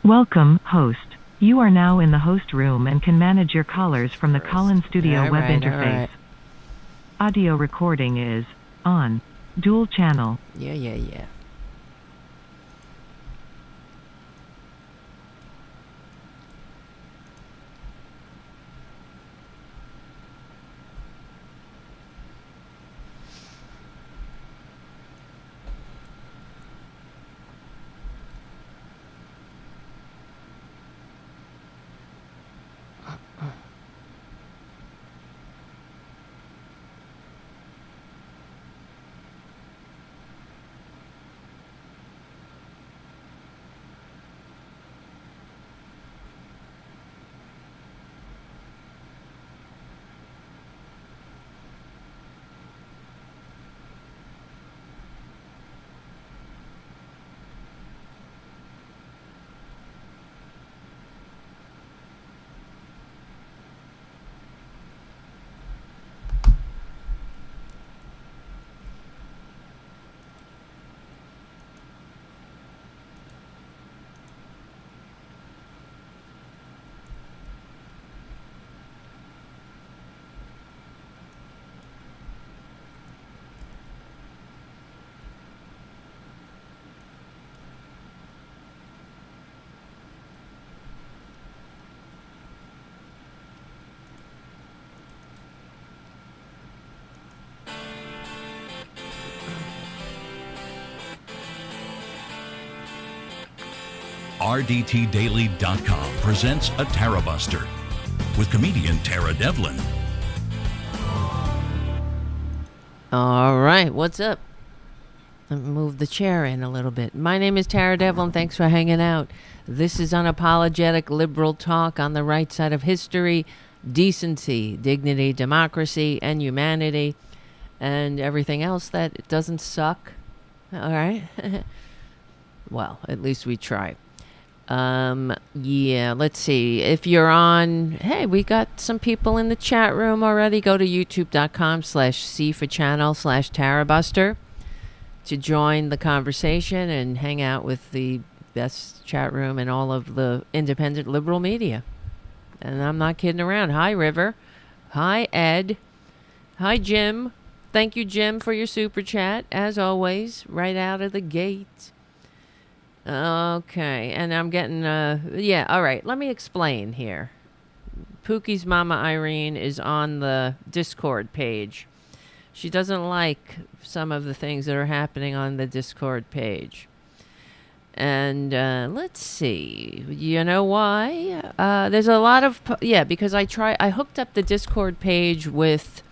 Welcome, host. You are now in the host room and can manage your callers from the Call-in Studio web interface. Audio recording is on. Dual channel. Yeah. RDTDaily.com presents a Tarabuster with comedian Tara Devlin. All right, what's up? Let me move the chair in a little bit. My name is Tara Devlin. Thanks for hanging out. This is unapologetic liberal talk on the right side of history, decency, dignity, democracy, and humanity, and everything else that doesn't suck. All right? Well, at least we try. Yeah, let's see. If you're on, hey, we got some people in the chat room already. Go to youtube.com/C for channel/Tarabuster to join the conversation and hang out with the best chat room in all of the independent liberal media. And I'm not kidding around. Hi, River. Hi, Ed. Hi, Jim. Thank you, Jim, for your super chat, as always, right out of the gate. Okay, and I'm getting, yeah, all right, let me explain here. Pookie's mama, Irene, is on the Discord page. She doesn't like some of the things that are happening on the Discord page. And let's see, you know why? There's a lot of, because I hooked up the Discord page with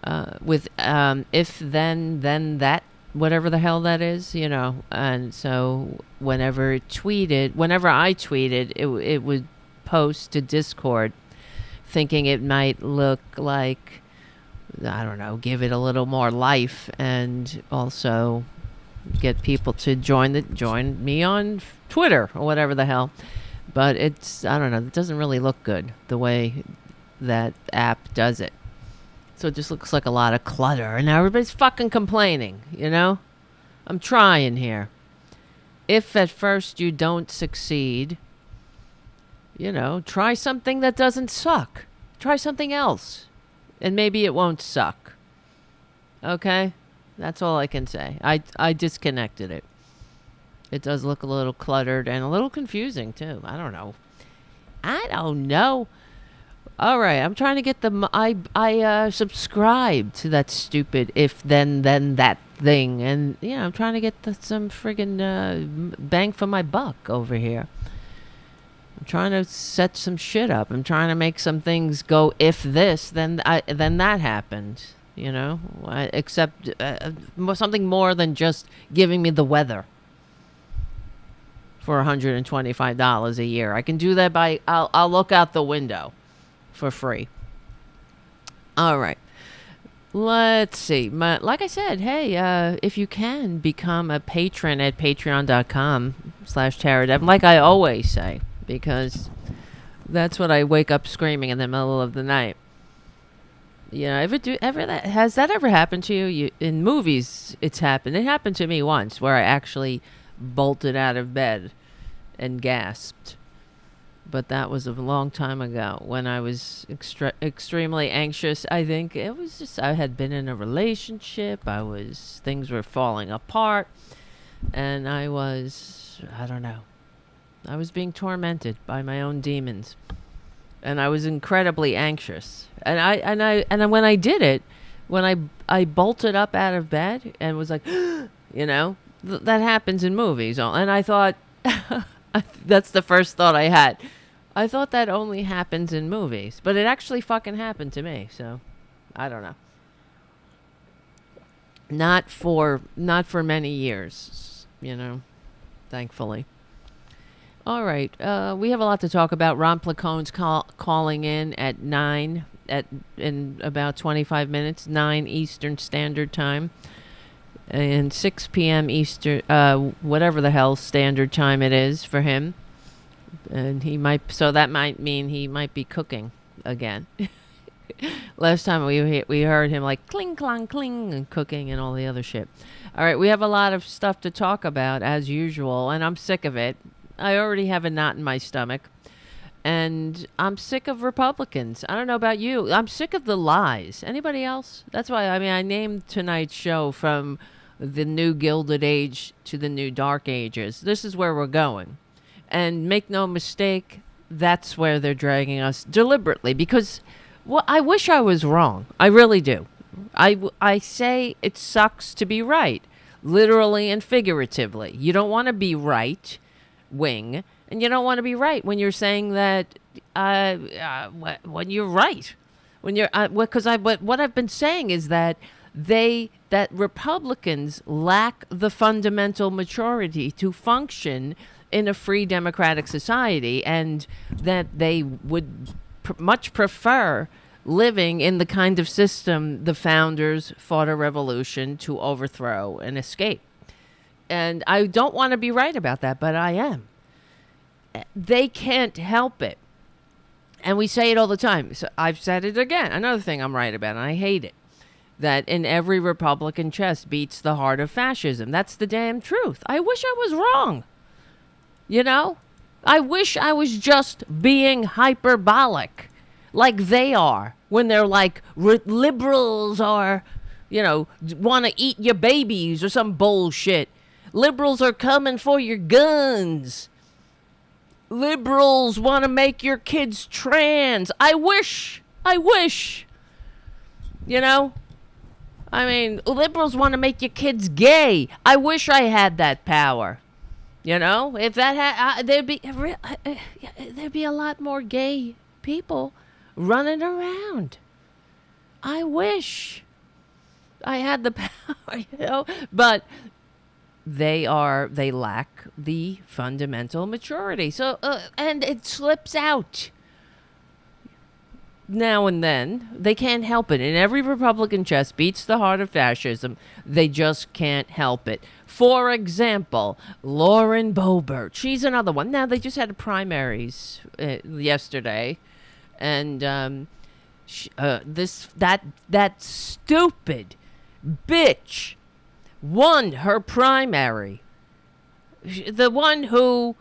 if then that, whatever the hell that is, you know. And so whenever I tweeted, it would post to Discord, thinking it might look like, I don't know, give it a little more life and also get people to join me on Twitter or whatever the hell. But it's, I don't know, it doesn't really look good the way that app does it. So it just looks like a lot of clutter. And now everybody's fucking complaining, you know? I'm trying here. If at first you don't succeed, you know, try something that doesn't suck. Try something else. And maybe it won't suck. Okay? That's all I can say. I disconnected it. It does look a little cluttered and a little confusing, too. I don't know. All right, I'm trying to get I subscribed to that stupid if then that thing, and yeah, I'm trying to get some friggin' bang for my buck over here. I'm trying to set some shit up. I'm trying to make some things go. If this, then that happened. You know, except something more than just giving me the weather for $125 a year. I can do that by I'll look out the window for free. All right. Let's see. Like I said, hey, if you can become a patron at patreon.com/Taradev, like I always say, because that's what I wake up screaming in the middle of the night. You know, has that ever happened to you? In movies, it's happened. It happened to me once where I actually bolted out of bed and gasped. But that was a long time ago when I was extremely anxious. I think it was just, I had been in a relationship. Things were falling apart. And I don't know. I was being tormented by my own demons. And I was incredibly anxious. And when I did it, when I bolted up out of bed and was like, that happens in movies. And I thought, that's the first thought I had. I thought that only happens in movies, but it actually fucking happened to me. So, I don't know. Not for many years, thankfully. All right, we have a lot to talk about. Ron Placone's calling in at 9 in about 25 minutes, 9 Eastern Standard Time, and 6 p.m. Eastern, whatever the hell Standard Time it is for him. And that might mean he might be cooking again. Last time we heard him like cling, clang, cling, and cooking and all the other shit. All right, we have a lot of stuff to talk about as usual, and I'm sick of it. I already have a knot in my stomach, and I'm sick of Republicans. I don't know about you. I'm sick of the lies. Anybody else? That's why, I named tonight's show from the new Gilded Age to the new Dark Ages. This is where we're going. And make no mistake, that's where they're dragging us deliberately, because I wish I was wrong. I really do. I say it sucks to be right, literally and figuratively. You don't want to be right wing, and you don't want to be right when you're saying that when you're right. What I've been saying is that Republicans lack the fundamental maturity to function in a free democratic society, and that they would much prefer living in the kind of system the founders fought a revolution to overthrow and escape. And I don't want to be right about that, but I am. They can't help it. And we say it all the time. So I've said it again. Another thing I'm right about, and I hate it. That in every Republican chest beats the heart of fascism. That's the damn truth. I wish I was wrong. I wish I was just being hyperbolic like they are when they're like, liberals are, want to eat your babies or some bullshit. Liberals are coming for your guns. Liberals want to make your kids trans. I wish. Liberals want to make your kids gay. I wish I had that power. If that there'd be a lot more gay people running around. I wish I had the power, but they lack the fundamental maturity. So, and it slips out now and then. They can't help it. And every Republican chest beats the heart of fascism. They just can't help it. For example, Lauren Boebert. She's another one. Now, they just had primaries yesterday. And that stupid bitch won her primary. The one who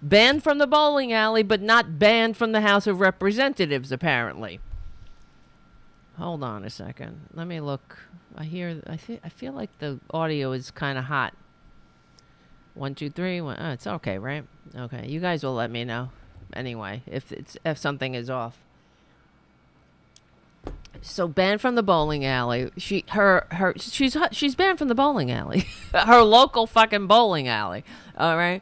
banned from the bowling alley, but not banned from the House of Representatives, apparently. Hold on a second. Let me look. I feel like the audio is kind of hot. 1, 2, 3. It's okay, right? Okay, you guys will let me know. Anyway, if something is off. So banned from the bowling alley. She's banned from the bowling alley. Her local fucking bowling alley. All right.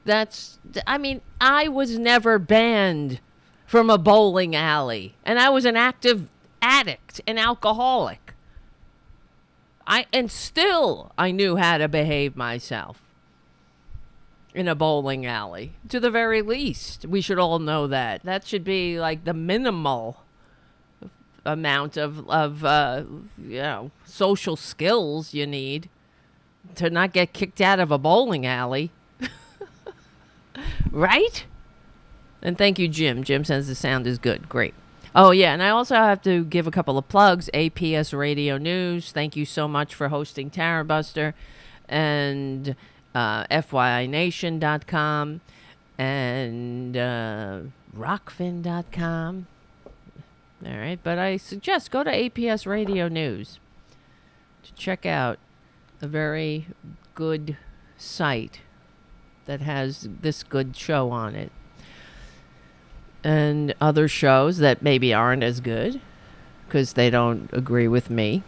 I was never banned from a bowling alley, and I was an active addict and alcoholic. I knew how to behave myself in a bowling alley. To the very least, we should all know that. That should be like the minimal amount of social skills you need to not get kicked out of a bowling alley. Right? And thank you, Jim. Jim says the sound is good. Great. Oh, yeah, and I also have to give a couple of plugs. APS Radio News, thank you so much for hosting Tarabuster. And FYINation.com. and Rokfin.com. All right, but I suggest go to APS Radio News to check out a very good site that has this good show on it. And other shows that maybe aren't as good because they don't agree with me.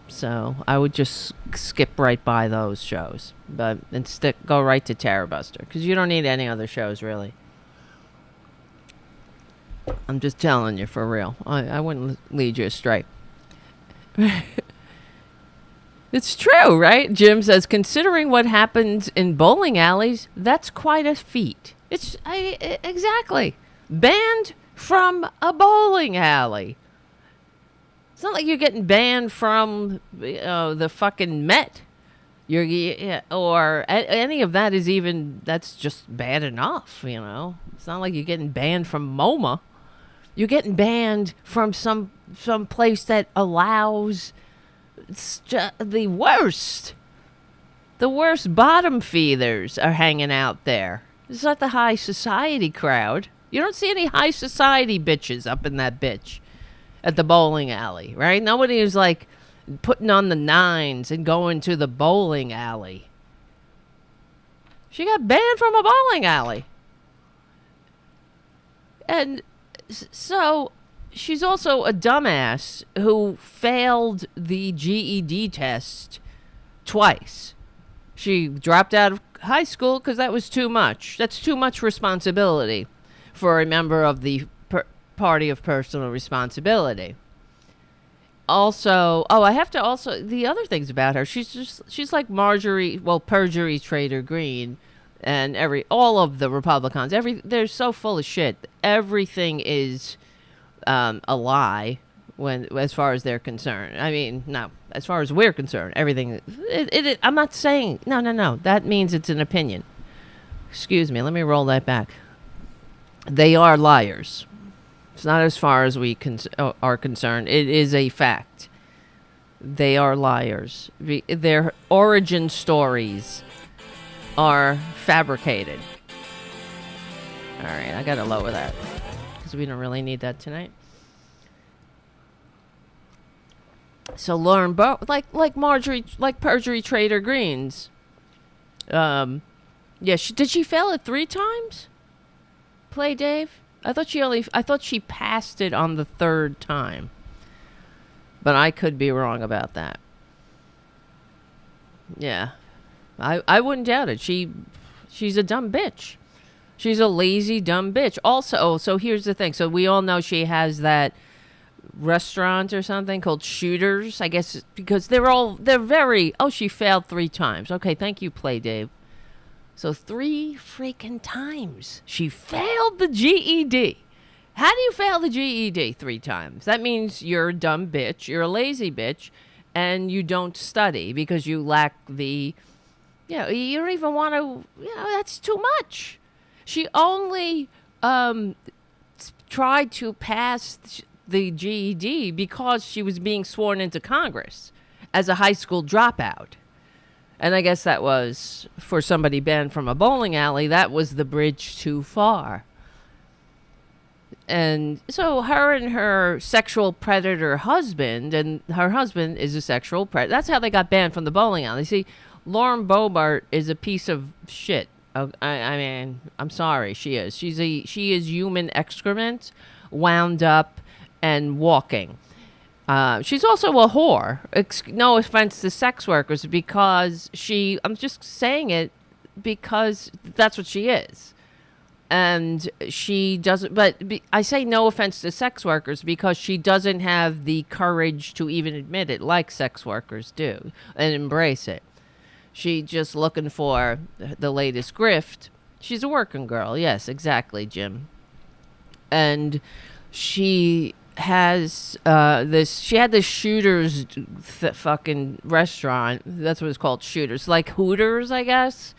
So I would just skip right by those shows. But instead, go right to Tarabuster because you don't need any other shows, really. I'm just telling you for real. I wouldn't lead you astray. It's true, right? Jim says, considering what happens in bowling alleys, that's quite a feat. Exactly. Banned from a bowling alley. It's not like you're getting banned from the fucking Met. Or any of that is even, that's just bad enough, you know. It's not like you're getting banned from MoMA. You're getting banned from some place that allows the worst. The worst bottom feeders are hanging out there. It's not the high society crowd. You don't see any high society bitches up in that bitch at the bowling alley, right? Nobody is like putting on the nines and going to the bowling alley. She got banned from a bowling alley. And so she's also a dumbass who failed the GED test twice. She dropped out of high school because that was too much. That's too much responsibility for a member of the party of personal responsibility. Also, I have to also, the other things about her, she's like Perjury Trader Green and all of the Republicans. They're so full of shit. Everything is a lie as far as they're concerned. I mean, no, as far as we're concerned, everything. I'm not saying no. That means it's an opinion. Excuse me. Let me roll that back. They are liars. It's not as far as we are concerned. It is a fact. They are liars. Their origin stories are fabricated. All right, I gotta lower that because we don't really need that tonight. So Lauren like Marjorie, like Perjury Trader Greens. Yeah, did she fail it 3 times? Play Dave? I thought she passed it on the 3rd time. But I could be wrong about that. Yeah. I wouldn't doubt it. She's a dumb bitch. She's a lazy dumb bitch. Also, so here's the thing. So we all know she has that restaurant or something called Shooters, I guess, because they're very, she failed 3 times. Okay, thank you, Play Dave. So 3 freaking times she failed the GED. How do you fail the GED 3 times? That means you're a dumb bitch, you're a lazy bitch, and you don't study because you lack the, you don't even want to, that's too much. She only tried to pass the GED because she was being sworn into Congress as a high school dropout. And I guess that was, for somebody banned from a bowling alley, that was the bridge too far. And so her and her sexual predator husband, and her husband is a sexual predator. That's how they got banned from the bowling alley. See, Lauren Boebert is a piece of shit. I mean, I'm sorry, she is. She is human excrement, wound up and walking. She's also a whore. No offense to sex workers, because I'm just saying it because that's what she is. And she doesn't, I say no offense to sex workers because she doesn't have the courage to even admit it like sex workers do and embrace it. She's just looking for the latest grift. She's a working girl. Yes, exactly, Jim. And she has she had this Shooters fucking restaurant. That's what it's called, Shooters. Like Hooters, I guess.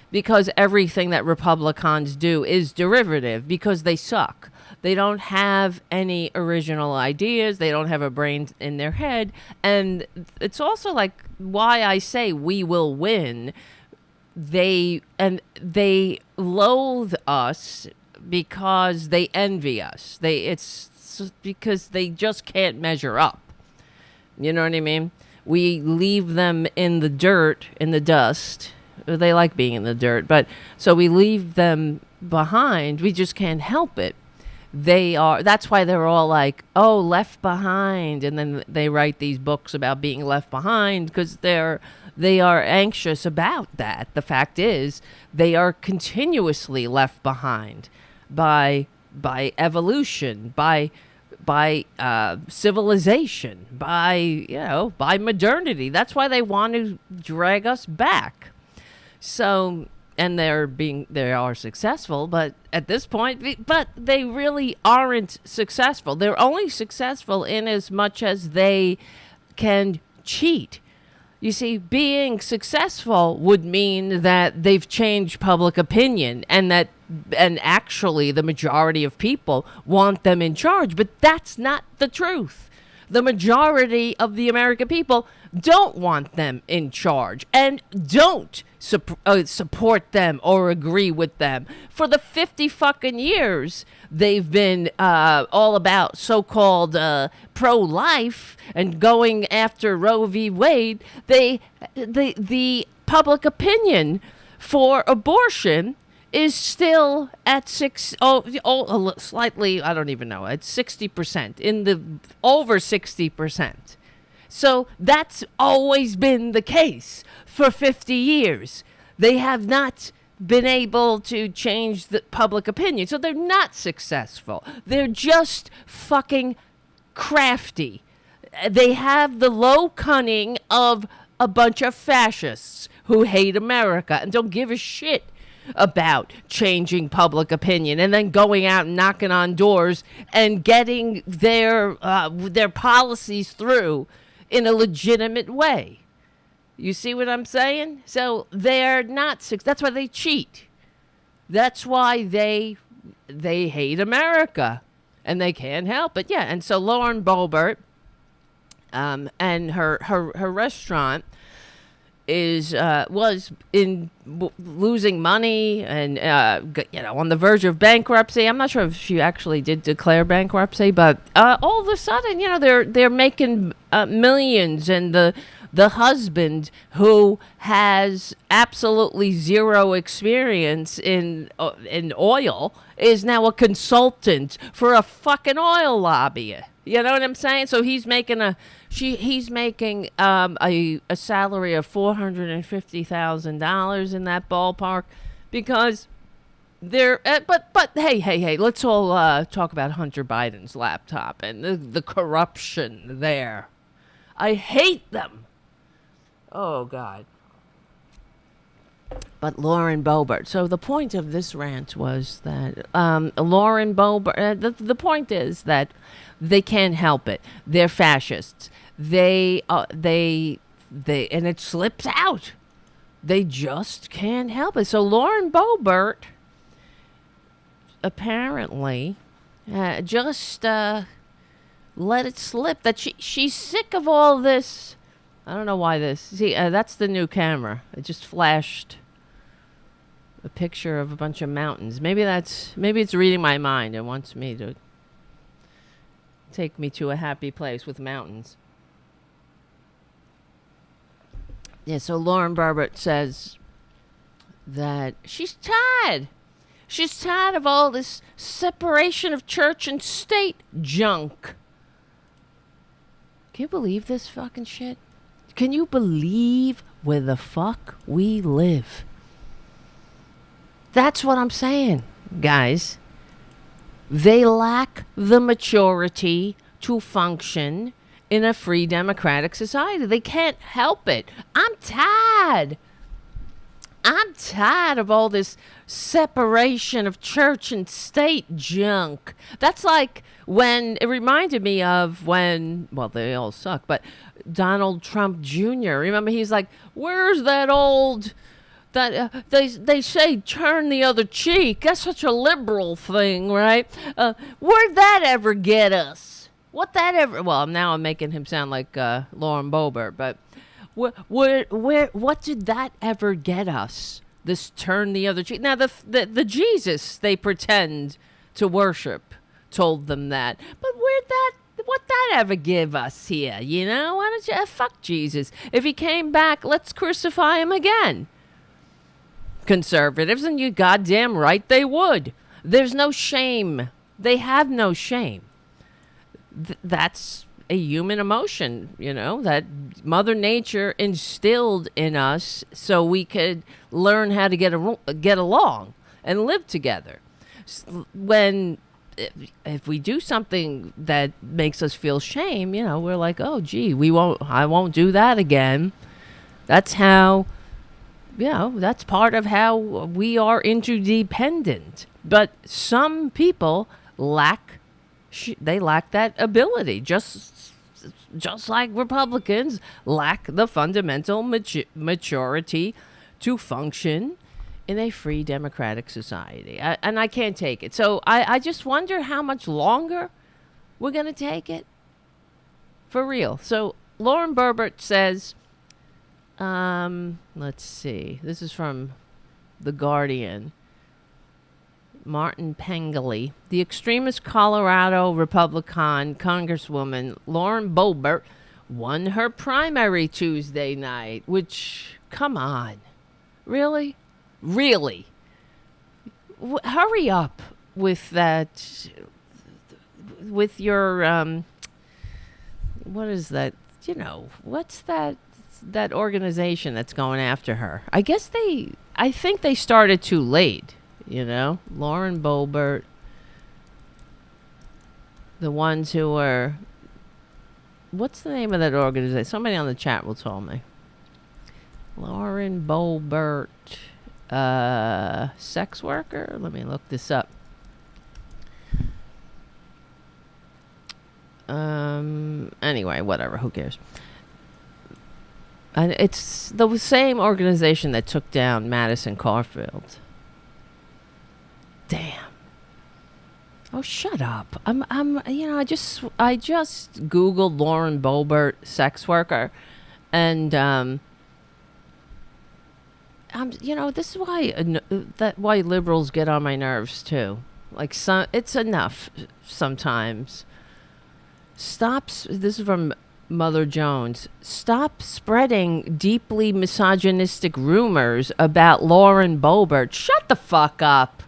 Because everything that Republicans do is derivative because they suck. They don't have any original ideas. They don't have a brain in their head. And it's also like why I say we will win. they loathe us because they envy us. It's because they just can't measure up. You know what I mean? We leave them in the dirt, in the dust. They like being in the dirt, but so we leave them behind. We just can't help it. That's why they're all like, oh, left behind. And then they write these books about being left behind because they are anxious about that. The fact is, they are continuously left behind by evolution, by civilization, by modernity. That's why they want to drag us back. So, and they are successful, but at this point, but they really aren't successful. They're only successful in as much as they can cheat. You see, being successful would mean that they've changed public opinion and actually the majority of people want them in charge, but that's not the truth. The majority of the American people don't want them in charge and don't support them or agree with them. For the 50 fucking years they've been all about so-called pro-life and going after Roe v. Wade, the public opinion for abortion is still at slightly, I don't even know, at 60%, over 60%. So that's always been the case for 50 years. They have not been able to change the public opinion. So they're not successful. They're just fucking crafty. They have the low cunning of a bunch of fascists who hate America and don't give a shit about changing public opinion and then going out and knocking on doors and getting their policies through in a legitimate way. You see what I'm saying? So they're not that's why they cheat. That's why they hate America and they can't help it. Yeah, and so Lauren Boebert and her restaurant was losing money and on the verge of bankruptcy. I'm not sure if she actually did declare bankruptcy, but all of a sudden, they're making millions, and the husband, who has absolutely zero experience in oil, is now a consultant for a fucking oil lobby. You know what I'm saying? So he's making a salary of $450,000 in that ballpark, because they're but hey, let's all talk about Hunter Biden's laptop and the corruption there. I hate them. Oh God. But Lauren Boebert. So the point of this rant was that Lauren Boebert. The point is that they can't help it. They're fascists. They and it slips out. They just can't help it. So Lauren Boebert apparently just let it slip that she's sick of all this. I don't know why this. See, that's the new camera. It just flashed a picture of a bunch of mountains. Maybe it's reading my mind and wants me to take me to a happy place with mountains. Yeah, so Lauren Boebert says that she's tired. She's tired of all this separation of church and state junk. Can you believe this fucking shit? Can you believe where the fuck we live? That's what I'm saying, guys. They lack the maturity to function in a free democratic society. They can't help it. I'm tired. I'm tired of all this separation of church and state junk. That's like when, it reminded me of when, well, they all suck, but Donald Trump Jr. Remember, he's like, where's that old, that they say turn the other cheek. That's such a liberal thing, right? Where'd that ever get us? What that ever, well, now I'm making him sound like Lauren Boebert, but what did that ever get us? this turn the other cheek. Now, the Jesus they pretend to worship told them that. But what that ever give us here, you know? Why don't you fuck Jesus? If he came back, let's crucify him again. Conservatives, and you goddamn right they would. There's no shame. They have no shame. That's a human emotion, you know, that Mother Nature instilled in us so we could learn how to get along and live together. If we do something that makes us feel shame, you know, we're like, oh, gee, I won't do that again. That's how, you know, that's part of how we are interdependent. But some people lack that ability, just like Republicans lack the fundamental maturity to function in a free democratic society. And I can't take it. So I just wonder how much longer we're going to take it. For real. So Lauren Boebert says, let's see. This is from The Guardian. Martin Pengeli. The extremist Colorado Republican Congresswoman Lauren Boebert won her primary Tuesday night, which, come on. Really? Really? Hurry up with that, with your, what is that? You know, what's that organization that's going after her? I think they started too late, you know? Lauren Boebert, the ones who were, what's the name of that organization? Somebody on the chat will tell me. Lauren Boebert. Sex worker? Let me look this up. Anyway, whatever, who cares? And it's the same organization that took down Madison Caulfield. Damn. Oh, shut up. You know, I just Googled Lauren Boebert sex worker, and you know, this is why liberals get on my nerves too. Like, it's enough sometimes. This is from Mother Jones. Stop spreading deeply misogynistic rumors about Lauren Boebert. Shut the fuck up.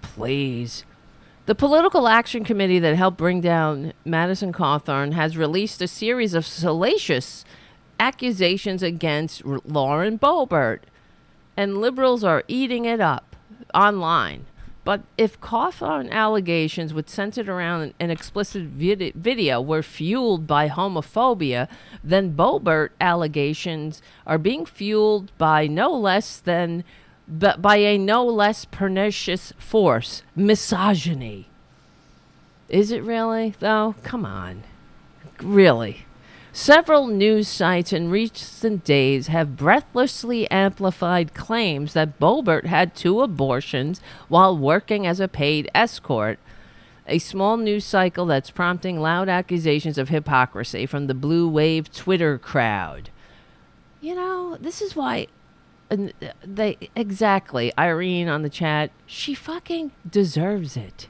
Please. The Political Action Committee that helped bring down Madison Cawthorn has released a series of salacious accusations against Lauren Boebert, and liberals are eating it up online. But if Cawthorn allegations, which centered around an explicit video, were fueled by homophobia, then Boebert allegations are being fueled by a no less pernicious force: misogyny. Is it really, though? Come on. Really. Several news sites in recent days have breathlessly amplified claims that Boebert had 2 abortions while working as a paid escort, a small news cycle that's prompting loud accusations of hypocrisy from the blue wave Twitter crowd. You know, this is why Irene on the chat, she fucking deserves it.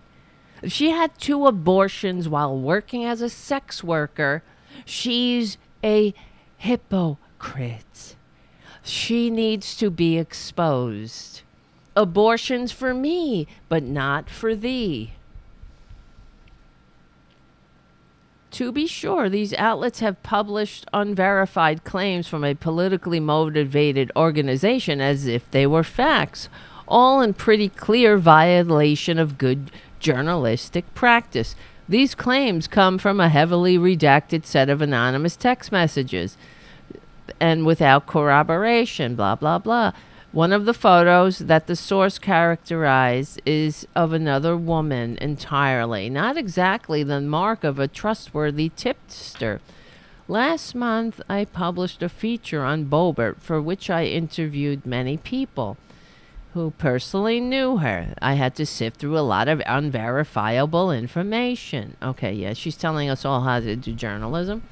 If she had 2 abortions while working as a sex worker, she's a hypocrite. She needs to be exposed. Abortions for me, but not for thee. To be sure, these outlets have published unverified claims from a politically motivated organization as if they were facts, all in pretty clear violation of good journalistic practice. These claims come from a heavily redacted set of anonymous text messages and without corroboration, blah, blah, blah. One of the photos that the source characterized is of another woman entirely, not exactly the mark of a trustworthy tipster. Last month, I published a feature on Boebert for which I interviewed many people who personally knew her. I had to sift through a lot of unverifiable information. Okay, yeah, she's telling us all how to do journalism.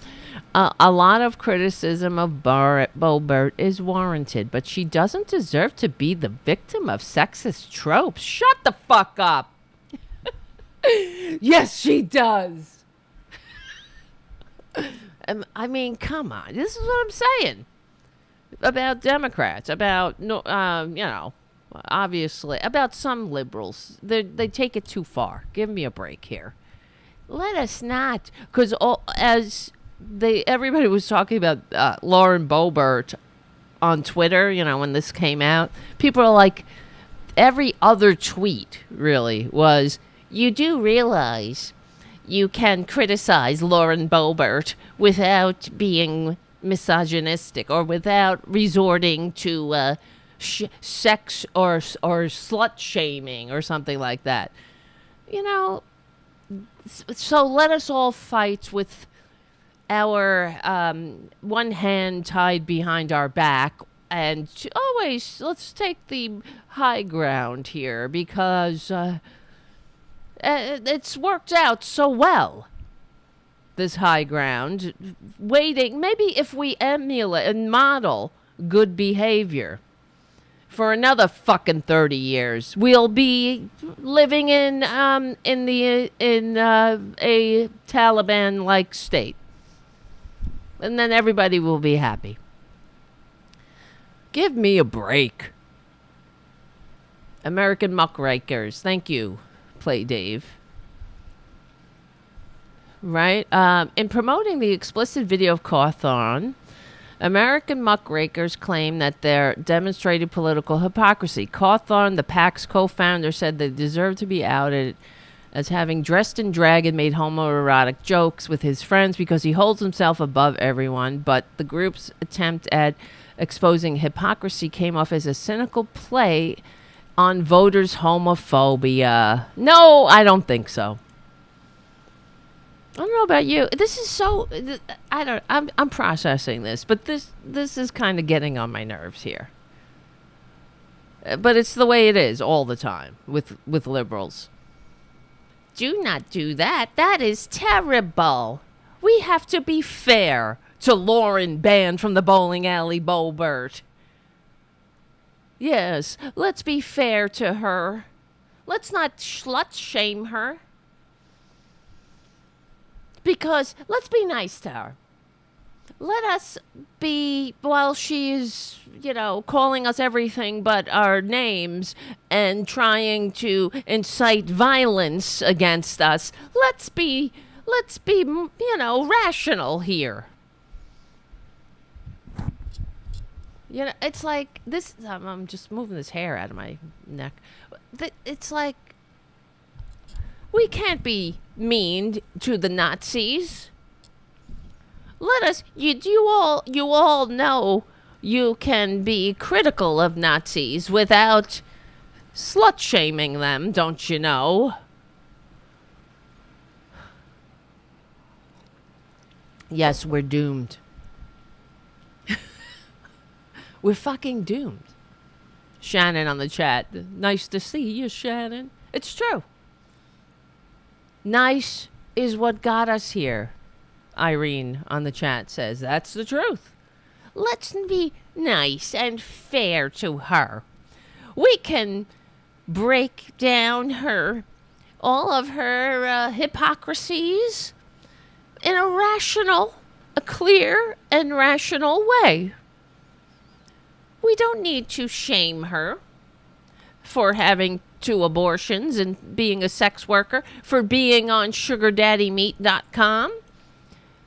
A lot of criticism of Boebert is warranted, but she doesn't deserve to be the victim of sexist tropes. Shut the fuck up. Yes, she does. I mean, come on. This is what I'm saying about Democrats, about, obviously, about some liberals. They take it too far. Give me a break here. Let us not, because everybody was talking about Lauren Boebert on Twitter, when this came out. People are like, every other tweet really was, you do realize you can criticize Lauren Boebert without being misogynistic or without resorting to sex or slut shaming or something like that. So let us all fight with our one hand tied behind our back, and always let's take the high ground here, because it's worked out so well, this high ground. Waiting, maybe if we emulate and model good behavior for another fucking 30 years, we'll be living in a Taliban-like state, and then everybody will be happy. Give me a break. American muckrakers, thank you, Play Dave. Right? In promoting the explicit video of Cawthorn, American muckrakers claim that they're demonstrated political hypocrisy. Cawthorn, the PAC's co-founder, said they deserve to be outed as having dressed in drag and made homoerotic jokes with his friends because he holds himself above everyone. But the group's attempt at exposing hypocrisy came off as a cynical play on voters' homophobia. No, I don't think so. I don't know about you. This is so, I'm processing this, but this is kind of getting on my nerves here. But it's the way it is all the time with liberals. Do not do that. That is terrible. We have to be fair to Lauren banned from the bowling alley Boebert. Yes, let's be fair to her. Let's not slut shame her. Because let's be nice to her. Let us be, while she is, calling us everything but our names and trying to incite violence against us, let's be, rational here. It's like this, I'm just moving this hair out of my neck. It's like, we can't be mean to the Nazis. Let us, you all know you can be critical of Nazis without slut shaming them, don't you know? Yes, we're doomed. We're fucking doomed. Shannon on the chat. Nice to see you, Shannon. It's true. Nice is what got us here. Irene on the chat says that's the truth. Let's be nice and fair to her. We can break down all of her hypocrisies in a clear and rational way. We don't need to shame her for having 2 abortions and being a sex worker, for being on sugardaddymeat.com.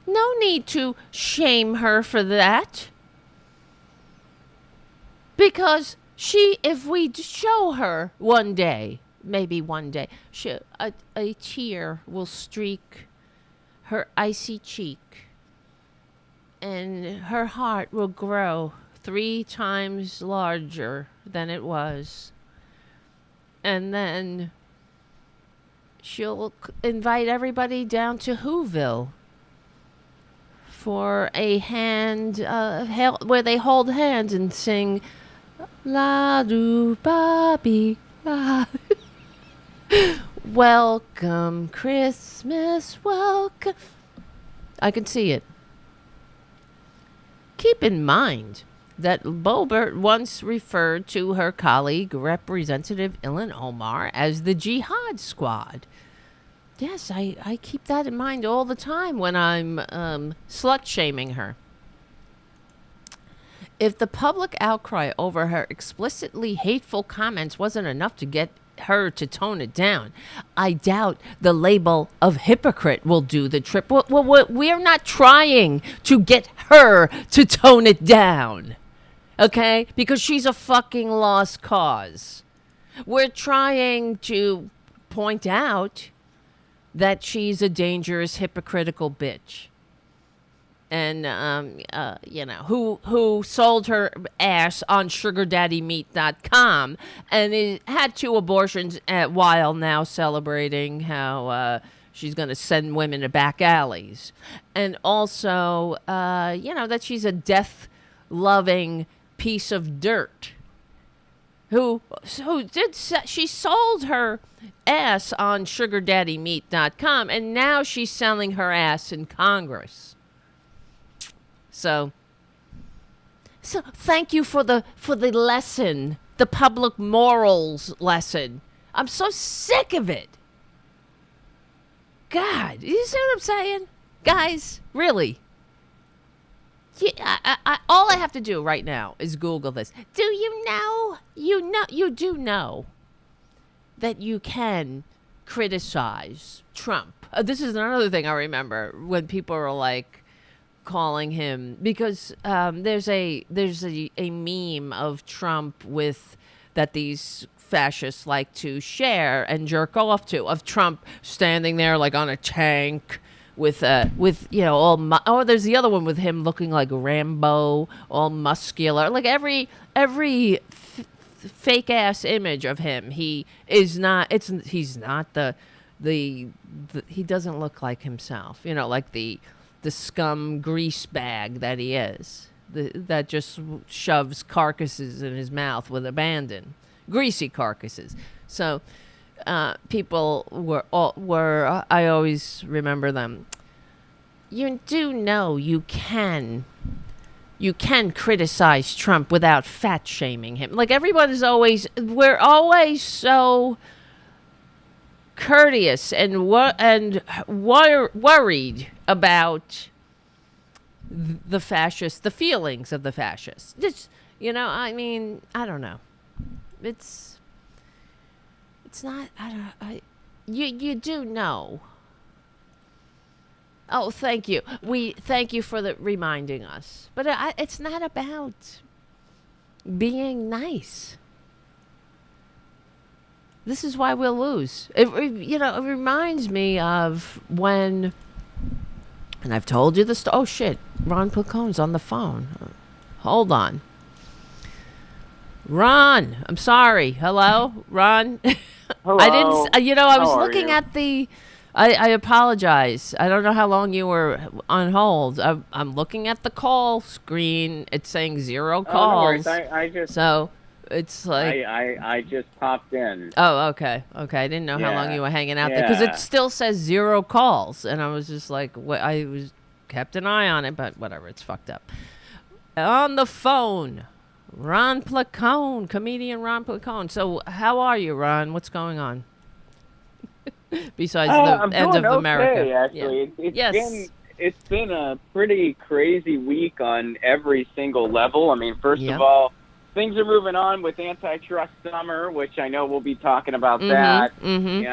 No need to shame her for that. Because if we show her one day, maybe one day, a tear will streak her icy cheek, and her heart will grow 3 times larger than it was. And then she'll invite everybody down to Whoville for a hand, where they hold hands and sing, La do Bobby, la. Welcome Christmas, welcome. I can see it. keep in mind that Boebert once referred to her colleague, Representative Ilhan Omar, as the Jihad Squad. Yes, I keep that in mind all the time when I'm slut-shaming her. If the public outcry over her explicitly hateful comments wasn't enough to get her to tone it down, I doubt the label of hypocrite will do the trick. We're not trying to get her to tone it down, okay? Because she's a fucking lost cause. We're trying to point out that she's a dangerous, hypocritical bitch. And, who sold her ass on sugardaddymeat.com and had 2 abortions while now celebrating how she's going to send women to back alleys. And also, that she's a death-loving piece of dirt. She sold her ass on sugardaddymeat.com, and now she's selling her ass in Congress. So thank you for the lesson, the public morals lesson. I'm so sick of it. God, you see what I'm saying? Guys, really. All I have to do right now is Google this. Do you know? You do know that you can criticize Trump. This is another thing I remember when people are like, calling him, because there's a meme of Trump with that these fascists like to share and jerk off to, of Trump standing there like on a tank with all there's the other one with him looking like Rambo, all muscular, like every fake ass image of him. He doesn't look like himself, like the scum grease bag that he is, that just shoves carcasses in his mouth with abandon, greasy carcasses. So people were I always remember them. You do know you can criticize Trump without fat shaming him. Like we're always so courteous and worried about the fascists, the feelings of the fascists. Just, I don't know. It's not, you do know. Oh, thank you. Thank you for reminding us. But it's not about being nice. This is why we'll lose. It reminds me of when, and I've told you this. Oh shit, Ron Placone's on the phone. Hold on. Ron, I'm sorry. Hello, Ron. Hello. I didn't. I was looking you? at the. I apologize. I don't know how long you were on hold. I'm looking at the call screen. It's saying 0 calls. Oh, no worries. I just. So it's like I just popped in. Oh, okay. I didn't know how long you were hanging out there because it still says 0 calls, and I was just like, kept an eye on it, but whatever. It's fucked up. On the phone, Ron Placone, comedian Ron Placone. So how are you, Ron? What's going on? Besides the end of America. Okay, actually. Yeah. It's been a pretty crazy week on every single level. I mean, first of all, things are moving on with antitrust summer, which I know we'll be talking about that. Mm-hmm.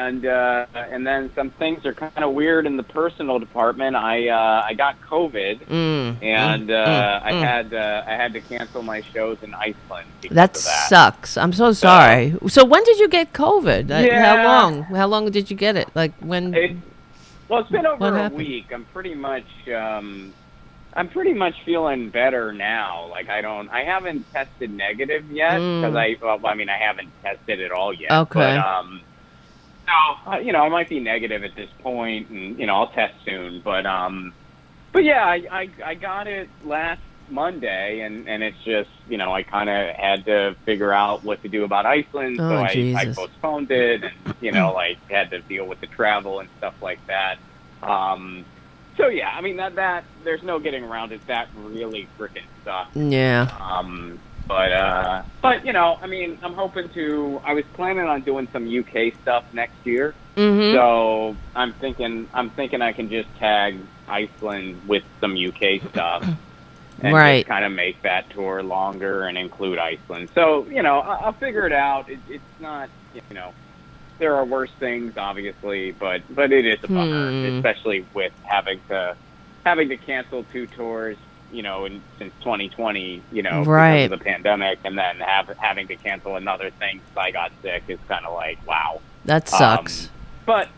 And then some things are kind of weird in the personal department. I got COVID, and I had to cancel my shows in Iceland. That sucks. I'm so sorry. So when did you get COVID? How long did you get it? Like when? It's been over a week. I'm pretty much feeling better now. Like I haven't tested negative yet because I haven't tested at all yet. Okay. But I might be negative at this point, and I'll test soon. But yeah, I got it last Monday, and it's just I kind of had to figure out what to do about Iceland, so I postponed it, and had to deal with the travel and stuff like that. So yeah, I mean that there's no getting around it. That really freaking sucks. Yeah. But you know, I mean, I'm hoping to. I was planning on doing some UK stuff next year. Mm-hmm. So I'm thinking I can just tag Iceland with some UK stuff, and right. just kind of make that tour longer and include Iceland. So you know, I'll figure it out. It's not, you know, there are worse things, obviously, but it is a bummer, especially with having to cancel 2 tours, you know, since 2020, you know, right. because of the pandemic, and then having to cancel another thing because I got sick is kind of like, wow. That sucks. But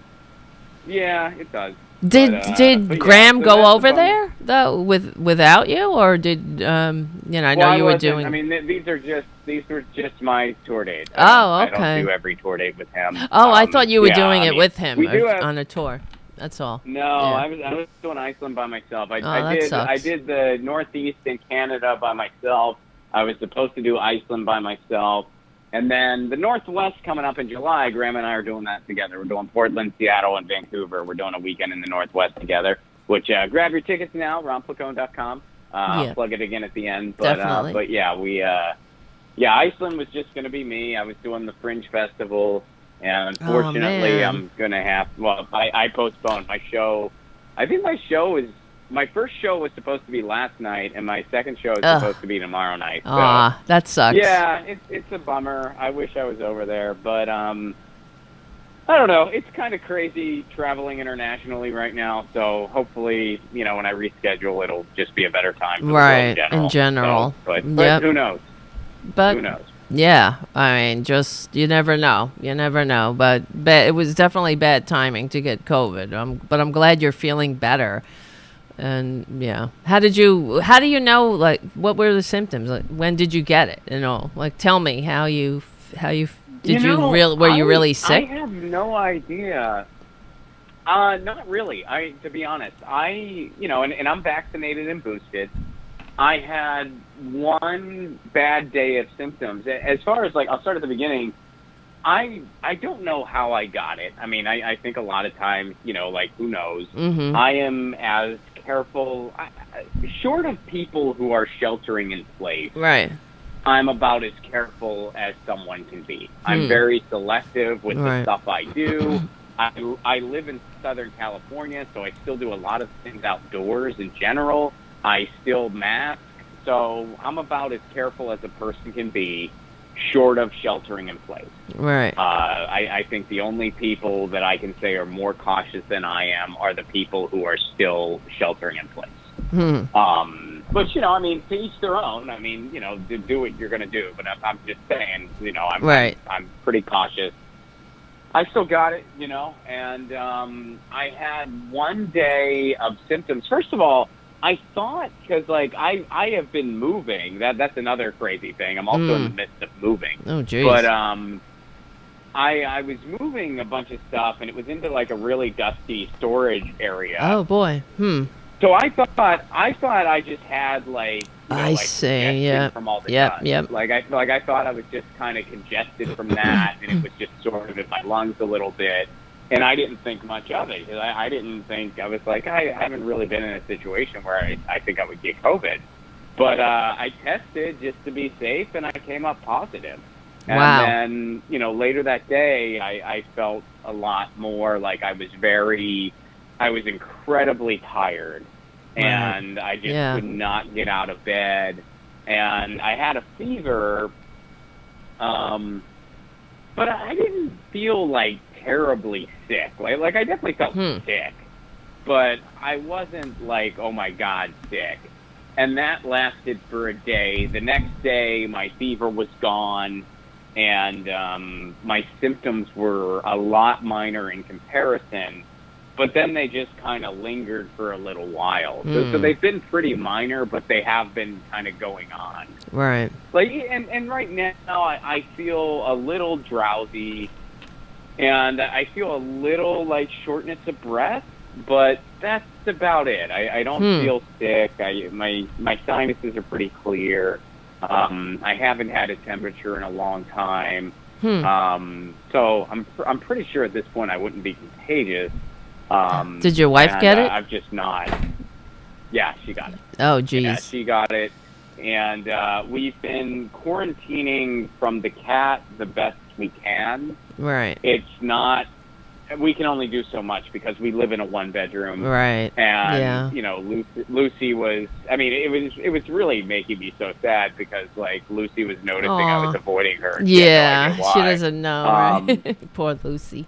yeah, it does. Did Graham go over there though without you, or did you know? I know you were doing. I mean, these were just my tour dates. Oh, okay. I don't do every tour date with him. Oh, I thought you were doing it with him on a tour. That's all. No, yeah. I was doing Iceland by myself. I did the Northeast in Canada by myself. I was supposed to do Iceland by myself. And then the Northwest coming up in July, Graham and I are doing that together. We're doing Portland, Seattle, and Vancouver. We're doing a weekend in the Northwest together, which grab your tickets now, ronplacone.com. I'll plug it again at the end. But, definitely. But yeah, Iceland was just going to be me. I was doing the Fringe Festival, and unfortunately I'm going to have, I postponed my show. I think my first show was supposed to be last night, and my second show is supposed to be tomorrow night. So, that sucks. Yeah, it's a bummer. I wish I was over there, but I don't know. It's kind of crazy traveling internationally right now, so hopefully, you know, when I reschedule, it'll just be a better time for the world in general. So, but who knows? But who knows? Yeah, I mean, just you never know. But it was definitely bad timing to get COVID. But I'm glad you're feeling better. And yeah, how do you know, like, what were the symptoms? Like, when did you get it and all? Like, tell me were you really sick? I have no idea. Not really. To be honest, and I'm vaccinated and boosted. I had one bad day of symptoms. As far as, like, I'll start at the beginning. I don't know how I got it. I mean, I think a lot of times, you know, like, who knows? Mm-hmm. I am as careful, short of people who are sheltering in place. Right. I'm about as careful as someone can be. I'm very selective with the stuff I do. I live in Southern California, so I still do a lot of things outdoors in general. I still mask, so I'm about as careful as a person can be, short of sheltering in place. Right. I think the only people that I can say are more cautious than I am are the people who are still sheltering in place. But, you know, I mean, to each their own. I mean, you know, do what you're going to do. But I'm just saying, you know, I'm pretty cautious. I still got it, you know, and I had one day of symptoms. First of all, I thought, because, like, I have been moving. That's another crazy thing. I'm also in the midst of moving. Oh, jeez. But I was moving a bunch of stuff, and it was into, like, a really dusty storage area. Oh, boy. So I thought I just had, like, you know, I see. Yeah. From all the dust. dust. Yep. Like I thought I was just kind of congested from that, and it was just sort of in my lungs a little bit. And I didn't think much of it. I didn't think, I was like, I haven't really been in a situation where I think I would get COVID. But I tested just to be safe, and I came up positive. Wow. And then, you know, later that day, I felt a lot more like I was incredibly tired. And I just could not get out of bed. And I had a fever, but I didn't feel, like, terribly sick. Like I definitely felt sick, but I wasn't like, oh my God, sick. And that lasted for a day. The next day, my fever was gone, and my symptoms were a lot minor in comparison, but then they just kind of lingered for a little while. So they've been pretty minor, but they have been kind of going on. Right. Like, and right now, I feel a little drowsy. And I feel a little, like, shortness of breath, but that's about it. I don't feel sick. My sinuses are pretty clear. I haven't had a temperature in a long time. So I'm pretty sure at this point I wouldn't be contagious. Did your wife get it? I've just not. Yeah, she got it. Oh, geez. Yeah, she got it. And we've been quarantining from the cat the best we can. Right. It's not, we can only do so much because we live in a one-bedroom. Right. And, you know, Lucy was, I mean, it was really making me so sad because, like, Lucy was noticing I was avoiding her. Yeah, no she doesn't know, right? Poor Lucy.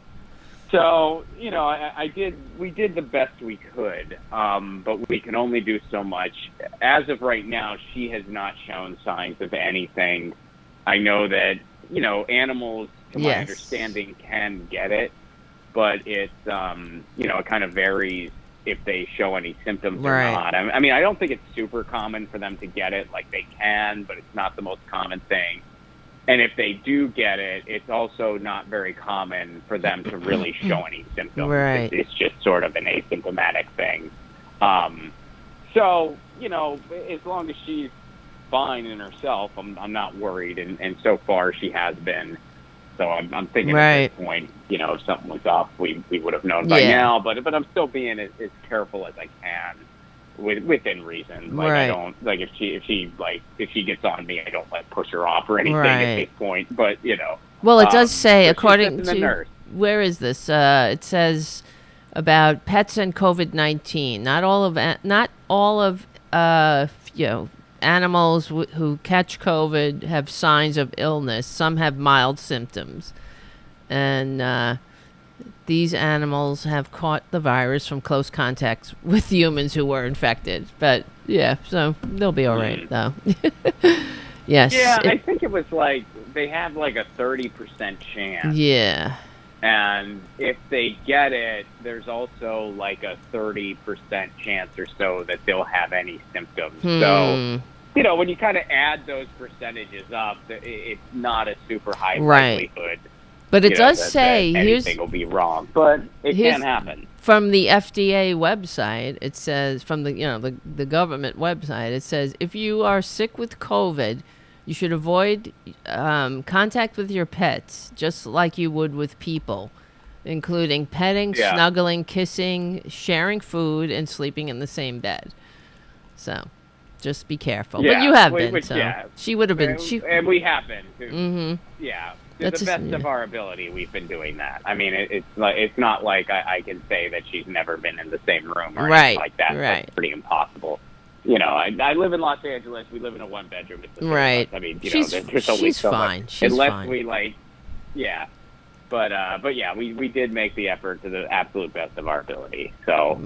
So, you know, we did the best we could, but we can only do so much. As of right now, she has not shown signs of anything. I know that, you know, animals, to my understanding, can get it, but it's, you know, it kind of varies if they show any symptoms or not. I mean, I don't think it's super common for them to get it. Like, they can, but it's not the most common thing. And if they do get it, it's also not very common for them to really show any symptoms. Right. It's just sort of an asymptomatic thing. So, you know, as long as she's fine in herself, I'm not worried. And so far she has been. So I'm thinking at this point, you know, if something was up, we would have known by now. But I'm still being as careful as I can. Within reason, like I don't like if she gets on me, I don't like push her off or anything at this point. But you know, well, it does say according to where is this? It says about pets and COVID-19. Not all of you know, animals who catch COVID have signs of illness. Some have mild symptoms, and these animals have caught the virus from close contacts with humans who were infected. But, yeah, so they'll be all right, though. Yes. Yeah, I think it was like they have like a 30% chance. Yeah. And if they get it, there's also like a 30% chance or so that they'll have any symptoms. So, you know, when you kind of add those percentages up, it's not a super high likelihood. But it does say anything will be wrong, but it can happen. From the FDA website, it says from the government website, it says if you are sick with COVID, you should avoid contact with your pets, just like you would with people, including petting, snuggling, kissing, sharing food, and sleeping in the same bed. So, just be careful. But you have been. She would have been. And we have been. Yeah. To the best of our ability, we've been doing that. I mean, it's not like I can say that she's never been in the same room or anything like that. That's pretty impossible. You know, I live in Los Angeles. We live in a one-bedroom. Right. I mean, you know, there's only so much. She's unless fine. we like, yeah. But yeah, we did make the effort to the absolute best of our ability. So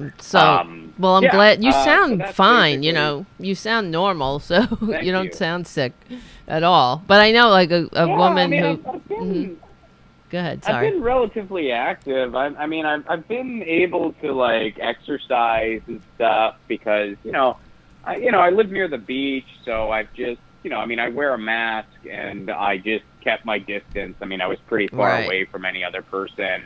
well, I'm glad you sound fine. You know, you sound normal, so you don't sound sick at all. But I know, like a woman who. Go ahead. Sorry. I've been relatively active. I mean, I've been able to like exercise and stuff because I live near the beach, so I've just I wear a mask and I just kept my distance. I mean, I was pretty far away from any other person,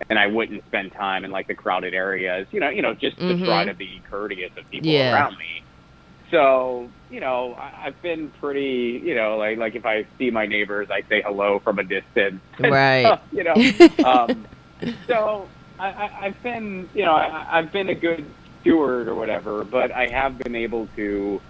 and I wouldn't spend time in like the crowded areas, just to try to be courteous of people around me. So, I've been pretty, like if I see my neighbors, I say hello from a distance. Right. So I've been, I've been a good steward or whatever, but I have been able to,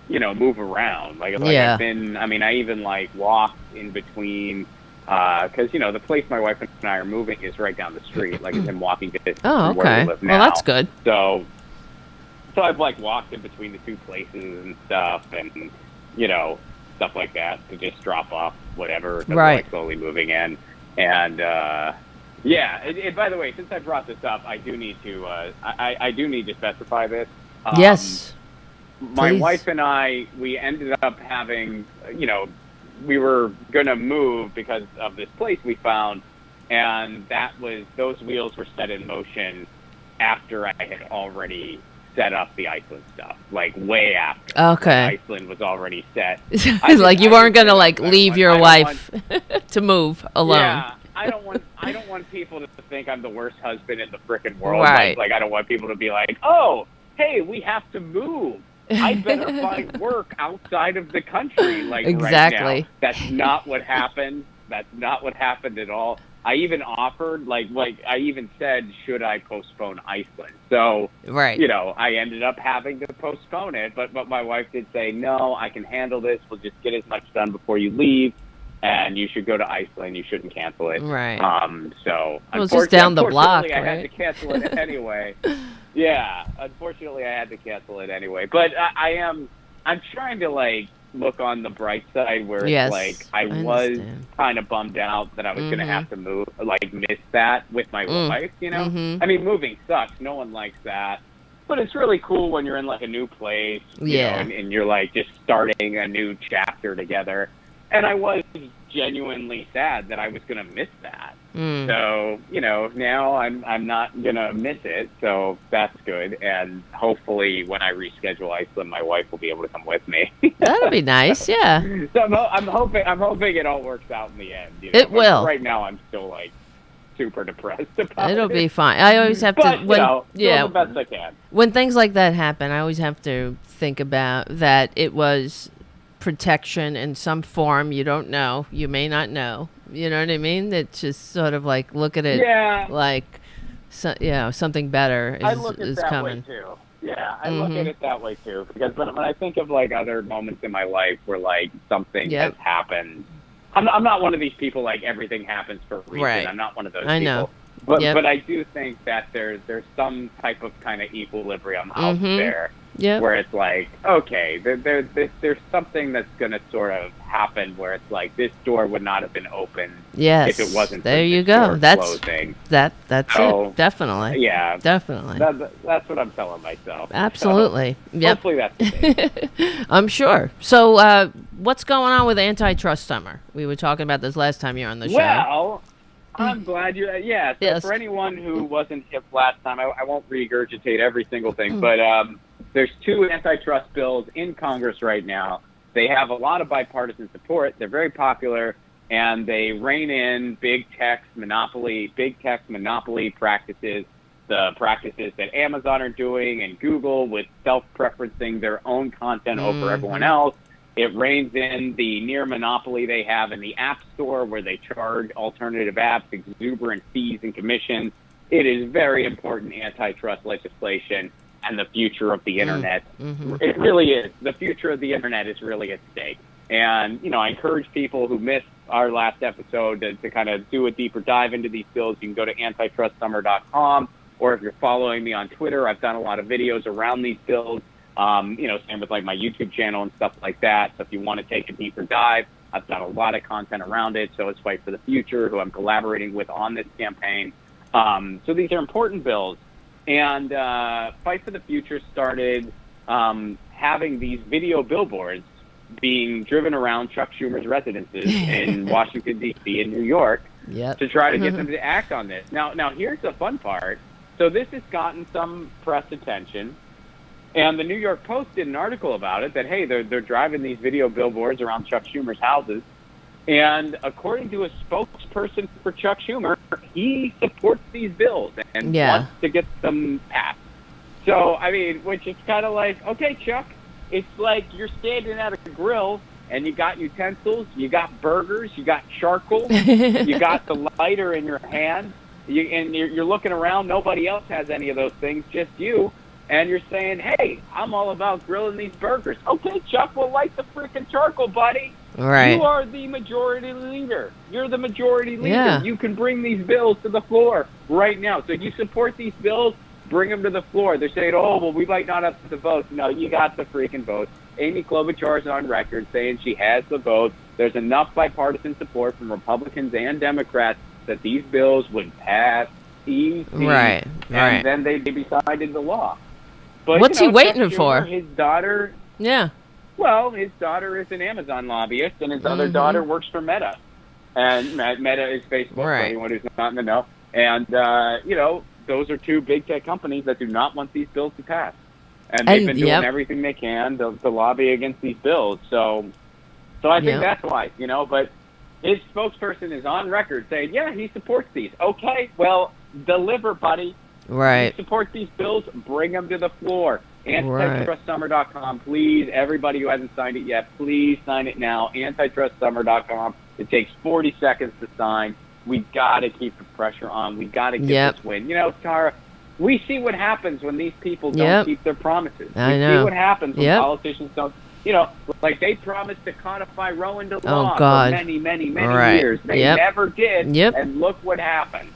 move around. I've been, I even like walked in between, because, the place my wife and I are moving is right down the street, like it's in walking distance from where we live now. Well, that's good. So I've like walked in between the two places and stuff, and stuff like that to just drop off whatever. Like slowly moving in, and by the way, since I brought this up, I do need to I do need to specify this. Yes. My wife and I, we ended up having, we were gonna move because of this place we found, and those wheels were set in motion after I had already set up the Iceland stuff, like way after. Okay. Iceland was already set. Like you weren't gonna like leave your wife to move alone. Yeah, I don't want people to think I'm the worst husband in the frickin' world. Right. Like I don't want people to be like, oh, hey, we have to move. I better find work outside of the country. Like exactly. Right now. That's not what happened. That's not what happened at all. I even offered, I even said, should I postpone Iceland? So, I ended up having to postpone it. But my wife did say, no, I can handle this. We'll just get as much done before you leave. And you should go to Iceland. You shouldn't cancel it. Right. So, it's just down the block, I had to cancel it anyway. Yeah. Unfortunately, I had to cancel it anyway. But I'm trying to, look on the bright side where it's I was kind of bummed out that I was going to have to miss that with my wife, I mean, moving sucks. No one likes that. But it's really cool when you're in a new place, you know, and you're just starting a new chapter together. And I was genuinely sad that I was going to miss that. So, now I'm not going to miss it. So that's good. And hopefully when I reschedule Iceland, my wife will be able to come with me. That'll be nice. Yeah. So I'm hoping it all works out in the end. It will. Right now, I'm still super depressed about It'll it. be fine. I always have to, do the best I can. When things like that happen, I always have to think about that it was protection in some form. You don't know. You may not know. You know what I mean? It's just sort of look at it something better is coming. Way too. Yeah, I look at it that way too. Because when I think of other moments in my life where something has happened, I'm not one of these people everything happens for a reason. Right. I'm not one of those I people. know. But I do think that there's some type of kind of equilibrium out there. Yeah. Where it's okay, there's something that's going to sort of happen where it's this door would not have been open if it wasn't for there you this go. door That's closing. That's So, it. Definitely. Yeah. Definitely. That's what I'm telling myself. Absolutely. So, yep. Hopefully that's the case. I'm sure. So what's going on with antitrust summer? We were talking about this last time you were on the show. Well, I'm glad you. So for anyone who wasn't hip last time, I won't regurgitate every single thing, but there's 2 antitrust bills in Congress right now. They have a lot of bipartisan support. They're very popular, and they rein in big tech monopoly practices, the practices that Amazon are doing and Google with self-preferencing their own content over everyone else. It reins in the near monopoly they have in the App Store where they charge alternative apps exuberant fees and commissions. It is very important antitrust legislation and the future of the Internet. It really is. The future of the Internet is really at stake. And, I encourage people who missed our last episode to kind of do a deeper dive into these bills. You can go to antitrustsummer.com, or if you're following me on Twitter, I've done a lot of videos around these bills. Same with my YouTube channel and stuff like that. So if you want to take a deeper dive, I've done a lot of content around it. So it's Fight for the Future, who I'm collaborating with on this campaign. So these are important bills. And Fight for the Future started having these video billboards being driven around Chuck Schumer's residences in Washington, D.C. and New York to try to get them to act on this. Now, here's the fun part. So this has gotten some press attention. And the New York Post did an article about it that, hey, they're driving these video billboards around Chuck Schumer's houses. And according to a spokesperson for Chuck Schumer, he supports these bills and wants to get them passed. So, which is kind of okay, Chuck, it's like you're standing at a grill and you got utensils, you got burgers, you got charcoal, you got the lighter in your hand, you're looking around, nobody else has any of those things, just you. And you're saying, hey, I'm all about grilling these burgers. Okay, Chuck, we'll light the freaking charcoal, buddy. Right. You are the majority leader. You're the majority leader. Yeah. You can bring these bills to the floor right now. So you support these bills, bring them to the floor. They're saying, oh, well, we might not have the votes. No, you got the freaking votes. Amy Klobuchar is on record saying she has the votes. There's enough bipartisan support from Republicans and Democrats that these bills would pass easy. Right. And then they'd be signed into law. But, what's he waiting Chuck Schumer, for? His daughter. Yeah. Well, his daughter is an Amazon lobbyist, and his other daughter works for Meta. And Meta is Facebook, for anyone who's not in the know. And, those are 2 big tech companies that do not want these bills to pass. And they've been doing everything they can to lobby against these bills. So I think that's why, But his spokesperson is on record saying, yeah, he supports these. Okay, well, deliver, buddy. Right. You support these bills, bring them to the floor. Antitrustsummer.com, please. Everybody who hasn't signed it yet, please sign it now. Antitrustsummer.com. It takes 40 seconds to sign. We got to keep the pressure on. We got to get this win. You know, Tara, we see what happens when these people don't keep their promises. We see what happens when politicians don't. You know, like they promised to codify Roe into law for many, many, many years. They never did. And look what happened.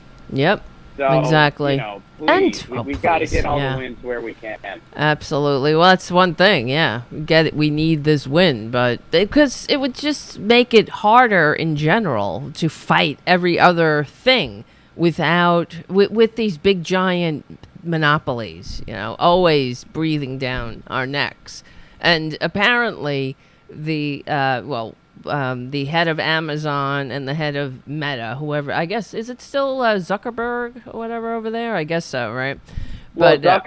So, exactly. You know, please, we've got to get all the wins where we can. Absolutely. Well, that's one thing. We get it. We need this win, but because it would just make it harder in general to fight every other thing without with these big giant monopolies. You know, always breathing down our necks. And apparently, the head of Amazon and the head of Meta, whoever, I guess, is it still Zuckerberg or whatever over there? I guess so, right? Well, but,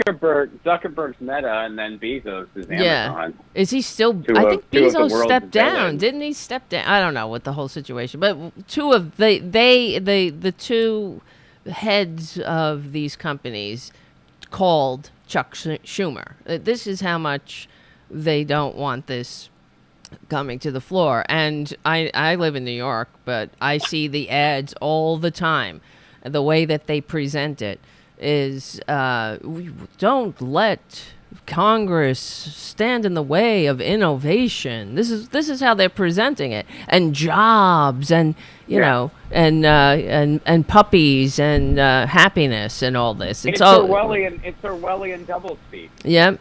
Zuckerberg's Meta, and then Bezos is Amazon. Is he still? I think Bezos stepped down. Didn't he step down? I don't know what the whole situation, but the two heads of these companies called Chuck Schumer. This is how much they don't want this coming to the floor. And I live in New York, but I see the ads all the time. The way that they present it is we don't let Congress stand in the way of innovation. This is how they're presenting it, and jobs, and you know, and puppies, and happiness, and all this. It's Orwellian doublespeak.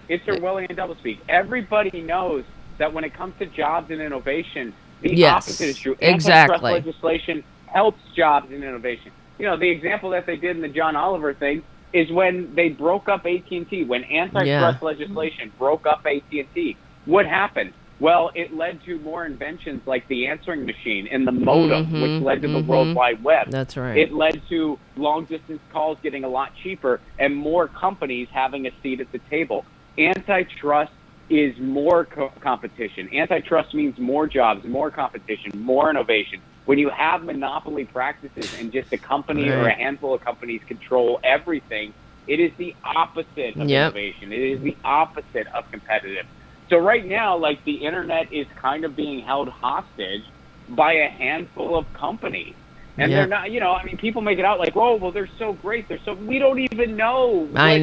It's Orwellian doublespeak. Everybody knows that when it comes to jobs and innovation, the opposite is true. Antitrust legislation helps jobs and innovation. You know, the example that they did in the John Oliver thing is when they broke up AT&T, when antitrust legislation broke up AT&T. What happened? Well, it led to more inventions like the answering machine and the modem, which led to the World Wide Web. That's right. It led to long-distance calls getting a lot cheaper and more companies having a seat at the table. Antitrust is more competition. Antitrust means more jobs, more competition, more innovation. When you have monopoly practices and just a company or a handful of companies control everything, it is the opposite of innovation. It is the opposite of competitive. So right now, like, the internet is kind of being held hostage by a handful of companies. And they're not, you know, I mean, people make it out like, oh, well, they're so great. We don't even know what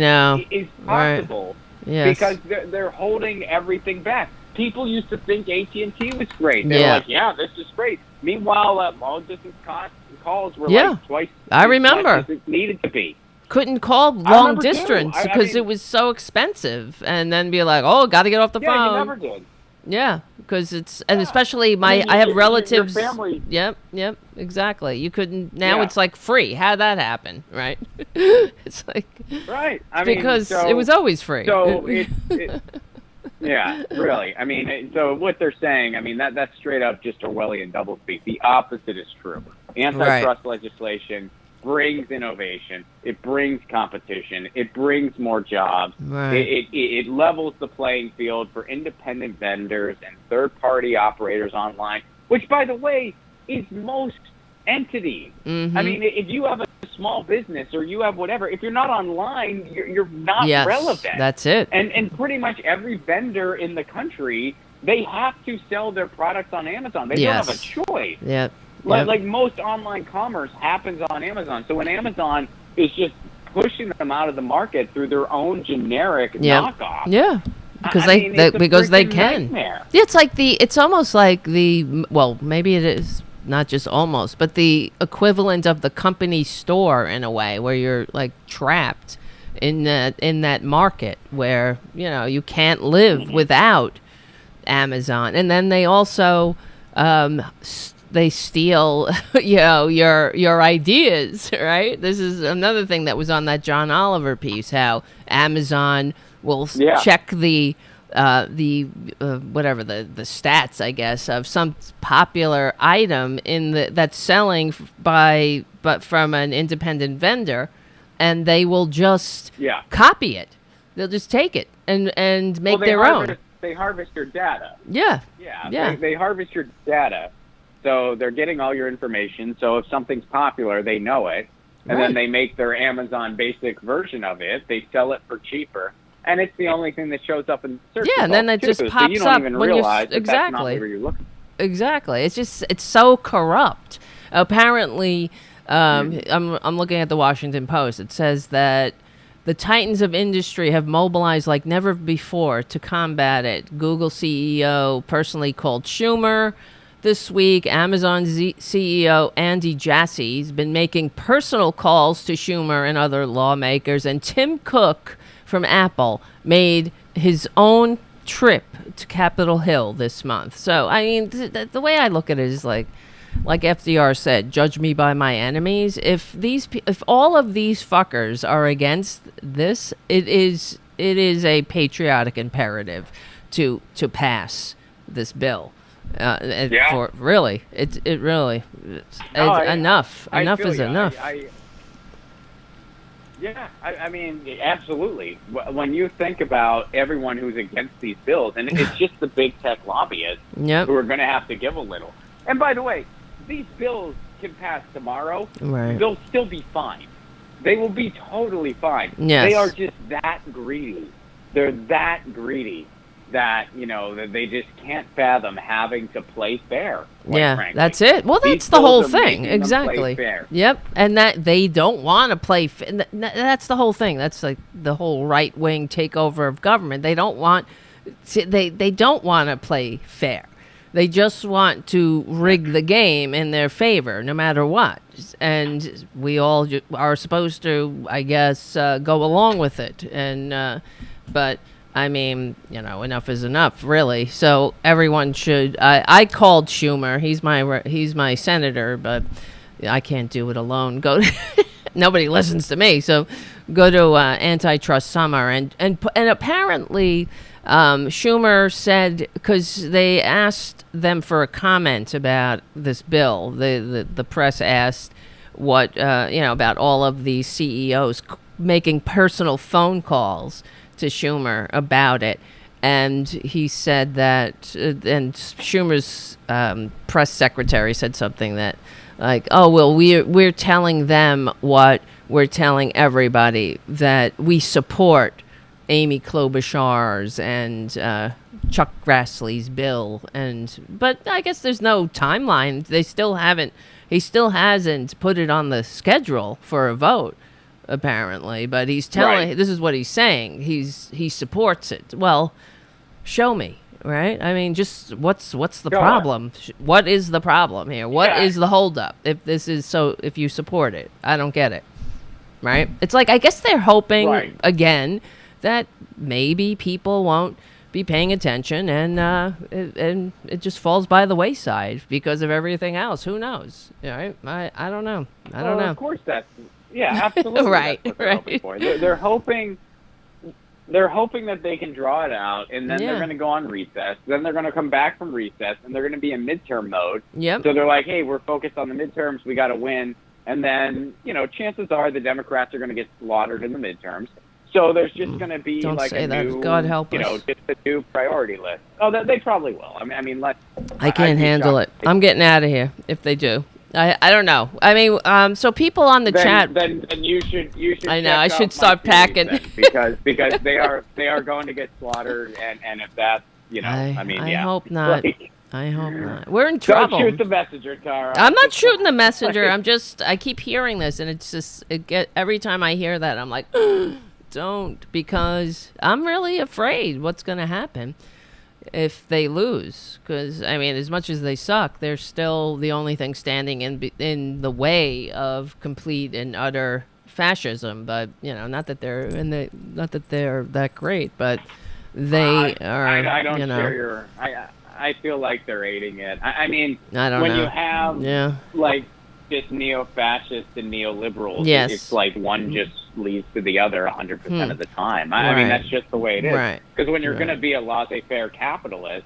is possible because they're holding everything back. People used to think AT&T was great. They were like, this is great. Meanwhile, long-distance calls were like twice as much as it needed to be. Couldn't call long distance because it was so expensive. And then be like, oh, got to get off the phone. Yeah, you never did. Yeah, because it's, and especially I have relatives. Your family. Yep, exactly. You couldn't, now it's like free. How'd that happen, right? It's like, right. Because it was always free. So yeah, really. I mean, so what they're saying, I mean, that's straight up just Orwellian doublespeak. The opposite is true. Antitrust legislation brings innovation. It brings competition. It brings more jobs. It levels the playing field for independent vendors and third-party operators online, which, by the way, is most entities. I mean, if you have a small business or you have whatever, if you're not online, you're not relevant. That's it. And pretty much every vendor in the country, they have to sell their products on Amazon. They don't have a choice. Like most online commerce happens on Amazon. So when Amazon is just pushing them out of the market through their own generic knockoff. Because they can. Nightmare. It's almost like maybe it is not just almost, but the equivalent of the company store in a way, where you're like trapped in that market where, you know, you can't live without Amazon. And then they also they steal your ideas, right? This is another thing that was on that John Oliver piece, how Amazon will check the whatever the stats, I guess, of some popular item that's selling but from an independent vendor, and they will just copy it. They'll just take it and make their own. They harvest your data. Yeah. They harvest your data, so they're getting all your information. So if something's popular, they know it, and then they make their Amazon basic version of it. They sell it for cheaper. And it's the only thing that shows up in search results, and then it just pops so you don't up even when realize you're that's not where you're looking. exactly. It's so corrupt. Apparently, I'm looking at the Washington Post. It says that the titans of industry have mobilized like never before to combat it. Google CEO personally called Schumer this week. Amazon CEO Andy Jassy has been making personal calls to Schumer and other lawmakers. And Tim Cook from Apple made his own trip to Capitol Hill this month. So, I mean, the way I look at it is like FDR said, judge me by my enemies. If all of these fuckers are against this, it is a patriotic imperative to pass this bill. For really, enough is enough. I mean, absolutely. When you think about everyone who's against these bills, and it's just the big tech lobbyists who are going to have to give a little. And by the way, these bills can pass tomorrow. Right. They'll still be fine. They will be totally fine. Yes. They are just that greedy. They're that greedy that, that they just can't fathom having to play fair. Frankly. That's it. Well, that's the whole thing. Exactly. Yep. And that they don't want to play that's the whole thing. That's like the whole right-wing takeover of government. They don't want they don't want to play fair. They just want to rig the game in their favor, no matter what. And we all are supposed to, I guess, go along with it. And but I mean, enough is enough, really. So everyone should. I called Schumer. He's my senator, but I can't do it alone. Nobody listens to me. So go to Antitrust Summer, and apparently Schumer said, because they asked them for a comment about this bill. The press asked what about all of these CEOs making personal phone calls to Schumer about it, and he said that, and Schumer's press secretary said something that, like, oh well, we're telling them what we're telling everybody, that we support Amy Klobuchar's and Chuck Grassley's bill, but I guess there's no timeline. He still hasn't put it on the schedule for a vote, apparently, but he's telling, this is what he's saying. He supports it. Well, show me, right? I mean, just what's the problem? What is the problem here? What is the holdup? If you support it, I don't get it. Right? It's like, I guess they're hoping again that maybe people won't be paying attention, and it just falls by the wayside because of everything else. Who knows? Right? I don't know. I don't know. Of course, absolutely. Right. They're hoping that they can draw it out, and then they're going to go on recess. Then they're going to come back from recess, and they're going to be in midterm mode. Yep. So they're like, hey, we're focused on the midterms. We got to win. And then, chances are the Democrats are going to get slaughtered in the midterms. So there's just going to be new, God help us. Just a new priority list. Oh, they probably will. I mean, I can't handle it. I'm getting out of here if they do. I don't know. I mean, so people on the chat. Then you should. I know. I should start packing because they are going to get slaughtered, and if that's I hope not. I hope not. We're in trouble. Don't shoot the messenger, Tara. I'm not shooting the messenger. I keep hearing this, and it's just every time I hear that, I'm like, don't, because I'm really afraid what's going to happen if they lose. Because, I mean, as much as they suck, they're still the only thing standing in the way of complete and utter fascism. But, not that they're that great, but they are. I don't share your. I feel like they're aiding it. I mean, I don't know. When you have like just neo-fascists and neoliberals, it's like one just leads to the other 100% of the time. I mean, that's just the way it is. Because when you're going to be a laissez-faire capitalist,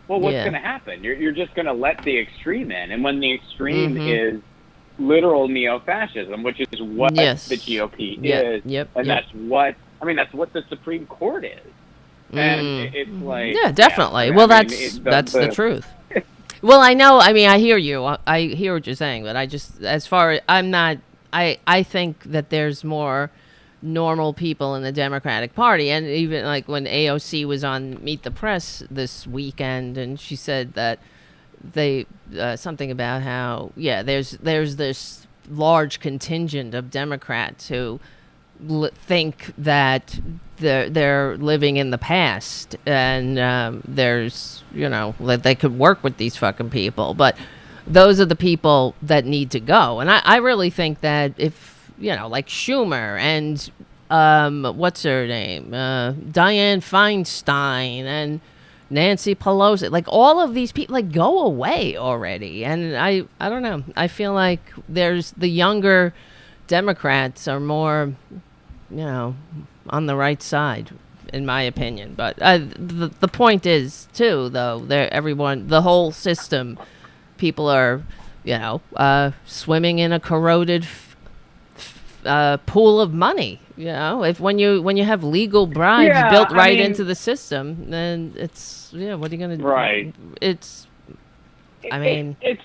well, what's going to happen? You're just going to let the extreme in. And when the extreme is literal neo-fascism, which is what the GOP is, and that's what the Supreme Court is. And it's like... Yeah, definitely. Well, that's the truth. Well, I know. I mean, I hear you. I hear what you're saying, but I just, as far as I'm not, I think that there's more normal people in the Democratic Party, and even like when AOC was on Meet the Press this weekend, and she said that they something about how there's this large contingent of Democrats who think that they're living in the past, and there's that they could work with these fucking people, but those are the people that need to go. And I really think that if like Schumer and what's her name, Dianne Feinstein and Nancy Pelosi, like all of these people, like go away already. And I don't know. I feel like there's the younger Democrats are more, on the right side, in my opinion. But the point is too, though, the whole system, people are, swimming in a corroded pool of money. If when you have legal bribes built into the system, then it's what are you gonna do? Right. It's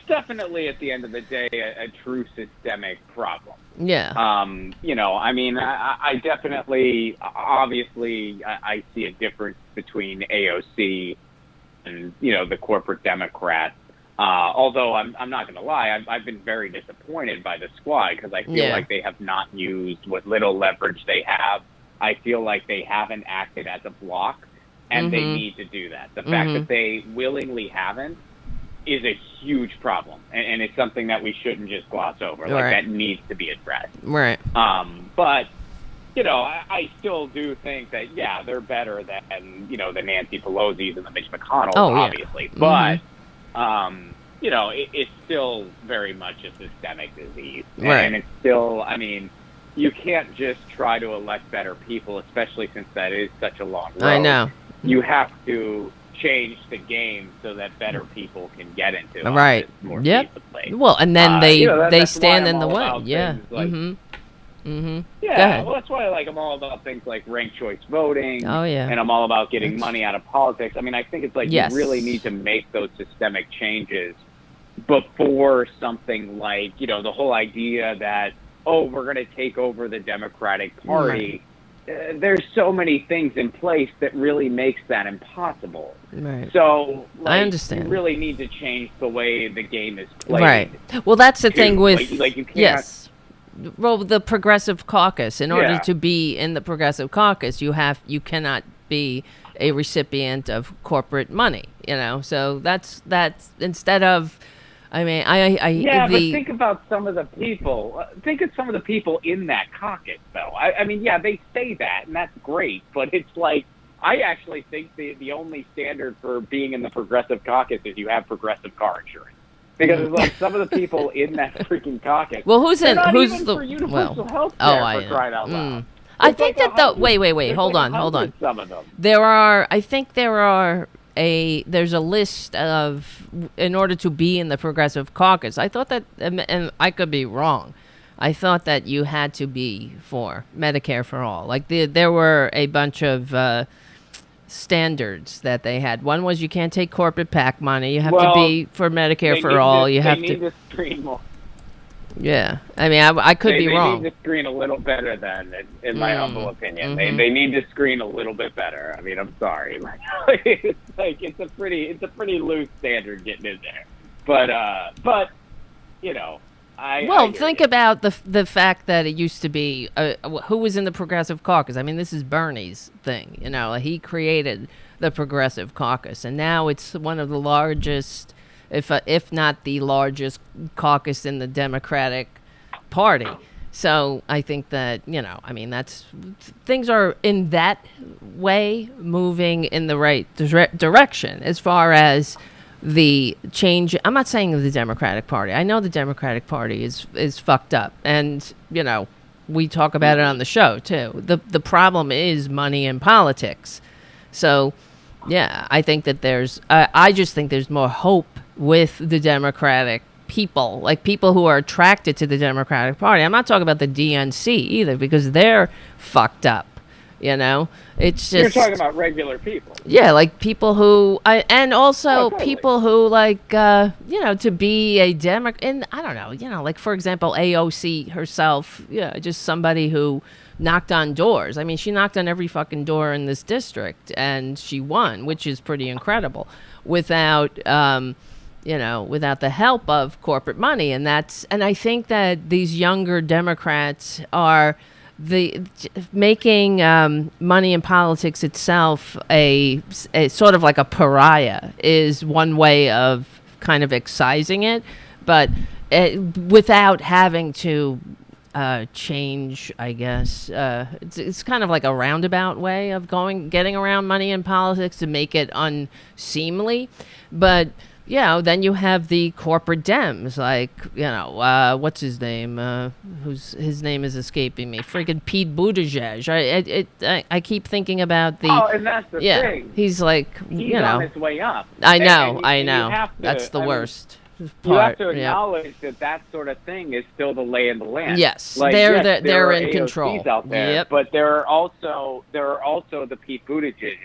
definitely at the end of the day a true systemic problem. Yeah. I definitely, obviously, I see a difference between AOC and the corporate Democrats. Although I'm not going to lie, I've been very disappointed by the squad because I feel like they have not used what little leverage they have. I feel like they haven't acted as a block, and they need to do that. The fact that they willingly haven't is a huge problem, and it's something that we shouldn't just gloss over. Like, that needs to be addressed. Right. But I still do think that they're better than the Nancy Pelosi's and the Mitch McConnells, obviously. But it's still very much a systemic disease. Right. And it's still, you can't just try to elect better people, especially since that is such a long road. I know. You have to change the game so that better people can get into it. Right. More Yep. Well, and then they stand in the way. Yeah. Yeah, well, that's why I'm all about things like ranked choice voting. Oh, yeah. And I'm all about getting money out of politics. I think it's you really need to make those systemic changes before something like, the whole idea that, we're going to take over the Democratic Party. Right. There's so many things in place that really makes that impossible. Right. So, I understand. You really need to change the way the game is played. Right. Well, that's the thing with... you can't... Yes. Well, the Progressive Caucus, in order to be in the Progressive Caucus, you cannot be a recipient of corporate money, So that's instead of... but think about some of the people. Think of some of the people in that caucus, though. They say that, and that's great. But it's I actually think the only standard for being in the Progressive Caucus is you have progressive car insurance. Because some of the people in that freaking caucus. Well, who's for the universal health care, for crying out loud. I think that wait, hold on. Some of them. There's a list of, in order to be in the Progressive Caucus, I thought that, and I could be wrong, I thought that you had to be for Medicare for all. There were a bunch of standards that they had. One was you can't take corporate PAC money. You have to be for Medicare for all. You have to. They need to screen more. Yeah, I could be wrong. They need to screen a little better than, in my humble opinion. They need to screen a little bit better. I'm sorry. It's a pretty loose standard getting in there. But think about the fact that it used to be who was in the Progressive Caucus. This is Bernie's thing. He created the Progressive Caucus, and now it's one of the largest, if not the largest caucus in the Democratic Party. So I think that, that's things are in that way moving in the right direction as far as the change. I'm not saying the Democratic Party. I know the Democratic Party is fucked up, and we talk about it on the show too. The problem is money in politics. So I think that I just think there's more hope with the Democratic people, people who are attracted to the Democratic Party. I'm not talking about the DNC either, because they're fucked up. It's just, you're talking about regular people. Yeah, people who people who to be a Democrat. And I don't know, for example, AOC herself, just somebody who knocked on doors. She knocked on every fucking door in this district, and she won, which is pretty incredible. Without without the help of corporate money. And I think that these younger Democrats are making money in politics itself a sort of like a pariah is one way of kind of excising it, but without having to change, I guess. It's kind of like a roundabout way of getting around money in politics to make it unseemly. But then you have the corporate Dems, like, what's his name? His name is escaping me. Freaking Pete Buttigieg. I keep thinking about the... Oh, and that's the thing. He's like, He's on his way up. I know. That's the worst part. You have to acknowledge that sort of thing is still the lay of the land. Yes, like, they're in AOCs control out there, but there are also the Pete Buttigiegs.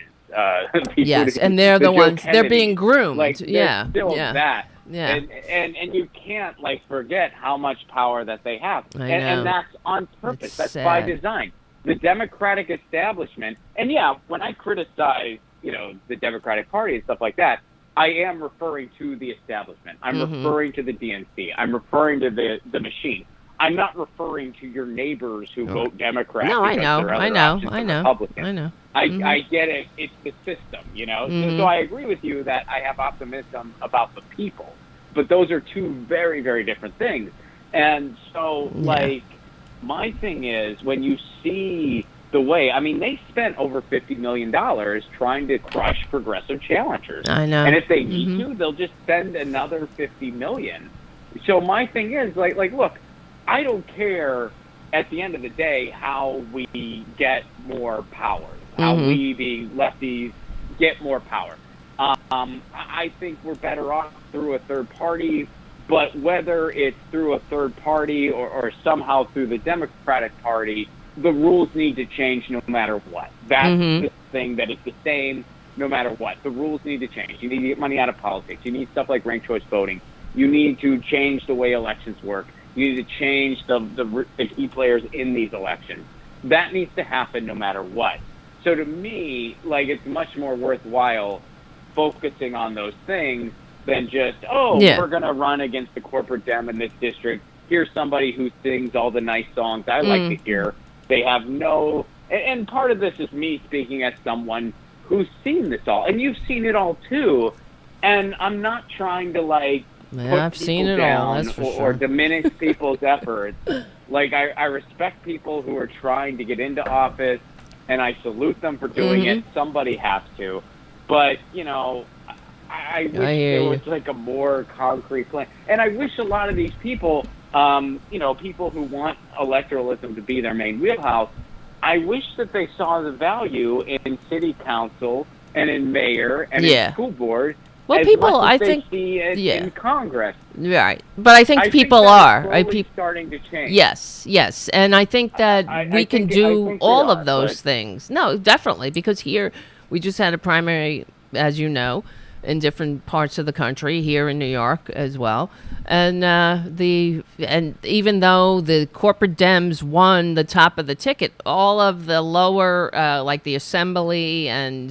Yes, and they're the ones. Kennedy. They're being groomed. Like, still that. Yeah. And you can't forget how much power that they have. I know. And that's on purpose. It's that's sad. by design. The Democratic establishment, and when I criticize, the Democratic Party and stuff like that, I am referring to the establishment. I'm referring to the DNC. I'm referring to the machine. I'm not referring to your neighbors who vote Democrat. No, I know. Republican. I get it. It's the system, So I agree with you that I have optimism about the people, but those are two very, very different things. And so, my thing is when you see the way, they spent over $50 million trying to crush progressive challengers. I know. And if they need to, they'll just spend another $50 million. So my thing is look, I don't care at the end of the day how we get more power, how we, the lefties, get more power. I think we're better off through a third party, but whether it's through a third party or somehow through the Democratic Party, the rules need to change no matter what. That's the thing, that it's the same no matter what. The rules need to change. You need to get money out of politics. You need stuff like ranked choice voting. You need to change the way elections work. You need to change the key players in these elections. That needs to happen no matter what. So to me, it's much more worthwhile focusing on those things than just, we're going to run against the corporate Dem in this district. Here's somebody who sings all the nice songs I like to hear. They have no... And part of this is me speaking as someone who's seen this all. And you've seen it all, too. And I'm not trying to, I've seen it all, that's for sure. Or diminish people's efforts. I respect people who are trying to get into office, and I salute them for doing it. Somebody has to. But, I wish there was a more concrete plan. And I wish a lot of these people, people who want electoralism to be their main wheelhouse, I wish that they saw the value in city council and in mayor and in school board. Well, people, I think, see it in Congress. Right. But I think people are. Starting to change. Yes. And I think that we can do all of those things. No, definitely. Because here, we just had a primary, as you know, in different parts of the country, here in New York as well. And even though the corporate Dems won the top of the ticket, all of the lower, like the Assembly and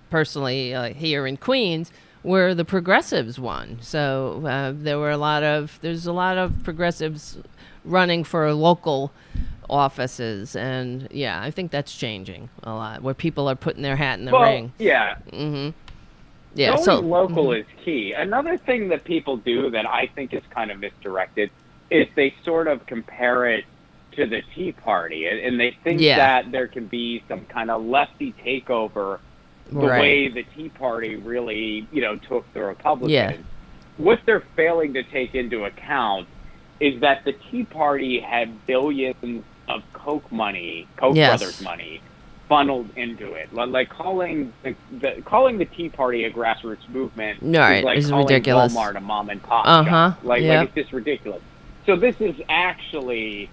personally here in Queens, where the progressives won. So there's a lot of progressives running for local offices, and I think that's changing a lot, where people are putting their hat in the ring. Yeah. Yeah, going local is key. Another thing that people do that I think is kind of misdirected is they sort of compare it to the Tea Party, and they think that there can be some kind of lefty takeover the way the Tea Party really, took the Republicans. Yeah. What they're failing to take into account is that the Tea Party had billions of Koch brothers money funneled into it. Calling the Tea Party a grassroots movement is calling ridiculous. Walmart a mom and pop shop. It's just ridiculous. So this is actually,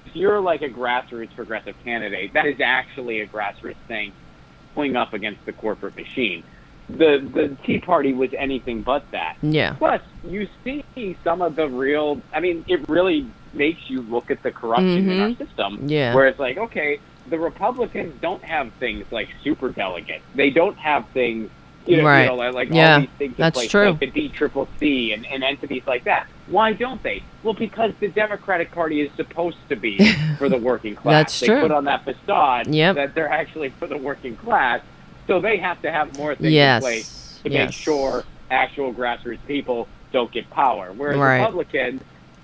if you're a grassroots progressive candidate, that is actually a grassroots thing going up against the corporate machine. The Tea Party was anything but that. Yeah. Plus, you see some of the real, it really makes you look at the corruption in our system. Yeah. Where it's okay, the Republicans don't have things like superdelegates. They don't have things You know, right. Like yeah, all these things in that's place, true. like the DCCC and entities like that. Why don't they? Well, because the Democratic Party is supposed to be for the working class. That's they true. put on that facade Yep. that they're actually for the working class, so they have to have more things Yes. in place to Yes. make sure actual grassroots people don't get power. Whereas Right. Republicans,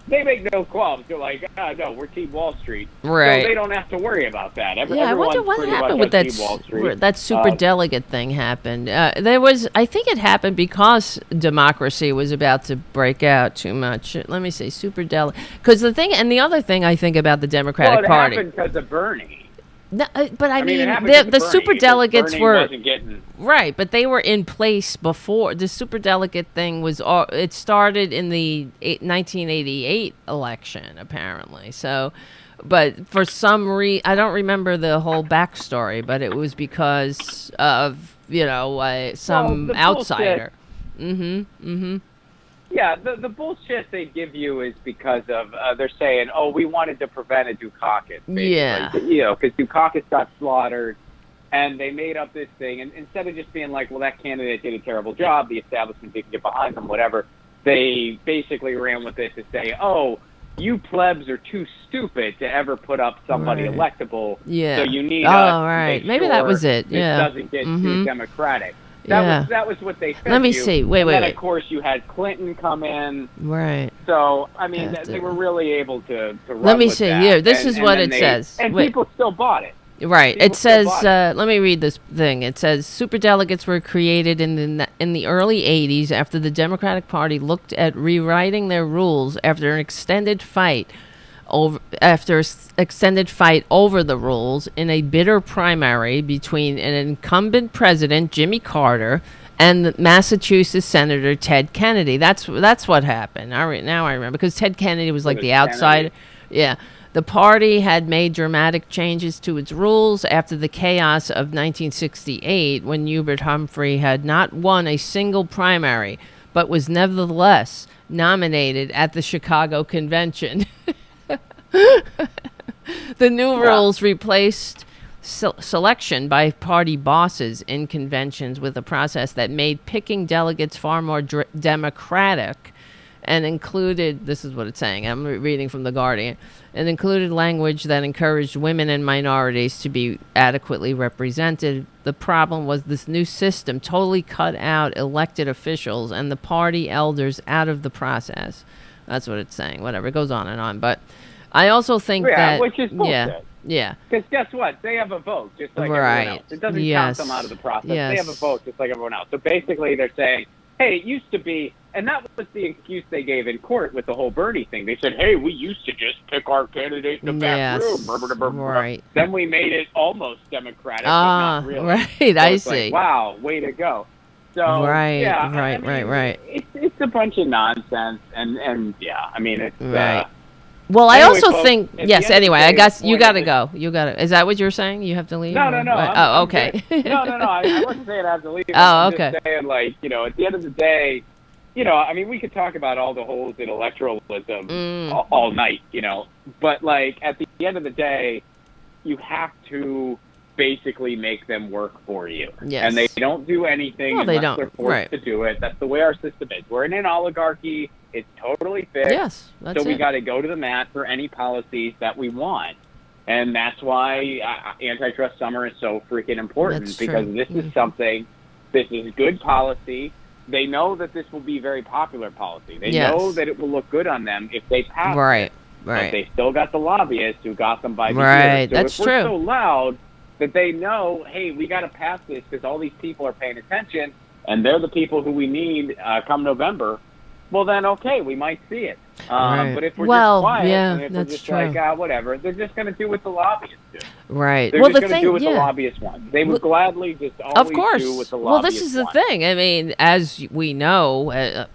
they make no qualms. They're like, no, we're Team Wall Street. Right. So they don't have to worry about that. I Everyone's wonder what pretty happened much with on Team Wall Street. that super delegate thing happened. There was, I think it happened because democracy was about to break out too much. Let me see, super delegate. Because the other thing I think about the Democratic Party. Happened because of Bernie. No, but I mean, it happened because of the Bernie, super because delegates Bernie were wasn't getting. right, but they were in place before the super delegate thing was. It started in the 1988 election, apparently. So, but for some reason, I don't remember the whole backstory, but it was because of some the outsider. Yeah, the bullshit they give you is because of they're saying, we wanted to prevent a Dukakis. Basically. Yeah. Because Dukakis got slaughtered, and they made up this thing. And instead of just being like, well, that candidate did a terrible job, the establishment didn't get behind them, whatever, they basically ran with it to say, you plebs are too stupid to ever put up somebody electable. Yeah. So you need right. To Maybe that was it. Yeah. This doesn't get too democratic. That was what they said. Let me see. Wait. Then, of course, you had Clinton come in. Right. So, I mean, they were really able to run Let me with see. that. Here, this is what it says. And people still bought it. Right. People It says, still bought it. let me read this thing. It says, superdelegates were created in the early 80s after the Democratic Party looked at rewriting their rules after an extended fight over the rules in a bitter primary between an incumbent president, Jimmy Carter, and Massachusetts Senator Ted Kennedy. That's what happened. Now I remember, because Ted Kennedy was like the outsider. Yeah. The party had made dramatic changes to its rules after the chaos of 1968, when Hubert Humphrey had not won a single primary, but was nevertheless nominated at the Chicago Convention. The new rules replaced selection by party bosses in conventions with a process that made picking delegates far more democratic, and included, this is what it's saying, I'm reading from The Guardian, and included language that encouraged women and minorities to be adequately represented. The problem was this new system totally cut out elected officials and the party elders out of the process. That's what it's saying. Whatever, it goes on and on. But I also think that... which is bullshit. Yeah. Because guess what? They have a vote, just like everyone else. It doesn't count them out of the process. They have a vote, just like everyone else. So basically they're saying, hey, it used to be, and that was the excuse they gave in court with the whole Bernie thing. They said, hey, we used to just pick our candidate in the back room. Right. Then we made it almost democratic, but not really. Right, so I it's see. Like, wow, way to go. So, right. It's a bunch of nonsense, and yeah, I mean, it's... Right. Well, anyway, I also folks, think, yes, anyway, I guess you got to go. Is that what you're saying? You have to leave? No. Okay. No, I wasn't saying I have to leave. I'm just saying, at the end of the day, I mean, we could talk about all the holes in electoralism all night, but, at the end of the day, you have to basically make them work for you. Yes. And they don't do anything unless they're forced to do it. That's the way our system is. We're in an oligarchy. It's totally fixed. Yes, that's so we got to go to the mat for any policies that we want. And that's why antitrust summer is so freaking important, because this is something, this is good policy. They know that this will be very popular policy. They know that it will look good on them if they pass it. Right. But they still got the lobbyists who got them by the ear. So That's if we're so loud that they know, hey, we got to pass this because all these people are paying attention, and they're the people who we need come November, well, then, okay, we might see it. But if we're just quiet, and if we're just like, whatever, they're just going to do what the lobbyists do. Right. They're just going to do what the lobbyists want. They would gladly just always do what the lobbyists want. Well, this is the thing. I mean, as we know,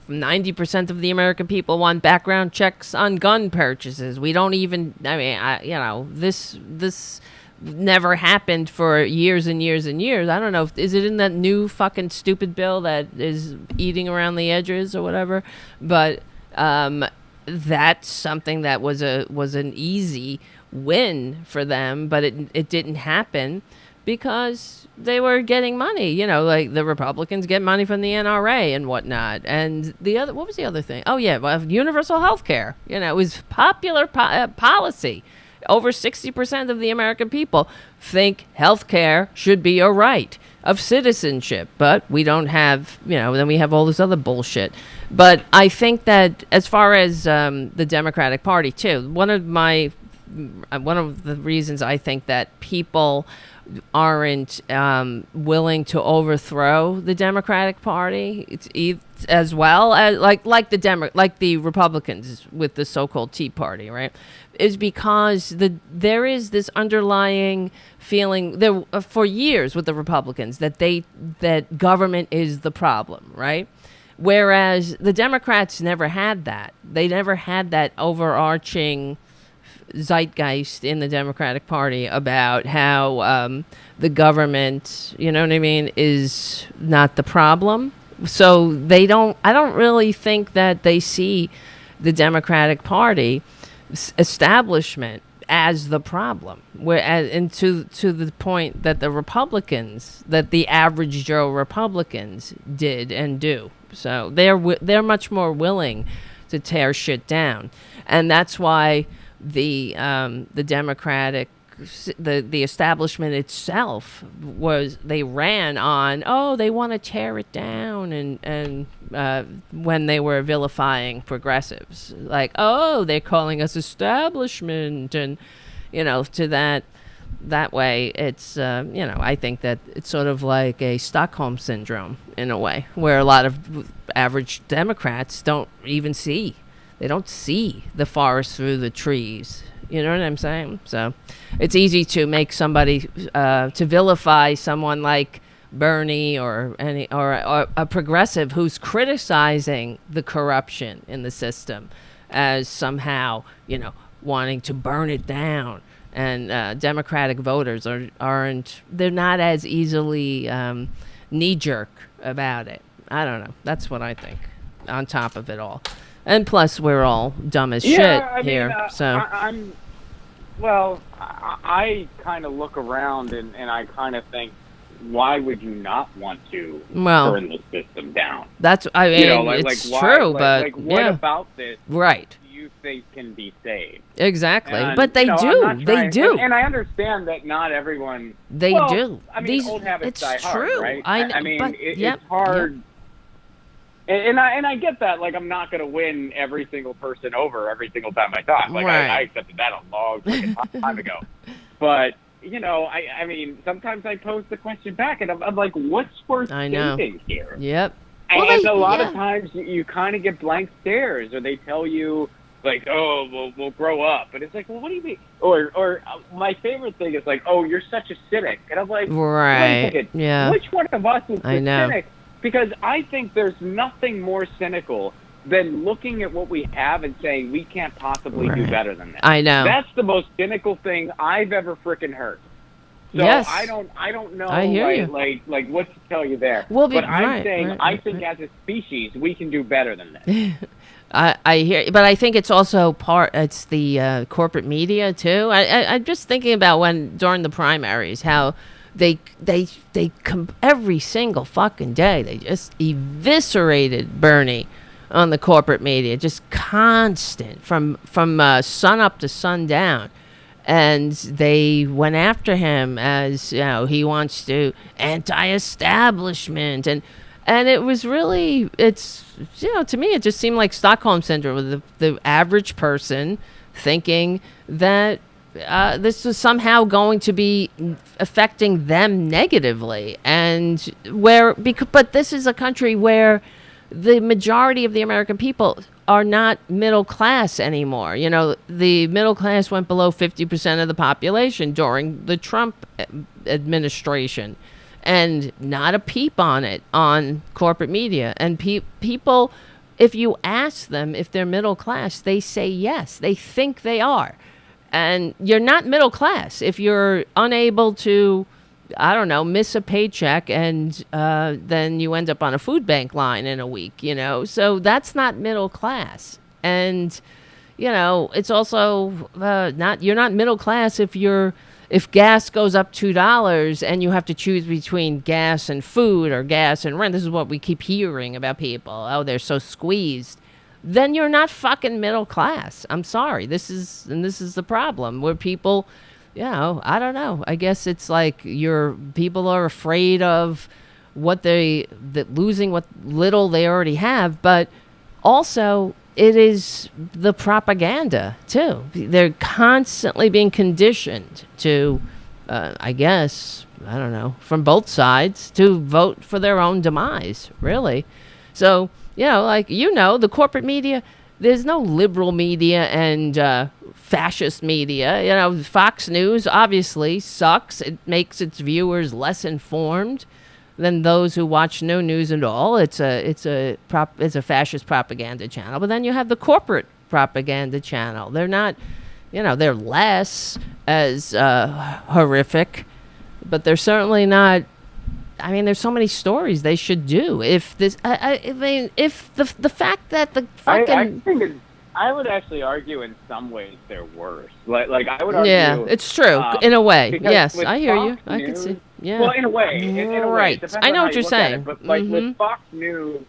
90% of the American people want background checks on gun purchases. We don't even, this never happened for years and years and years. I don't know, is it in that new fucking stupid bill that is eating around the edges or whatever? But that's something that was an easy win for them, but it didn't happen because they were getting money. You know, like the Republicans get money from the NRA and whatnot. And what was the other thing? Oh, yeah, well, universal health care. You know, it was popular policy. Over 60% of the American people think health care should be a right of citizenship, but we don't have, then we have all this other bullshit. But I think that as far as the Democratic Party, too, one of the reasons I think that people aren't willing to overthrow the Democratic Party, as well as like the Republicans with the so-called Tea Party, right, is because there is this underlying feeling there for years with the Republicans that government is the problem, right? Whereas the Democrats never had that. They never had that overarching zeitgeist in the Democratic Party about how the government, you know what I mean, is not the problem. So I don't really think that they see the Democratic Party establishment as the problem, and to the point that the Republicans, that the average Joe Republicans did and do. So they're much more willing to tear shit down, and that's why the Democratic, the establishment itself they ran on, they want to tear it down, and when they were vilifying progressives, like, they're calling us establishment, and to that way it's I think that it's sort of like a Stockholm syndrome in a way, where a lot of average Democrats don't see the forest through the trees. You know what I'm saying? So it's easy to make somebody to vilify someone like Bernie or a progressive who's criticizing the corruption in the system as somehow wanting to burn it down. And Democratic voters they're not as easily knee-jerk about it. I don't know. That's what I think, on top of it all. And plus, we're all dumb as shit here. I kind of look around and I kind of think, why would you not want to burn the system down? It's true, but what about this? Right. You think can be saved? Exactly, and, but they do. They do, and I understand that not everyone. They do. I mean, old habits die hard, true. right? I mean, but, it's hard. Yep. And I get that. Like, I'm not going to win every single person over every single time I talk. Like, right. I accepted that a long time ago. But, I mean, sometimes I pose the question back, and I'm like, what's worth thinking here? Yep. And a lot of times you kind of get blank stares, or they tell you, like, we'll grow up. And it's like, well, what do you mean? Or my favorite thing is like, you're such a cynic. And I'm like, right. Wait a second, which one of us is the cynic? Because I think there's nothing more cynical than looking at what we have and saying we can't possibly do better than that. I know. That's the most cynical thing I've ever freaking heard. So yes. I don't know I hear you. like what to tell you there. But I'm saying I think as a species we can do better than that. I hear, but I think it's also it's the corporate media too. I'm just thinking about during the primaries, how they every single fucking day they just eviscerated Bernie on the corporate media, just constant from sun up to sundown, and they went after him as he wants to anti-establishment, and it was really, it's to me it just seemed like Stockholm syndrome, with the average person thinking that this was somehow going to be affecting them negatively, but this is a country where the majority of the American people are not middle class anymore. The middle class went below 50% of the population during the Trump administration, and not a peep on it on corporate media. And people, if you ask them if they're middle class, they say yes, they think they are. And you're not middle class if you're unable to, miss a paycheck, and then you end up on a food bank line in a week, So that's not middle class. And, it's also you're not middle class if gas goes up $2 and you have to choose between gas and food or gas and rent. This is what we keep hearing about people. Oh, they're so squeezed. Then you're not fucking middle class. I'm sorry. This is the problem where people, I don't know. I guess it's like people are afraid of losing what little they already have, but also it is the propaganda too. They're constantly being conditioned to, I guess, I don't know, from both sides to vote for their own demise, really. So, the corporate media, there's no liberal media and fascist media. Fox News obviously sucks. It makes its viewers less informed than those who watch no news at all. It's a fascist propaganda channel. But then you have the corporate propaganda channel. They're not, they're less as horrific, but they're certainly not. I mean, there's so many stories they should do. If this, if the fact that the fucking. I would actually argue in some ways they're worse. Like I would argue. Yeah, it's true in a way. Yes, I hear Fox you. I can see. Yeah. Well, in a way. Right. I know what you're saying. But with Fox News,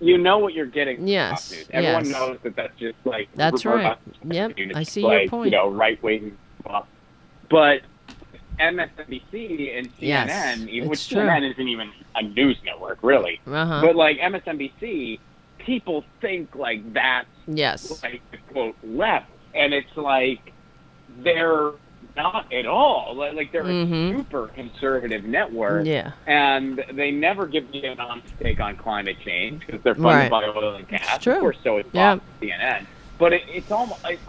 you know what you're getting. Yes. From Fox News. Everyone knows that that's just like. That's right. Yep. I see your point. Right wing stuff. But MSNBC and CNN, which CNN isn't even a news network, really. Uh-huh. But like MSNBC, people think like that's like the quote left, and it's like they're not at all. Like they're a super conservative network, and they never give you an honest take on climate change because they're funded by oil and gas. True. Of course, so is Fox and CNN. But it's almost like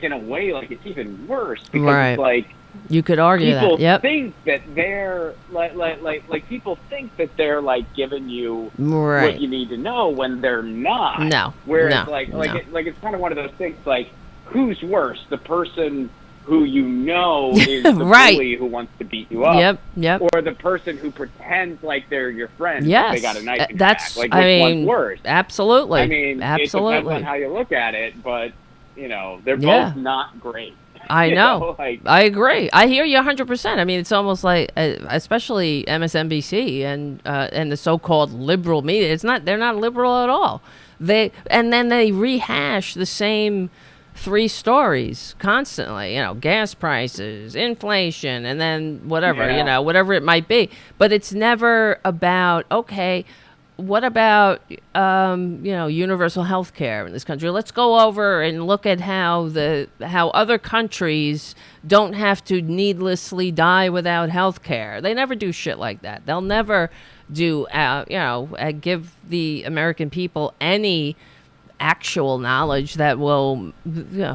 in a way like it's even worse because it's like. You could argue people that. Yep. think that they're like people think that they're like giving you what you need to know when they're not. No. Whereas it's kind of one of those things like who's worse, the person who is the bully who wants to beat you up, or the person who pretends like they're your friend. Yes, they got a knife in your that's back. Like which one's worse? Absolutely. I mean, absolutely. It depends on how you look at it, but they're both not great. I know. I agree. I hear you 100%. I mean, it's almost like, especially MSNBC and the so-called liberal media. They're not liberal at all. And then they rehash the same 3 stories constantly. Gas prices, inflation, and then whatever. Whatever it might be. But it's never about what about universal health care in this country? Let's go over and look at how other countries don't have to needlessly die without health care. They never do shit like that. They'll never do give the American people any actual knowledge that will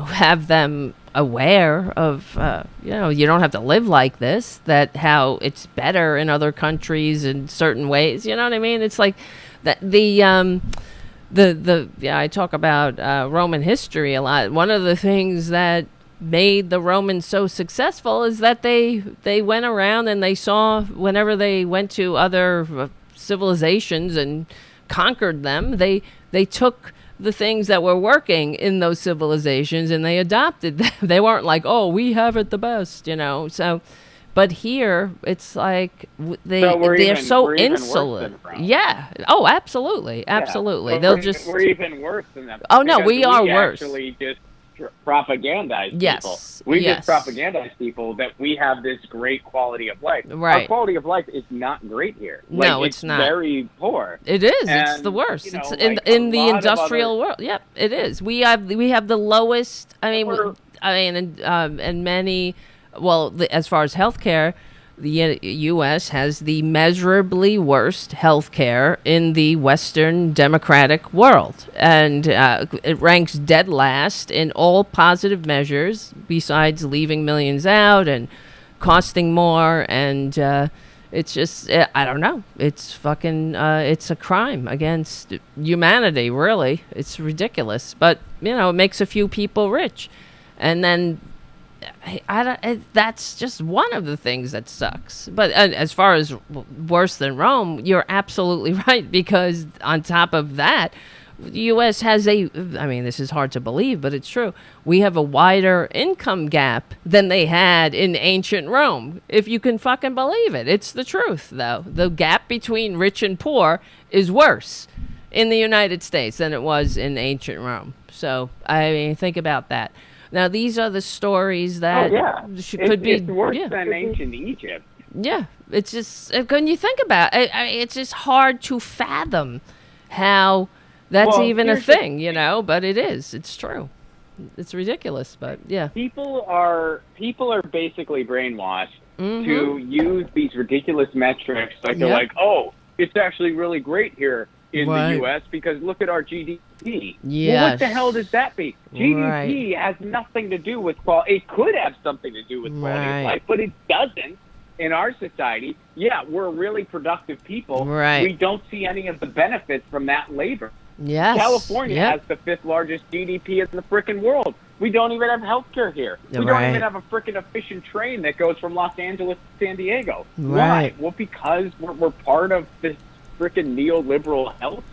have them aware of you don't have to live like this, that how it's better in other countries in certain ways. You know what I mean? It's like that I talk about Roman history a lot. One of the things that made the Romans so successful is that they went around and they saw, whenever they went to other civilizations and conquered them, they took the things that were working in those civilizations and they adopted them. They weren't like, oh, we have it the best, So, but here it's like they're so insular. Yeah. Oh, absolutely, absolutely. We're even worse than that. Oh no, we are worse. Actually, just propagandize people. Yes. We just propagandize people that we have this great quality of life. Right. Our quality of life is not great here. No, it's not. Very poor. It is. It's the worst. It's in the industrial world. Yep, it is. We have the lowest. And many. Well, as far as healthcare, the U.S. has the measurably worst healthcare in the Western democratic world, and it ranks dead last in all positive measures, besides leaving millions out and costing more. And it's just, I don't know. It's fucking, it's a crime against humanity, really. It's ridiculous, but it makes a few people rich, and then. That's just one of the things that sucks. But as far as worse than Rome, you're absolutely right, because on top of that, The U.S. has this is hard to believe, but it's true. We have a wider income gap than they had in ancient Rome. If you can fucking believe it. It's the truth, though. The gap between rich and poor is worse in the United States than it was in ancient Rome. So, think about that. Now, these are the stories that could be... It's worse than ancient Egypt. Yeah, it's just... When you think about it, it's just hard to fathom how that's even a thing, but it is. It's true. It's ridiculous, but yeah. People are basically brainwashed to use these ridiculous metrics. Like, they're like, oh, it's actually really great here in the U.S. because look at our GDP. Yes. Well, what the hell does that mean? GDP has nothing to do with quality. It could have something to do with quality of life, but it doesn't in our society. Yeah, we're really productive people. Right. We don't see any of the benefits from that labor. Yes. California has the 5th largest GDP in the frickin' world. We don't even have healthcare here. We don't even have a frickin' efficient train that goes from Los Angeles to San Diego. Why? Well, because we're part of this frickin' neoliberal health.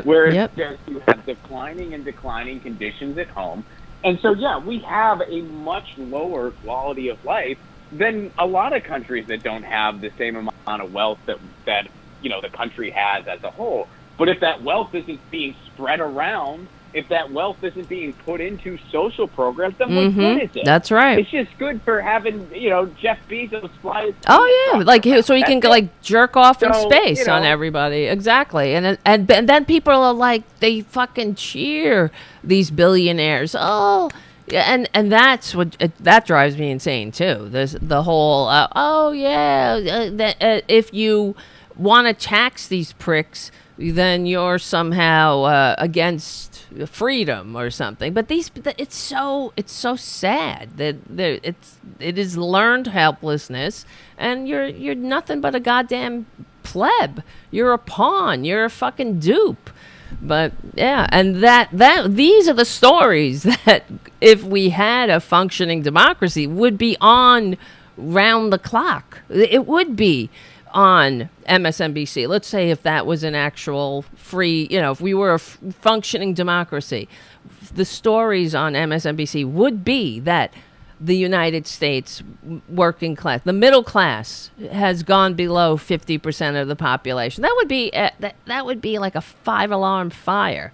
Where you have declining conditions at home. And so, we have a much lower quality of life than a lot of countries that don't have the same amount of wealth that the country has as a whole. But if that wealth isn't being spread around, if that wealth isn't being put into social programs, then what good is it? That's right. It's just good for having, Jeff Bezos fly his so he can jerk off in space on everybody. Exactly. And then people are like, they fucking cheer these billionaires. Oh, and that's what that drives me insane too. There's the whole if you want to tax these pricks, then you're somehow against freedom or something. But it's so sad that it is learned helplessness, and you're nothing but a goddamn pleb. You're a pawn. You're a fucking dupe. But and that these are the stories that if we had a functioning democracy would be on round the clock. It would be on MSNBC. Let's say if that was an actual free, if we were a functioning democracy, the stories on MSNBC would be that the United States working class, the middle class, has gone below 50% of the population. That would be that would be like a 5-alarm fire,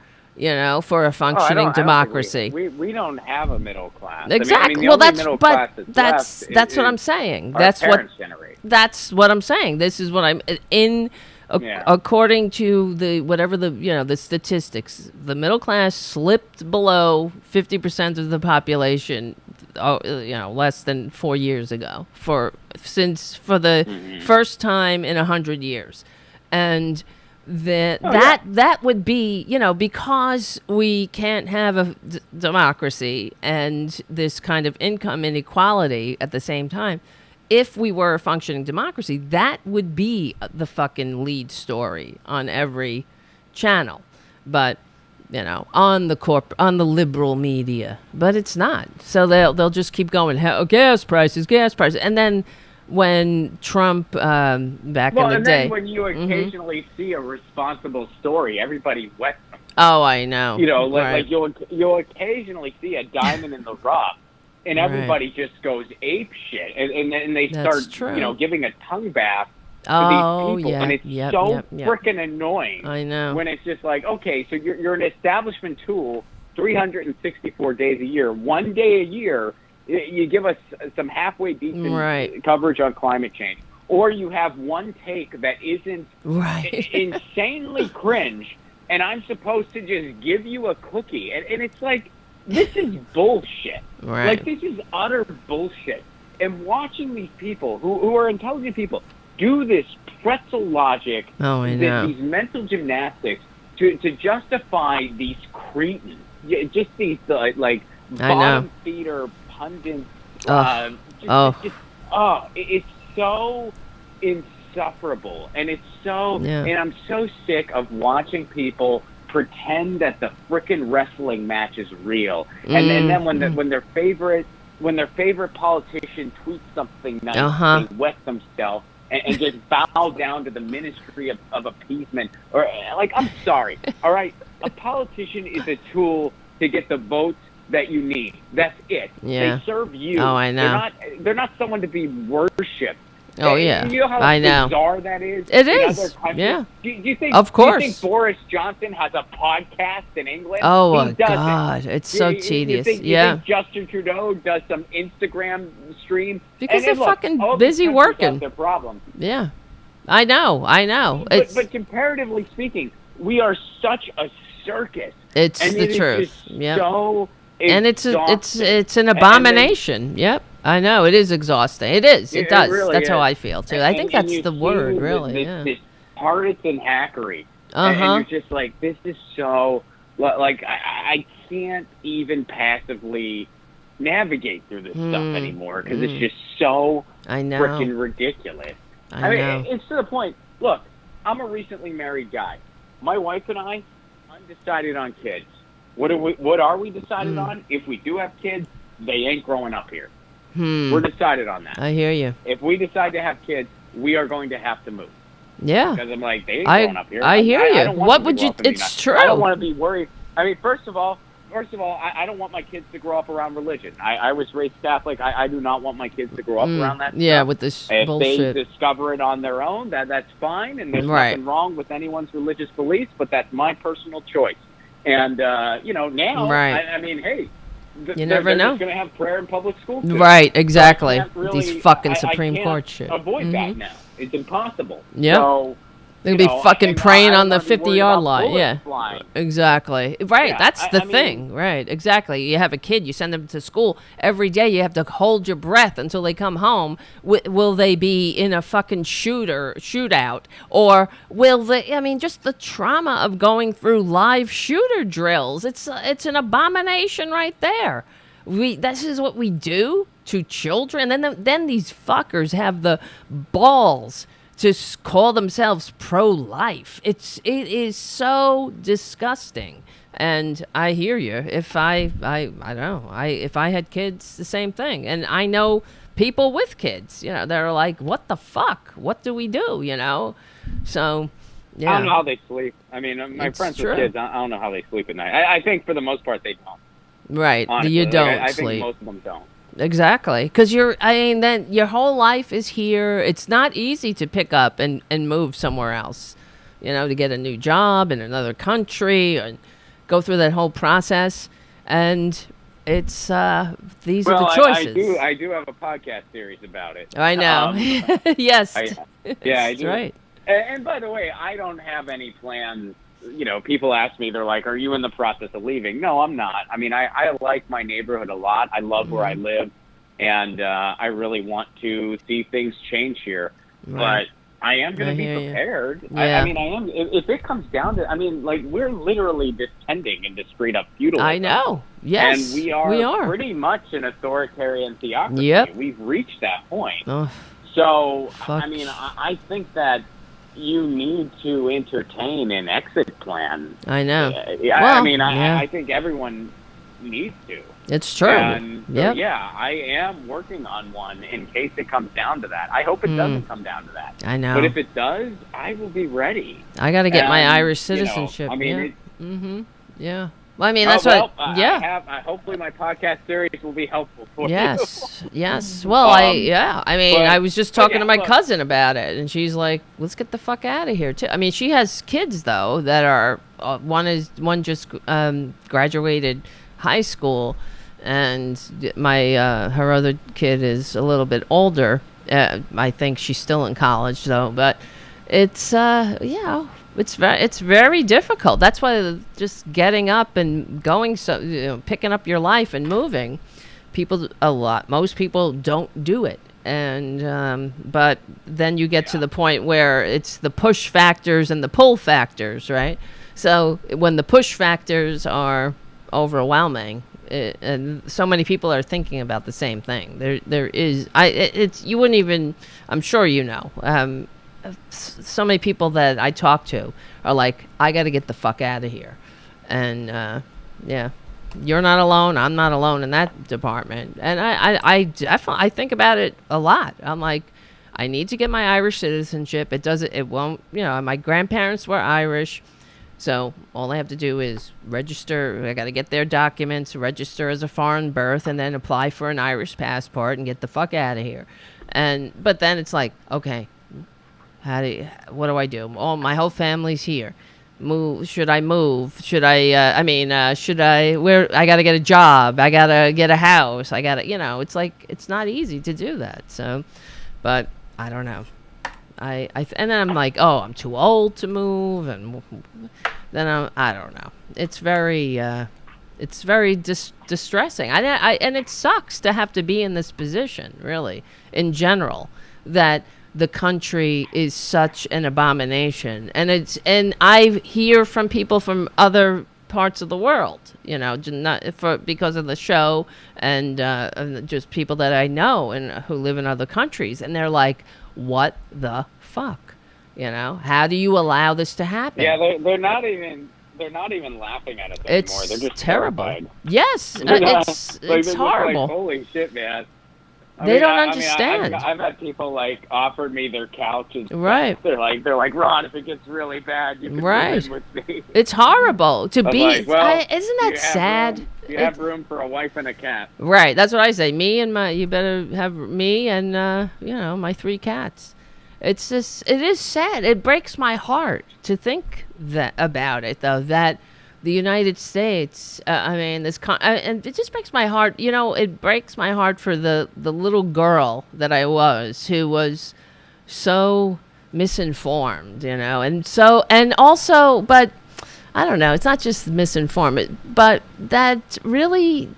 for a functioning democracy. We don't have a middle class. Exactly. That's what I'm saying. That's what I'm saying. This is what I'm in. According to the statistics, the middle class slipped below 50% of the population. Less than 4 years ago for the first time in 100 years, and that would be because we can't have a democracy and this kind of income inequality at the same time. If we were a functioning democracy, that would be the fucking lead story on every channel, but on the liberal media, but it's not. So they'll just keep going. Gas prices, and then when Trump back in the day, then when you occasionally see a responsible story, everybody wets them. Oh, I know. Like you'll occasionally see a diamond in the rough, and everybody just goes ape shit, and then they start giving a tongue bath to these people, and it's freaking annoying. I know. When it's just like, okay, so you're an establishment tool 364 days a year. One day a year, you give us some halfway decent coverage on climate change. Or you have one take that isn't insanely cringe, and I'm supposed to just give you a cookie. And it's like, this is bullshit. Right. Like, this is utter bullshit. And watching these people, who are intelligent people, do this pretzel logic, these mental gymnastics to justify these cretins, just these bottom feeder pundits. It's so insufferable, and it's so. And I'm so sick of watching people pretend that the frickin' wrestling match is real, and then when their favorite politician tweets something nice, they wet themselves. And just bow down to the ministry of appeasement. Or, I'm sorry, all right? a politician is a tool to get the votes that you need. That's it. Yeah. They serve you. Oh, I know. They're not someone to be worshipped. Oh, yeah. You know how bizarre that is? It is. Yeah. Do you think, of course. Do you think Boris Johnson has a podcast in England? Oh, he God. It's so tedious. You think Justin Trudeau does some Instagram stream? Because they're fucking busy working. Their problem. Yeah. I know. But comparatively speaking, we are such a circus. It's the truth. Yeah. So and it's an abomination. Yep. I know. It is exhausting. It is. It does. Really that's is. how I feel, too. I think that's the word, really. This partisan hackery. And you're just like, this is so... Like, I can't even passively navigate through this stuff anymore because it's just so freaking ridiculous. I mean, it's to the point... Look, I'm a recently married guy. My wife and I, undecided on kids. What are we decided on? If we do have kids, they ain't growing up here. We're decided on that. I hear you. If we decide to have kids, we are going to have to move. Yeah. Because I'm like, they ain't growing up here. I hear you. What would you... It's true. I don't want to be worried. I mean, first of all, I don't want my kids to grow up around religion. I was raised Catholic. I do not want my kids to grow up around that stuff. With this if bullshit. They discover it on their own, that's fine, and there's nothing wrong with anyone's religious beliefs, but that's my personal choice. And, now, I mean, hey, you never know. They're going to have prayer in public school, too. Right, exactly. So these fucking Supreme Court shit. Avoid that now. It's impossible. Yeah. So, they'll be fucking praying on the 50-yard line. Yeah, exactly. Right, yeah, that's the thing. Right, exactly. You have a kid, you send them to school. Every day you have to hold your breath until they come home. Will they be in a fucking shootout? Or will they, I mean, just the trauma of going through live shooter drills. It's an abomination right there. This is what we do to children. And then these fuckers have the balls to call themselves pro-life. It is so disgusting. And I hear you. If I don't know. If I had kids, the same thing. And I know people with kids, they're like, what the fuck? What do we do, So, yeah. I don't know how they sleep. I mean, my friends with kids, I don't know how they sleep at night. I think for the most part they don't. Right. Honestly. You don't I sleep. think most of them don't. Exactly, because then your whole life is here. It's not easy to pick up and move somewhere else, to get a new job in another country and go through that whole process. And it's these are the choices. I do have a podcast series about it. I know. Yes. I do. Right. And by the way, I don't have any plans. People ask me, they're like, are you in the process of leaving? No, I'm not. I mean, I like my neighborhood a lot. I love where I live, and I really want to see things change here. Right. But I am going to be prepared. Yeah. I mean, I am. If it comes down to, we're literally descending into straight up feudalism. I know. Yes. And we are pretty much an authoritarian theocracy. Yep. We've reached that point. Oh, so, I think that you need to entertain an exit plan. I know. I think everyone needs to. It's true. And I am working on one in case it comes down to that. I hope it doesn't come down to that. I know. But if it does, I will be ready. I got to get my Irish citizenship. Yeah. Well, that's hopefully my podcast series will be helpful for you. Yes. Well, I was just talking to my cousin about it, and she's like, "Let's get the fuck out of here." Too. I mean, she has kids though that are one just graduated high school, and her other kid is a little bit older. I think she's still in college though, but it's It's very difficult. That's why just getting up and going, picking up your life and moving, most people don't do it. And but then you get to the point where it's the push factors and the pull factors, right? So when the push factors are overwhelming, and so many people are thinking about the same thing. You wouldn't even. I'm sure so many people that I talk to are like, I got to get the fuck out of here. And you're not alone. I'm not alone in that department. And I think about it a lot. I'm like, I need to get my Irish citizenship. It won't, my grandparents were Irish. So all I have to do is register. I got to get their documents, register as a foreign birth, and then apply for an Irish passport and get the fuck out of here. But then it's like, okay, what do I do? Oh, my whole family's here. Should I move? Should I got to get a job. I got to get a house. I got to, it's like, it's not easy to do that. So, but I don't know. And then I'm like, oh, I'm too old to move. And then I don't know. It's very distressing. And it sucks to have to be in this position, really, in general, that the country is such an abomination. And I hear from people from other parts of the world, because of the show and just people that I know and who live in other countries, and they're like, what the fuck? How do you allow this to happen? Yeah, they're not even laughing at it anymore. They're just terrible. Terrified. Yes, it's horrible. Like, holy shit, man. They don't understand. I've had people offered me their couches. Right. They're like, Ron, if it gets really bad, you can move in with me. It's horrible to be. Isn't that sad? You have room for a wife and a cat. Right. That's what I say. You better have me and my 3 cats. It's just, it is sad. It breaks my heart to think about it, though, that the United States, and it just breaks my heart. It breaks my heart for the little girl that I was, who was so misinformed, but I don't know. It's not just misinformed, but that really,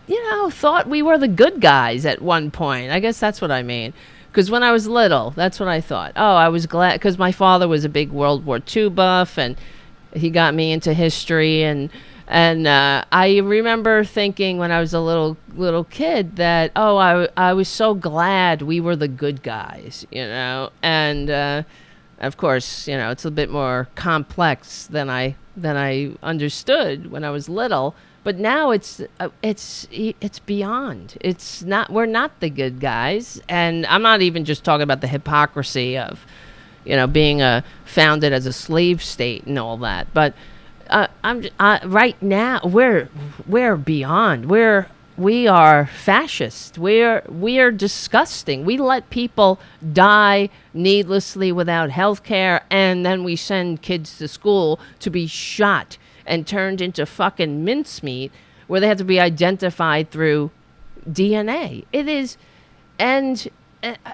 thought we were the good guys at one point. I guess that's what I mean. Because when I was little, that's what I thought. Oh, I was glad, because my father was a big World War II buff, and he got me into history, and I remember thinking when I was a little kid that, oh, I was so glad we were the good guys, and of course, it's a bit more complex than I understood when I was little. But now it's beyond. It's not. We're not the good guys, and I'm not even just talking about the hypocrisy of, being founded as a slave state and all that. But right now we're beyond. We are fascist. We're disgusting. We let people die needlessly without health care, and then we send kids to school to be shot and turned into fucking mincemeat, where they have to be identified through DNA. It is, and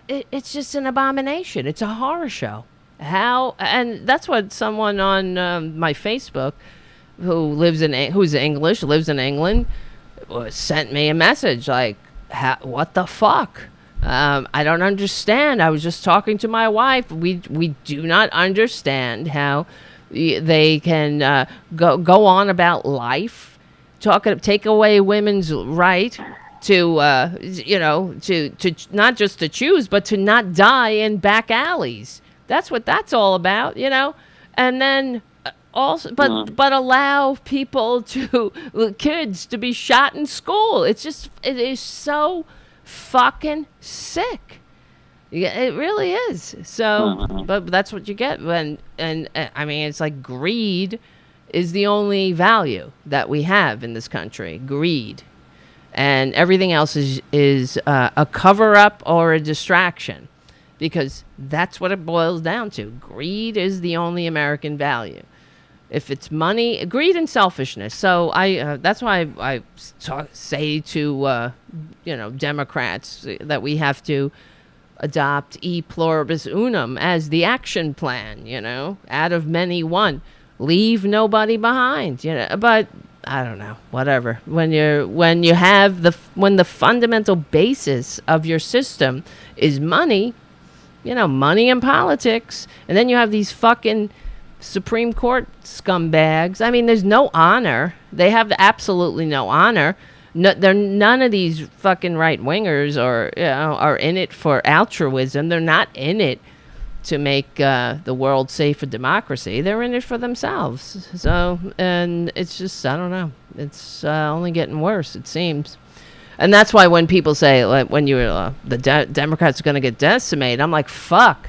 it's just an abomination. It's a horror show. And that's what someone on my Facebook, who's English, lives in England, sent me a message like, what the fuck? I don't understand. I was just talking to my wife. We do not understand how they can go on about life, take away women's right to not just to choose, but to not die in back alleys. That's what that's all about, and then also, but allow kids to be shot in school. It is so fucking sick. Yeah, it really is. So, but that's what you get it's like greed is the only value that we have in this country. Greed, and everything else is a cover up or a distraction, because that's what it boils down to. Greed is the only American value. If it's money, greed and selfishness. So that's why I say to Democrats that we have to adopt e pluribus unum as the action plan, out of many one, leave nobody behind, but I don't know, whatever. When the fundamental basis of your system is money, money and politics, and then you have these fucking Supreme Court scumbags. I mean, there's no honor. They have absolutely no honor. None of these fucking right-wingers are in it for altruism. They're not in it to make the world safe for democracy. They're in it for themselves. So, and it's just, I don't know. It's only getting worse, it seems. And that's why when people say, when you're the Democrats are going to get decimated, I'm like, fuck.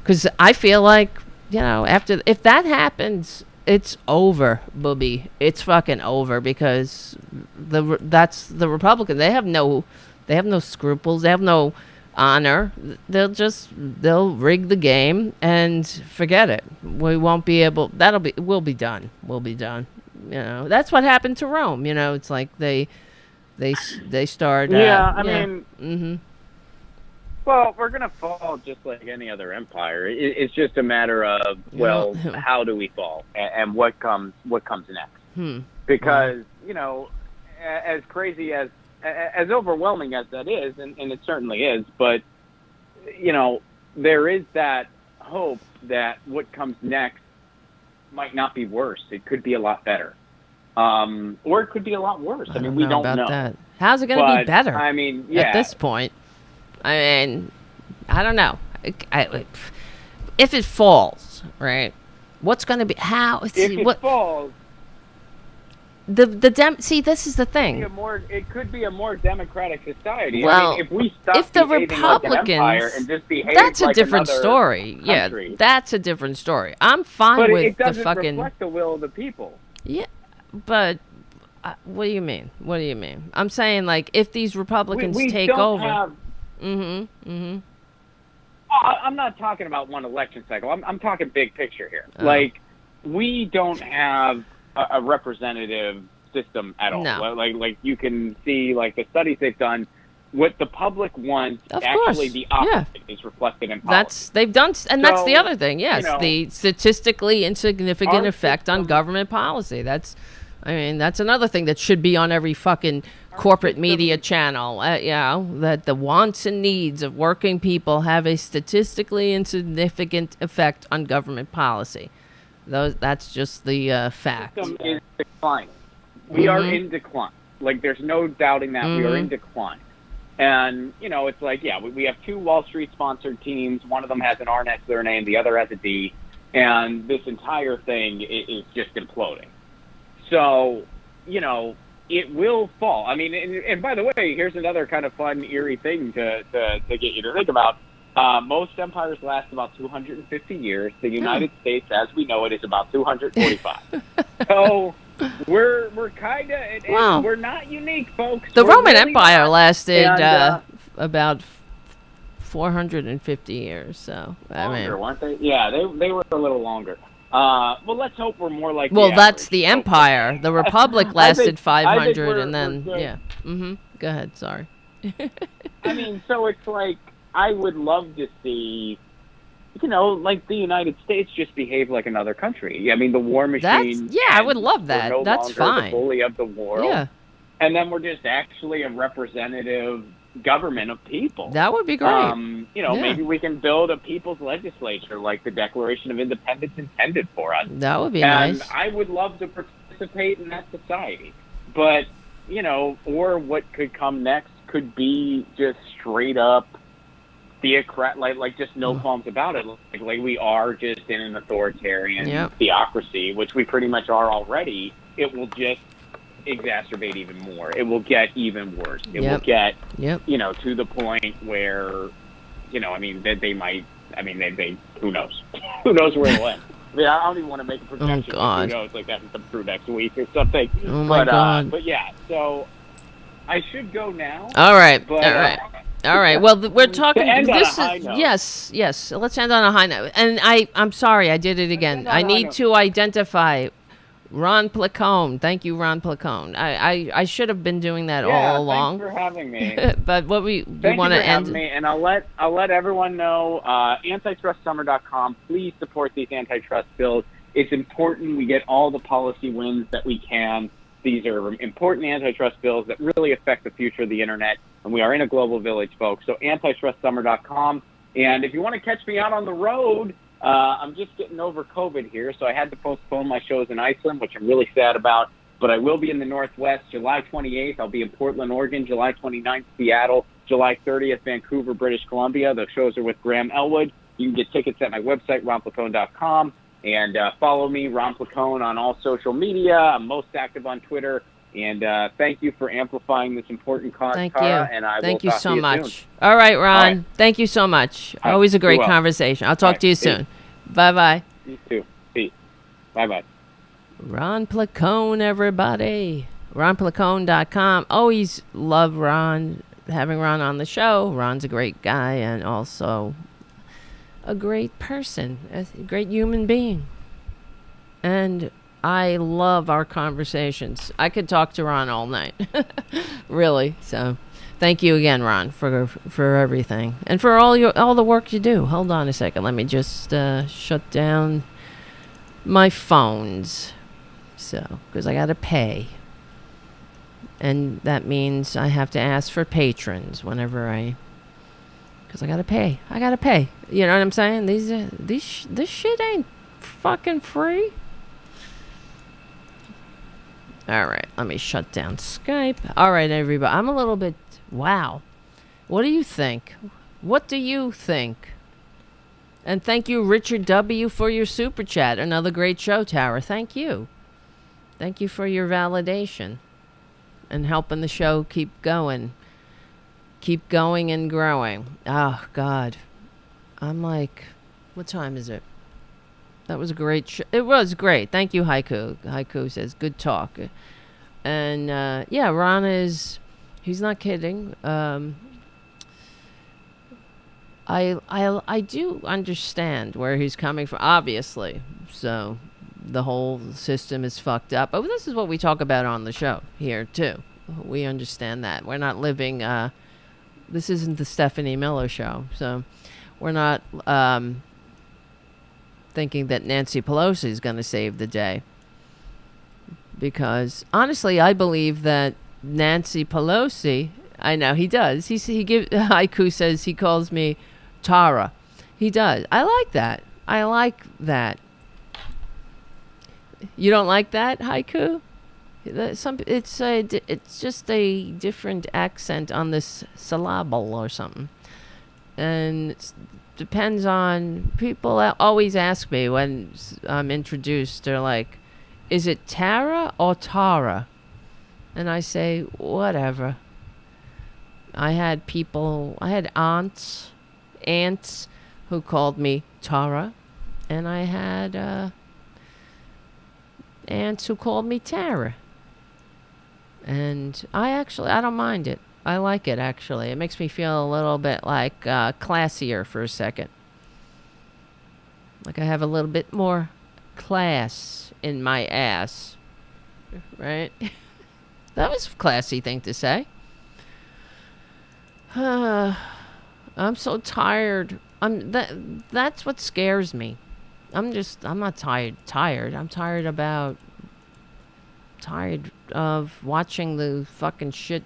Because I feel like, if that happens, It's over, booby. It's fucking over because that's the Republican. They have no scruples. They have no honor. They'll rig the game and forget it. We won't be able. We'll be done. We'll be done. That's what happened to Rome. It's like they start. I mean. Mm-hmm. Well, we're going to fall just like any other empire. It's just a matter of, how do we fall and what comes next? Because, as crazy as overwhelming as that is, and it certainly is, but, there is that hope that what comes next might not be worse. It could be a lot better. Or it could be a lot worse. I mean, we don't know. That. How's it going to be better? I mean, at this point. I mean, I don't know. If it falls, right? What's going to be if it falls? See, this is the thing. It could be a more democratic society. Well, I mean, if we stop if the behaving Republicans, like an empire and just behave that's a like different story. Country. Yeah, that's a different story. I'm fine with it doesn't the fucking reflect the will of the people. Yeah, but. What do you mean? What do you mean? I'm saying, like, if these Republicans take over. I'm not talking about one election cycle. I'm talking big picture here. Like, we don't have a representative system at all. No. Like you can see, like, the studies they've done. What the public wants, the opposite is reflected in policy. They've done, and that's the other thing. Yes, the statistically insignificant effect on government policy. That's another thing that should be on every fucking corporate media channel. That the wants and needs of working people have a statistically insignificant effect on government policy. That's just the fact. The system is declining. We are in decline. Like, there's no doubting that we are in decline. And, it's like, we have two Wall Street sponsored teams. One of them has an R next to their name. The other has a D. And this entire thing is just imploding. So, it will fall. I mean, and by the way, here's another kind of fun, eerie thing to get you to think about. Most empires last about 250 years. The United States, as we know it, is about 245. So we're kind of, we're not unique, folks. The Roman Empire lasted about 450 years. So longer, weren't they? Yeah, they were a little longer. Well, let's hope we're more like. Well, that's the empire. The republic lasted 500, and then Go ahead. Sorry. I mean, so it's like I would love to see, like the United States just behave like another country. I mean, the war machine. I would love that. No that's longer fine. The bully of the world. Yeah. And then we're just actually a representative government of people. That would be great. Maybe we can build a people's legislature like the Declaration of Independence intended for us. That would be nice. And I would love to participate in that society. But, or what could come next could be just straight up theocrat, like just no qualms about it. Like we are just in an authoritarian theocracy, which we pretty much are already. It will just exacerbate even more. It will get even worse. It will get, to the point where, they might, they who knows? Who knows where it'll end? I mean, I don't even want to make a projection. Oh, God. Who knows? Like, that can come through next week or something. Oh, my God. But, yeah, so I should go now. All right. But, all right. Well, we're talking. This is yes. Let's end on a high note. And I'm sorry, I did it again. I need to identify Ron Placone. Thank you, Ron Placone. I should have been doing that all along. Thanks for having me. But what we want to end. Me, and I'll let everyone know. Antitrustsummer.com. Please support these antitrust bills. It's important we get all the policy wins that we can. These are important antitrust bills that really affect the future of the internet, and we are in a global village, folks. So antitrustsummer.com. And if you want to catch me out on the road, I'm just getting over COVID here, so I had to postpone my shows in Iceland, which I'm really sad about. But I will be in the Northwest July 28th. I'll be in Portland, Oregon, July 29th, Seattle, July 30th, Vancouver, British Columbia. The shows are with Graham Elwood. You can get tickets at my website, ronplacone.com. And follow me, Ron Placone, on all social media. I'm most active on Twitter. And thank you for amplifying this important cause, Tara. And I thank will you talk so to you much. soon. All right, Ron. All right. Thank you so much. Always a great conversation. I'll talk to you soon. Bye-bye. You too. Peace. Bye-bye. Ron Placone, everybody. RonPlacone.com. Always love Ron, having Ron on the show. Ron's a great guy and also a great person, a great human being. And I love our conversations. I could talk to Ron all night. Really. So thank you again, Ron, for everything. And for all the work you do. Hold on a second. Let me just shut down my phones. So, because I got to pay. And that means I have to ask for patrons whenever because I got to pay. I got to pay. You know what I'm saying? This shit ain't fucking free. All right, let me shut down Skype. All right, everybody. I'm a little bit... Wow. What do you think? What do you think? And thank you, Richard W., for your super chat. Another great show, Tara. Thank you. Thank you for your validation and helping the show keep going. Keep going and growing. Oh, God. I'm like... What time is it? That was a great show. It was great. Thank you, Haiku. Haiku says, good talk. And, yeah, Ron is... He's not kidding. I do understand where he's coming from, obviously. So, the whole system is fucked up. But this is what we talk about on the show here, too. We understand that. We're not living... this isn't the Stephanie Miller show. So, we're not... thinking that Nancy Pelosi is going to save the day. Because, honestly, I believe that Nancy Pelosi... I know, he does. Haiku says he calls me Tara. He does. I like that. I like that. You don't like that, Haiku? It's just a different accent on this syllable or something. And it depends on... People always ask me when I'm introduced, they're like, is it Tara or Tara? And I say, whatever. I had aunts who called me Tara. And I had aunts who called me Tara. And I don't mind it. I like it, actually. It makes me feel a little bit like classier for a second. Like I have a little bit more class in my ass. Right? That was a classy thing to say. I'm so tired. That's what scares me. I'm not tired. I'm tired of watching the fucking shit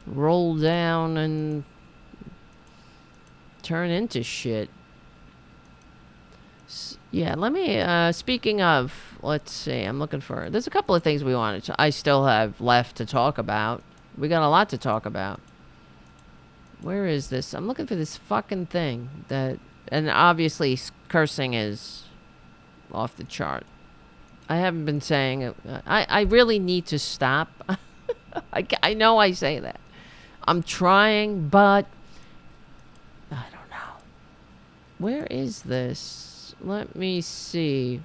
roll down and turn into shit. Yeah, let me, speaking of, let's see, there's a couple of things I still have left to talk about. We got a lot to talk about. Where is this? I'm looking for this fucking thing and obviously cursing is off the chart. I haven't been saying it. I really need to stop. I know I say that. I'm trying, but I don't know. Where is this? Let me see.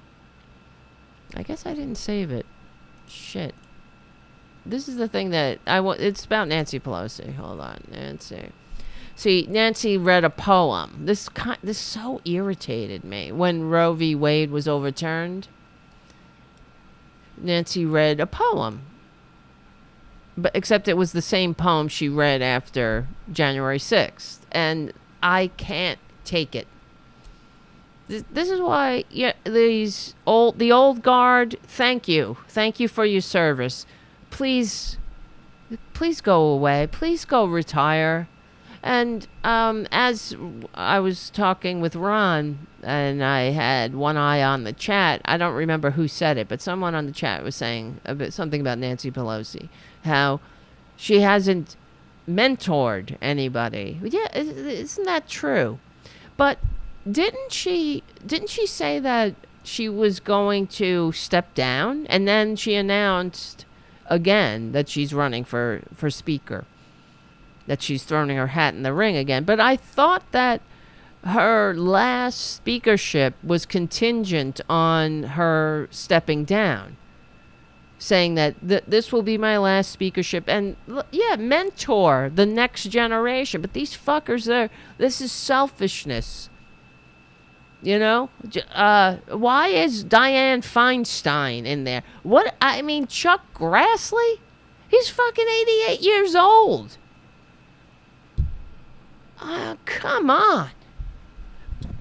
I guess I didn't save it. Shit. This is the thing that it's about Nancy Pelosi. Hold on, Nancy. See, Nancy read a poem. This so irritated me when Roe v. Wade was overturned. Nancy read a poem. But except it was the same poem she read after January 6th. And I can't take it. This is why the old guard, thank you. Thank you for your service. Please go away. Please go retire. And as I was talking with Ron, and I had one eye on the chat, I don't remember who said it, but someone on the chat was saying something about Nancy Pelosi, how she hasn't mentored anybody. Yeah, isn't that true? But didn't she say that she was going to step down, and then she announced again that she's running for speaker, that she's throwing her hat in the ring again? But I thought that her last speakership was contingent on her stepping down, saying that this will be my last speakership and mentor the next generation. But these fuckers, this is selfishness. You know, why is Dianne Feinstein in there? Chuck Grassley? He's fucking 88 years old. Come on.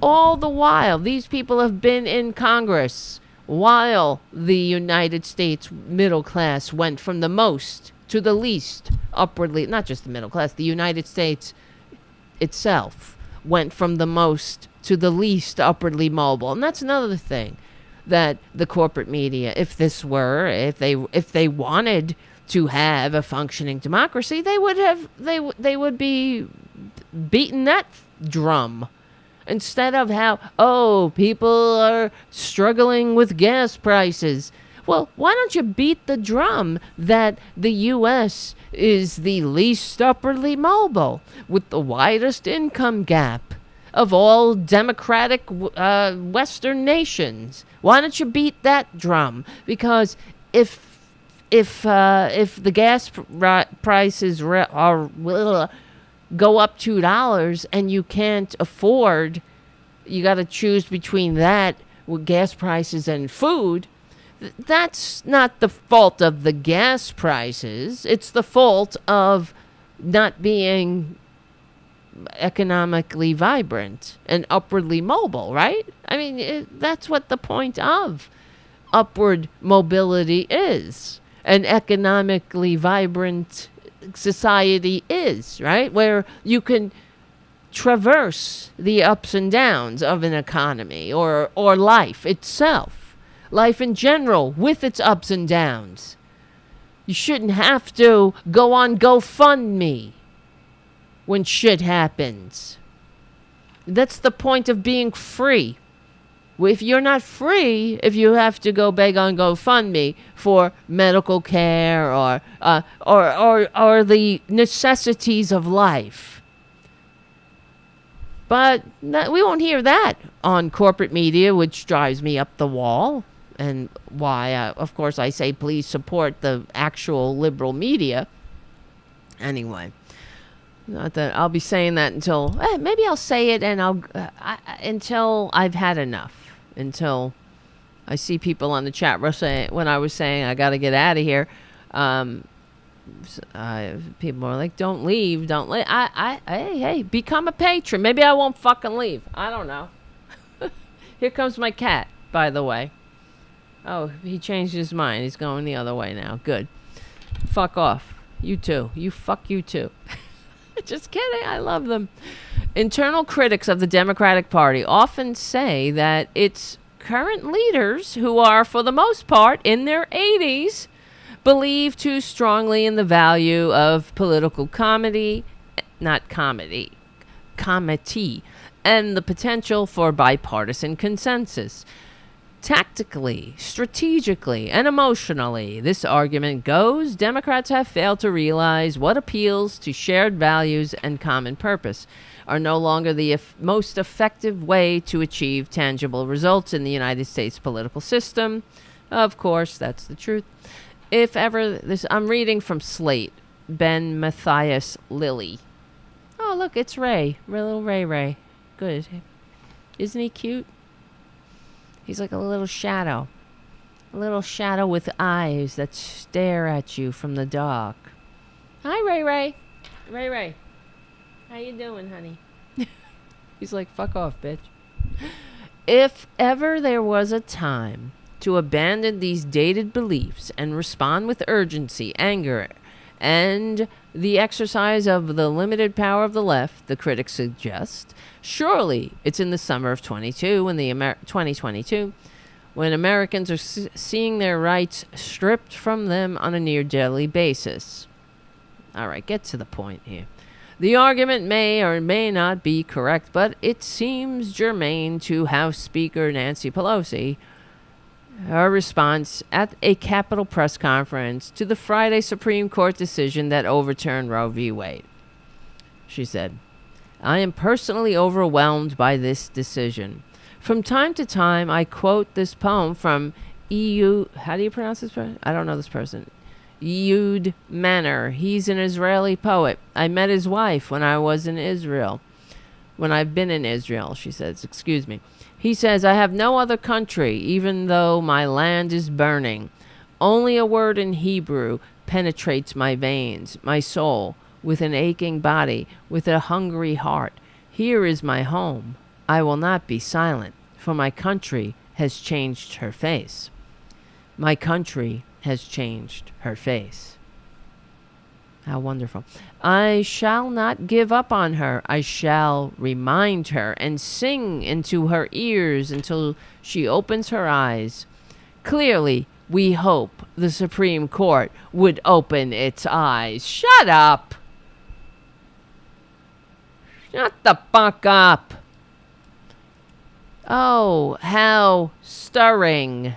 All the while, these people have been in Congress while the United States middle class went from the most to the least upwardly, not just the middle class, the United States itself went from the most to the least upwardly mobile. And that's another thing that the corporate media, if they wanted to have a functioning democracy, they would be beating that drum. Instead of how, people are struggling with gas prices. Well, why don't you beat the drum that the U.S. is the least upwardly mobile with the widest income gap of all democratic Western nations? Why don't you beat that drum? Because if the gas prices go up $2 and you can't afford, you got to choose between that with gas prices and food, that's not the fault of the gas prices. It's the fault of not being economically vibrant and upwardly mobile, right? That's what the point of upward mobility is. An economically vibrant society is, right? Where you can traverse the ups and downs of an economy or life itself. Life in general with its ups and downs. You shouldn't have to go on GoFundMe when shit happens. That's the point of being free. If you're not free, if you have to go beg on GoFundMe for medical care or the necessities of life. But we won't hear that on corporate media, which drives me up the wall. And why, of course, I say please support the actual liberal media. Anyway. Not that I'll be saying that until maybe I'll say it and until I've had enough. Until I see people on the chat room saying, when I was saying I got to get out of here, people are like, don't leave. Hey, become a patron. Maybe I won't fucking leave. I don't know. Here comes my cat, by the way. Oh, he changed his mind. He's going the other way now. Good. Fuck off. You too. Fuck you too. Just kidding. I love them. Internal critics of the Democratic Party often say that its current leaders, who are for the most part in their 80s, believe too strongly in the value of political comedy, and the potential for bipartisan consensus. Tactically, strategically, and emotionally, this argument goes, Democrats have failed to realize what appeals to shared values and common purpose are no longer the most effective way to achieve tangible results in the United States political system. Of course, that's the truth. If ever this, I'm reading from Slate, Ben Matthias Lilly. Oh, look, it's Ray. Little Ray. Good. Isn't he cute? He's like a little shadow with eyes that stare at you from the dark. Hi, Ray. Ray. How you doing, honey? He's like, fuck off, bitch. If ever there was a time to abandon these dated beliefs and respond with urgency, anger, and the exercise of the limited power of the left, the critics suggest, surely it's in the summer of 2022, when Americans are seeing their rights stripped from them on a near daily basis. All right, get to the point here. The argument may or may not be correct, but it seems germane to House Speaker Nancy Pelosi. Her response at a Capitol press conference to the Friday Supreme Court decision that overturned Roe v. Wade. She said, I am personally overwhelmed by this decision. From time to time, I quote this poem from EU. How do you pronounce this person? I don't know this person. Yud Manor. He's an Israeli poet. I met his wife when I was in Israel. When I've been in Israel, she says. Excuse me. He says, I have no other country, even though my land is burning. Only a word in Hebrew penetrates my veins, my soul, with an aching body, with a hungry heart. Here is my home. I will not be silent, for my country has changed her face. My country has changed her face. How wonderful. I shall not give up on her. I shall remind her and sing into her ears until she opens her eyes. Clearly, we hope the Supreme Court would open its eyes. Shut up. Shut the fuck up. Oh, how stirring.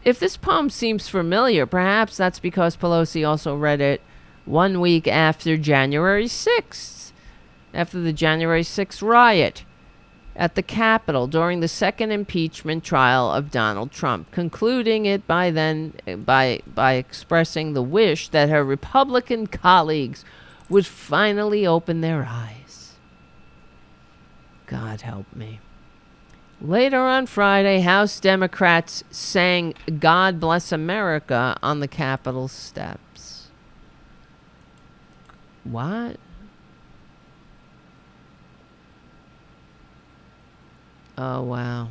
If this poem seems familiar, perhaps that's because Pelosi also read it 1 week after January 6th, after the January 6th riot at the Capitol during the second impeachment trial of Donald Trump, concluding it by expressing the wish that her Republican colleagues would finally open their eyes. God help me. Later on Friday, House Democrats sang God Bless America on the Capitol steps. What? Oh, wow.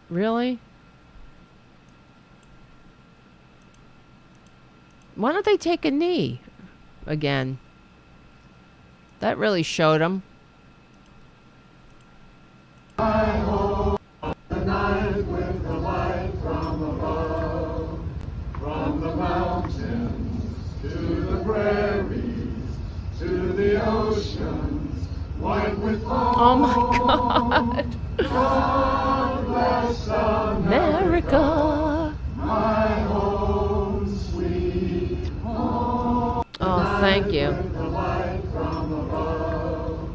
Really? Why don't they take a knee again? That really showed them. I hope the night with the light from above, from the mountains to the prairies, to the oceans, white with foam. Oh my God. God bless America. My home, sweet home. Oh, thank you. With the light from above,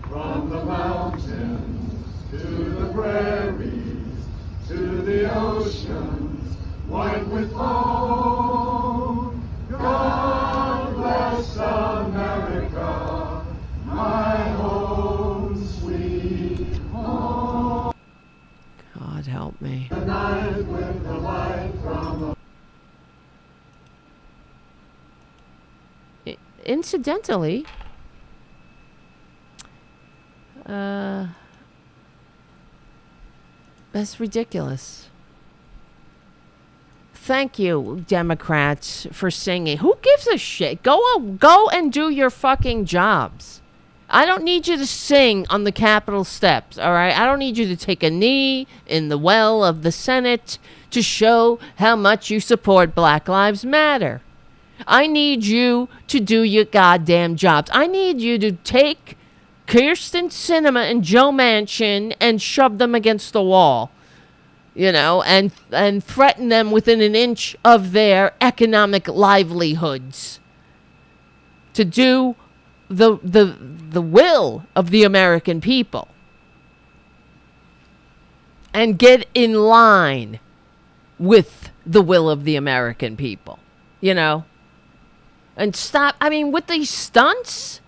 from the mountains to the prairies, to the oceans, white with foam. God bless America, my home, sweet home. God help me. The night with the light from Incidentally, that's ridiculous. Thank you, Democrats, for singing. Who gives a shit? Go and do your fucking jobs. I don't need you to sing on the Capitol steps, all right? I don't need you to take a knee in the well of the Senate to show how much you support Black Lives Matter. I need you to do your goddamn jobs. I need you to take Kyrsten Sinema and Joe Manchin and shove them against the wall, you know, and threaten them within an inch of their economic livelihoods to do the will of the American people and get in line with the will of the American people, you know, and stop. I mean, with these stunts.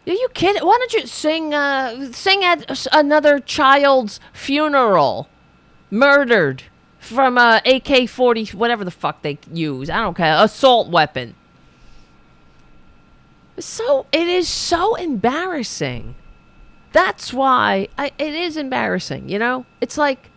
Are you kidding? Why don't you sing at another child's funeral? Murdered from a AK-40, whatever the fuck they use. I don't care. Assault weapon. It is so embarrassing. That's why it is embarrassing, you know? It's like,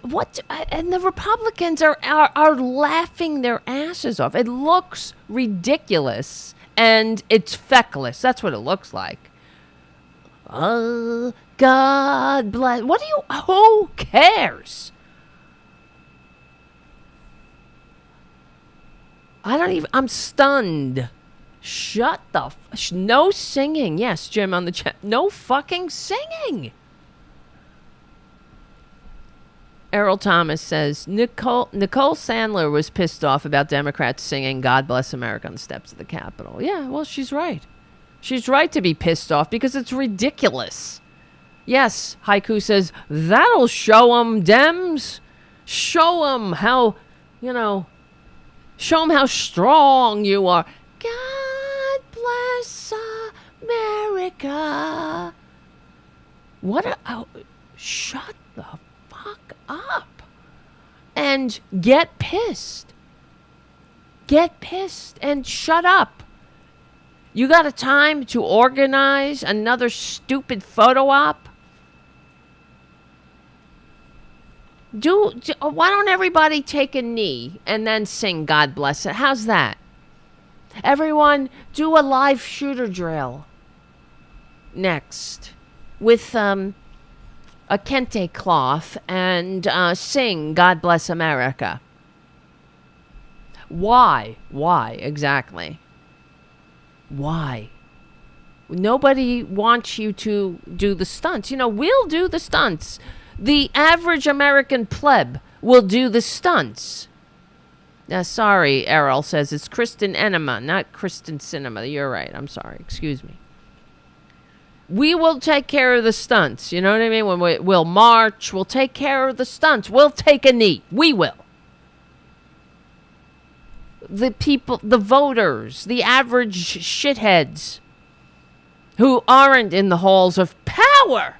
what? And the Republicans are laughing their asses off. It looks ridiculous. And it's feckless. That's what it looks like. Oh, God bless. Who cares? I'm stunned. Shut the, no singing. Yes, Jim on the chat. No fucking singing. Errol Thomas says, Nicole Sandler was pissed off about Democrats singing God Bless America on the steps of the Capitol. Yeah, well, she's right. She's right to be pissed off because it's ridiculous. Yes, Haiku says, that'll show 'em, Dems. Show 'em how, show 'em how strong you are. God bless America. Shut the fuck up and get pissed. Get pissed and shut up. You got a time to organize another stupid photo op? Why don't everybody take a knee and then sing God Bless It? How's that? Everyone do a live shooter drill next with a kente cloth and sing God Bless America. Why? Why exactly? Why? Nobody wants you to do the stunts. We'll do the stunts. The average American pleb will do the stunts. Sorry, Errol says it's Kristen Enema, not Kristen Cinema. You're right. I'm sorry. Excuse me. We will take care of the stunts. You know what I mean? When we'll march, we'll take care of the stunts. We'll take a knee. We will. The people, the voters, the average shitheads who aren't in the halls of power.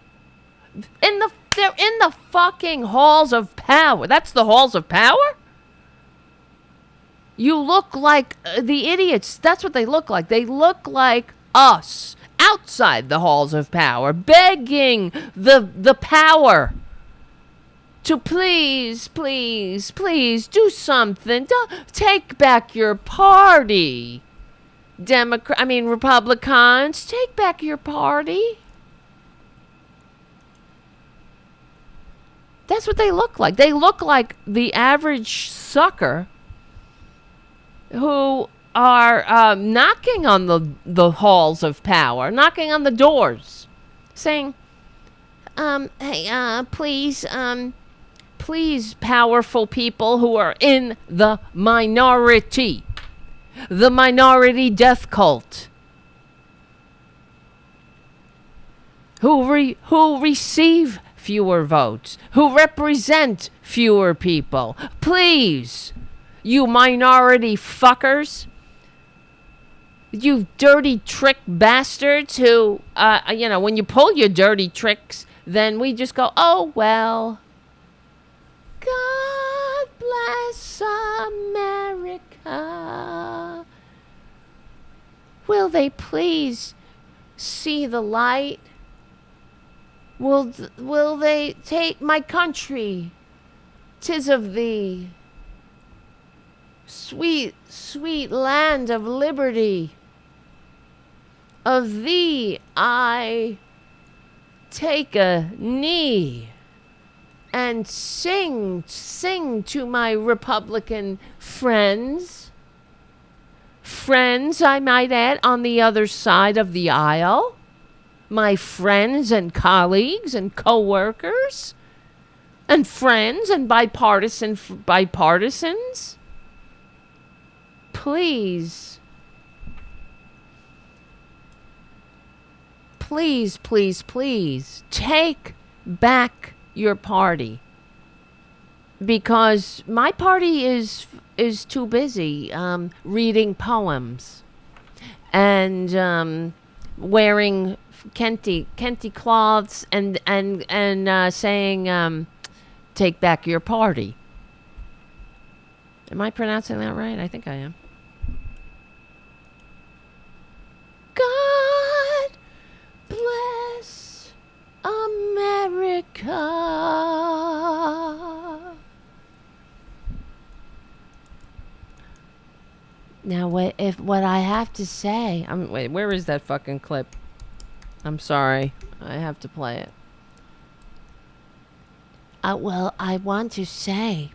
They're in the fucking halls of power. That's the halls of power? You look like the idiots. That's what they look like. They look like us outside the halls of power, begging the power to please do something. Take back your party. Republicans, take back your party. That's what they look like. They look like the average sucker who are knocking on the halls of power, knocking on the doors, saying, hey, please, powerful people who are in the minority death cult, who receive fewer votes, who represent fewer people. Please, you minority fuckers, you dirty trick bastards who, when you pull your dirty tricks, then we just go, oh, well, God bless America. Will they please see the light? Will they take my country? 'Tis of thee, sweet, sweet land of liberty. Of thee I take a knee and sing to my Republican friends. Friends, I might add, on the other side of the aisle. My friends and colleagues and co-workers and friends and bipartisans. Please, take back your party, because my party is too busy reading poems and wearing kente cloths and saying take back your party. Am I pronouncing that right? I think I am. God bless America. Now, what I have to say? Wait, where is that fucking clip? I'm sorry, I have to play it. Well, I want to say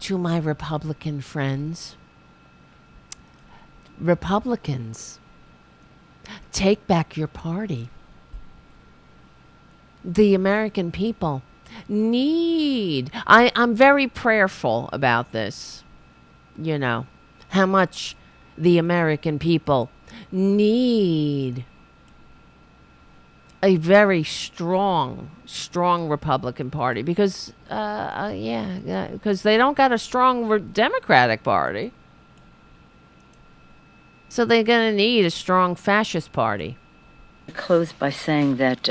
to my Republican friends, Republicans, take back your party. The American people I'm very prayerful about this. How much the American people need a very strong Republican Party because they don't got a strong Democratic Party. So they're going to need a strong fascist party. Close by saying that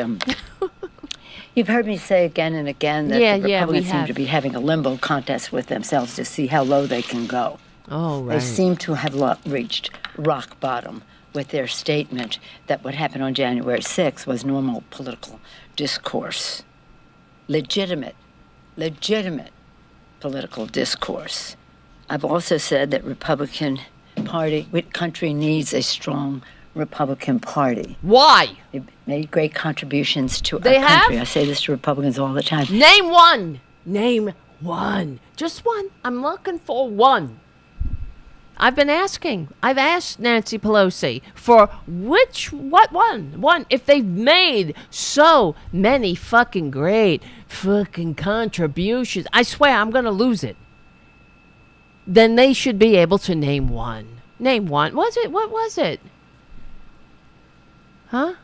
you've heard me say again and again that the Republicans seem to be having a limbo contest with themselves to see how low they can go. Oh, right. They seem to have reached rock bottom with their statement that what happened on January 6th was normal political discourse. Legitimate political discourse. I've also said that country needs a strong Republican Party. Why? They've made great contributions to our country. I say this to Republicans all the time. Name one. Just one. I'm looking for one. I've asked Nancy Pelosi for what one? One. If they've made so many fucking great fucking contributions, I swear I'm going to lose it. Then they should be able to name one. Name one. What was it? Huh?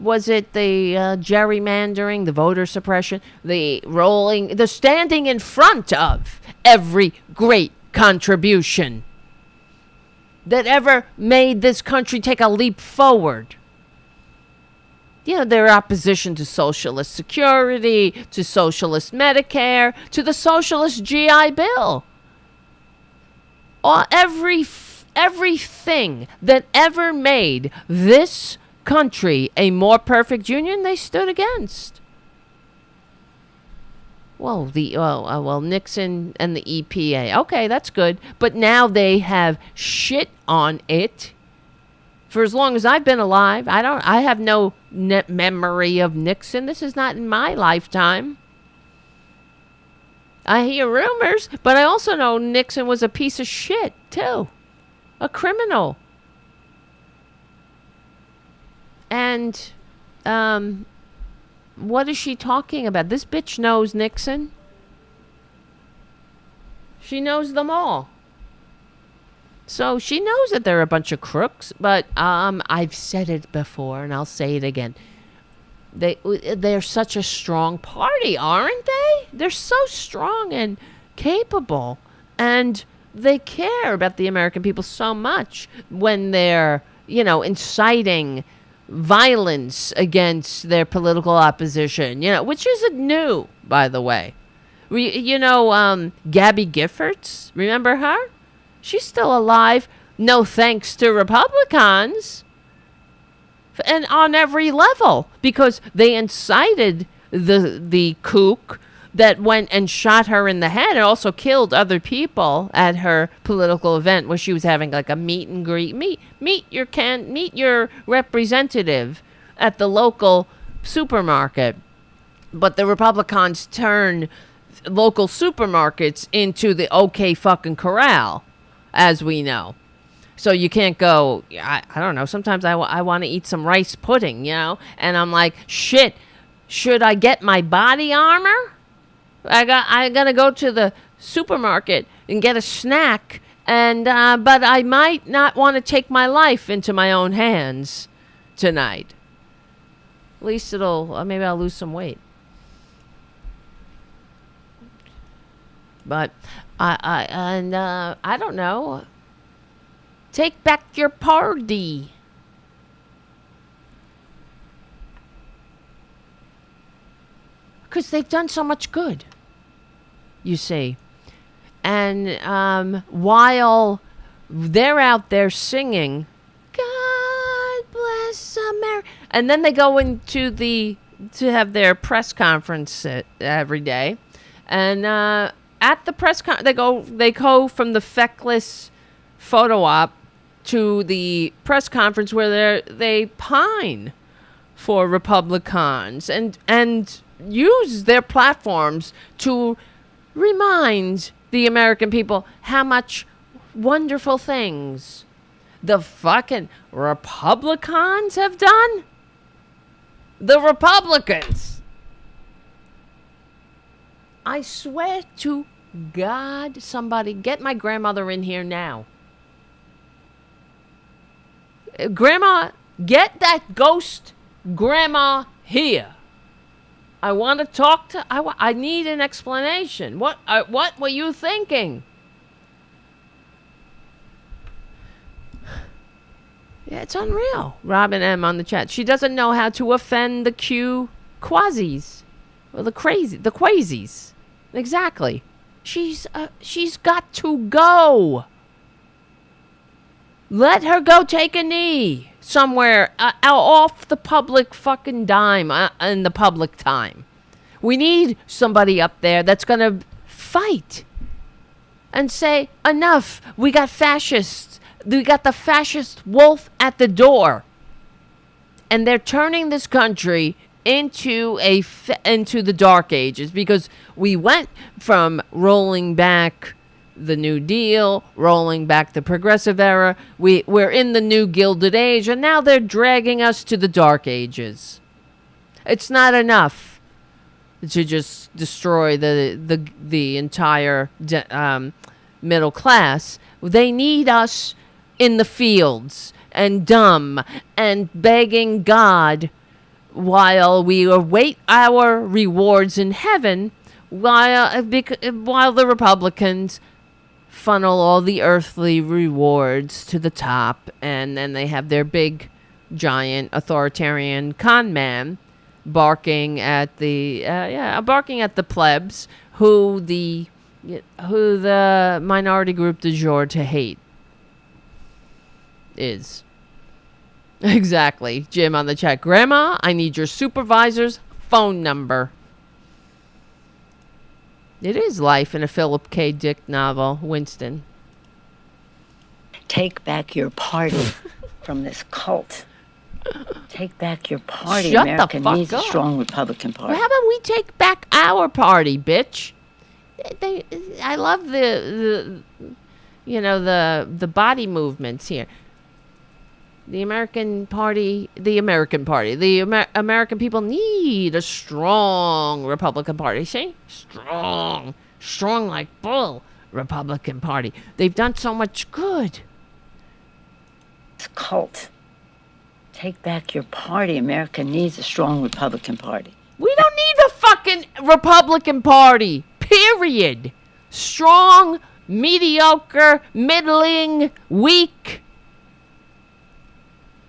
Was it the gerrymandering, the voter suppression, the standing in front of every great contribution that ever made this country take a leap forward? Their opposition to socialist security, to socialist Medicare, to the socialist GI Bill. Everything that ever made this country a more perfect union, they stood against. Nixon and the EPA. Okay, that's good. But now they have shit on it. For as long as I've been alive, I have no memory of Nixon. This is not in my lifetime. I hear rumors, but I also know Nixon was a piece of shit, too. A criminal. And, what is she talking about? This bitch knows Nixon. She knows them all. So she knows that they're a bunch of crooks, but I've said it before and I'll say it again. They're such a strong party, aren't they? They're so strong and capable, and they care about the American people so much when they're, inciting violence against their political opposition, which isn't new, by the way. Gabby Giffords, remember her? She's still alive, no thanks to Republicans. And on every level, because they incited the kook that went and shot her in the head and also killed other people at her political event where she was having like a meet and greet. Meet your representative at the local supermarket. But the Republicans turn local supermarkets into the OK fucking corral, as we know. So you can't go, I don't know, sometimes I want to eat some rice pudding, and I'm like, shit, should I get my body armor? I got to go to the supermarket and get a snack, but I might not want to take my life into my own hands tonight. At least maybe I'll lose some weight. But I don't know. Take back your party. Because they've done so much good, you see. And while they're out there singing, God bless America, and then they go into to have their press conference every day. And at the press they go from the feckless photo op to the press conference where they pine for Republicans and use their platforms to remind the American people how much wonderful things the fucking Republicans have done. The Republicans. I swear to God, somebody get my grandmother in here now. Grandma, get that ghost grandma here. I want to talk to. I need an explanation. What were you thinking? Yeah, it's unreal. Robin M on the chat. She doesn't know how to offend the Q quasis, or the quasies. Exactly. She's got to go. Let her go take a knee somewhere off the public fucking dime in the public time. We need somebody up there that's going to fight and say, enough. We got fascists. We got the fascist wolf at the door. And they're turning this country into the dark ages, because we went from rolling back the New Deal, rolling back the progressive era. We're in the new Gilded Age, and now they're dragging us to the dark ages. It's not enough to just destroy the entire middle class. They need us in the fields and dumb and begging God while we await our rewards in heaven, while the Republicans funnel all the earthly rewards to the top, and then they have their big, giant, authoritarian con man barking at the plebs, who the minority group du jour to hate is. Exactly. Jim on the chat. Grandma, I need your supervisor's phone number. It is life in a Philip K. Dick novel, Winston. Take back your party from this cult. Take back your party. Shut America the fuck needs up. a strong Republican Party. Well, how about we take back our party, bitch? I love the body movements here. The American people need a strong Republican Party. See? Strong like bull Republican Party. They've done so much good. This cult. Take back your party. America needs a strong Republican Party. We don't need a fucking Republican Party. Period. Strong, mediocre, middling, weak,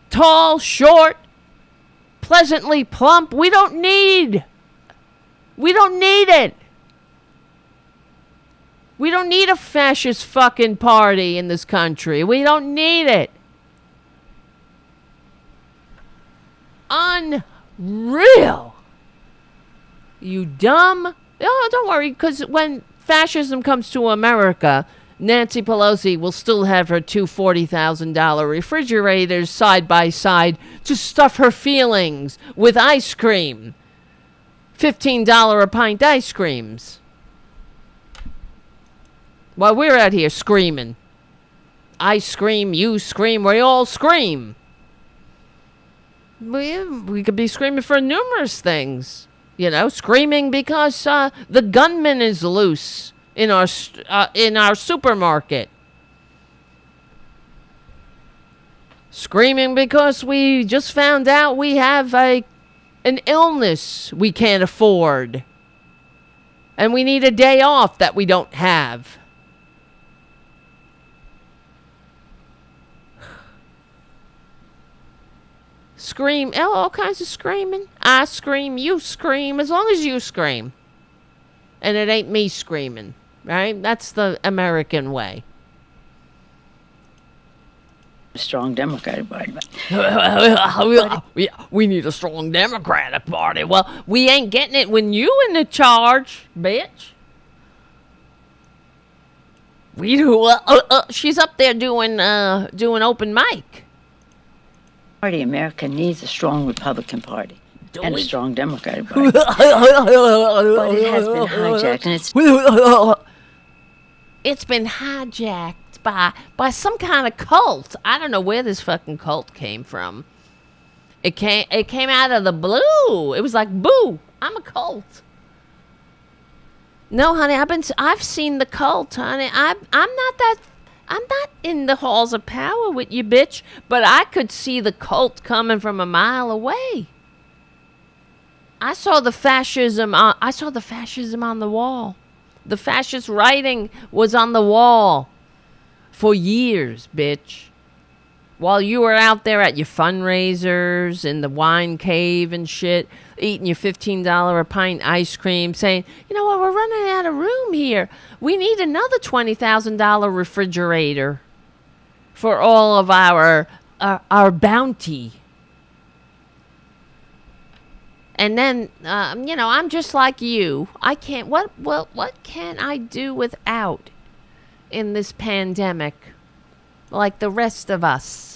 tall, short, pleasantly plump. We don't need it. We don't need a fascist fucking party in this country. We don't need it. Unreal. You dumb. Oh, don't worry, because when fascism comes to America, Nancy Pelosi will still have her two $40,000 refrigerators side by side to stuff her feelings with ice cream. $15 a pint ice creams. While we're out here screaming. I scream, you scream, we all scream. We could be screaming for numerous things. Screaming because the gunman is loose in our supermarket. Screaming because we just found out we have an illness we can't afford. And we need a day off that we don't have. Scream. All kinds of screaming. I scream, you scream, as long as you scream. And it ain't me screaming, right? That's the American way. A strong Democratic Party. We need a strong Democratic Party. Well, we ain't getting it when you in the charge, bitch. We do. She's up there doing open mic. Party. America needs a strong Republican Party and a strong Democratic Party. But it has been hijacked, and it's been hijacked by some kind of cult. I don't know where this fucking cult came from. It came out of the blue. It was like, boo, I'm a cult. No, honey, I've seen the cult, honey. I'm not in the halls of power with you, bitch, but I could see the cult coming from a mile away. I saw the fascism on the wall. The fascist writing was on the wall for years, bitch. While you were out there at your fundraisers in the wine cave and shit, eating your $15 a pint ice cream, saying, you know what, we're running out of room here. We need another $20,000 refrigerator for all of our bounty. And then, I'm just like you. I can't, what can I do without in this pandemic like the rest of us?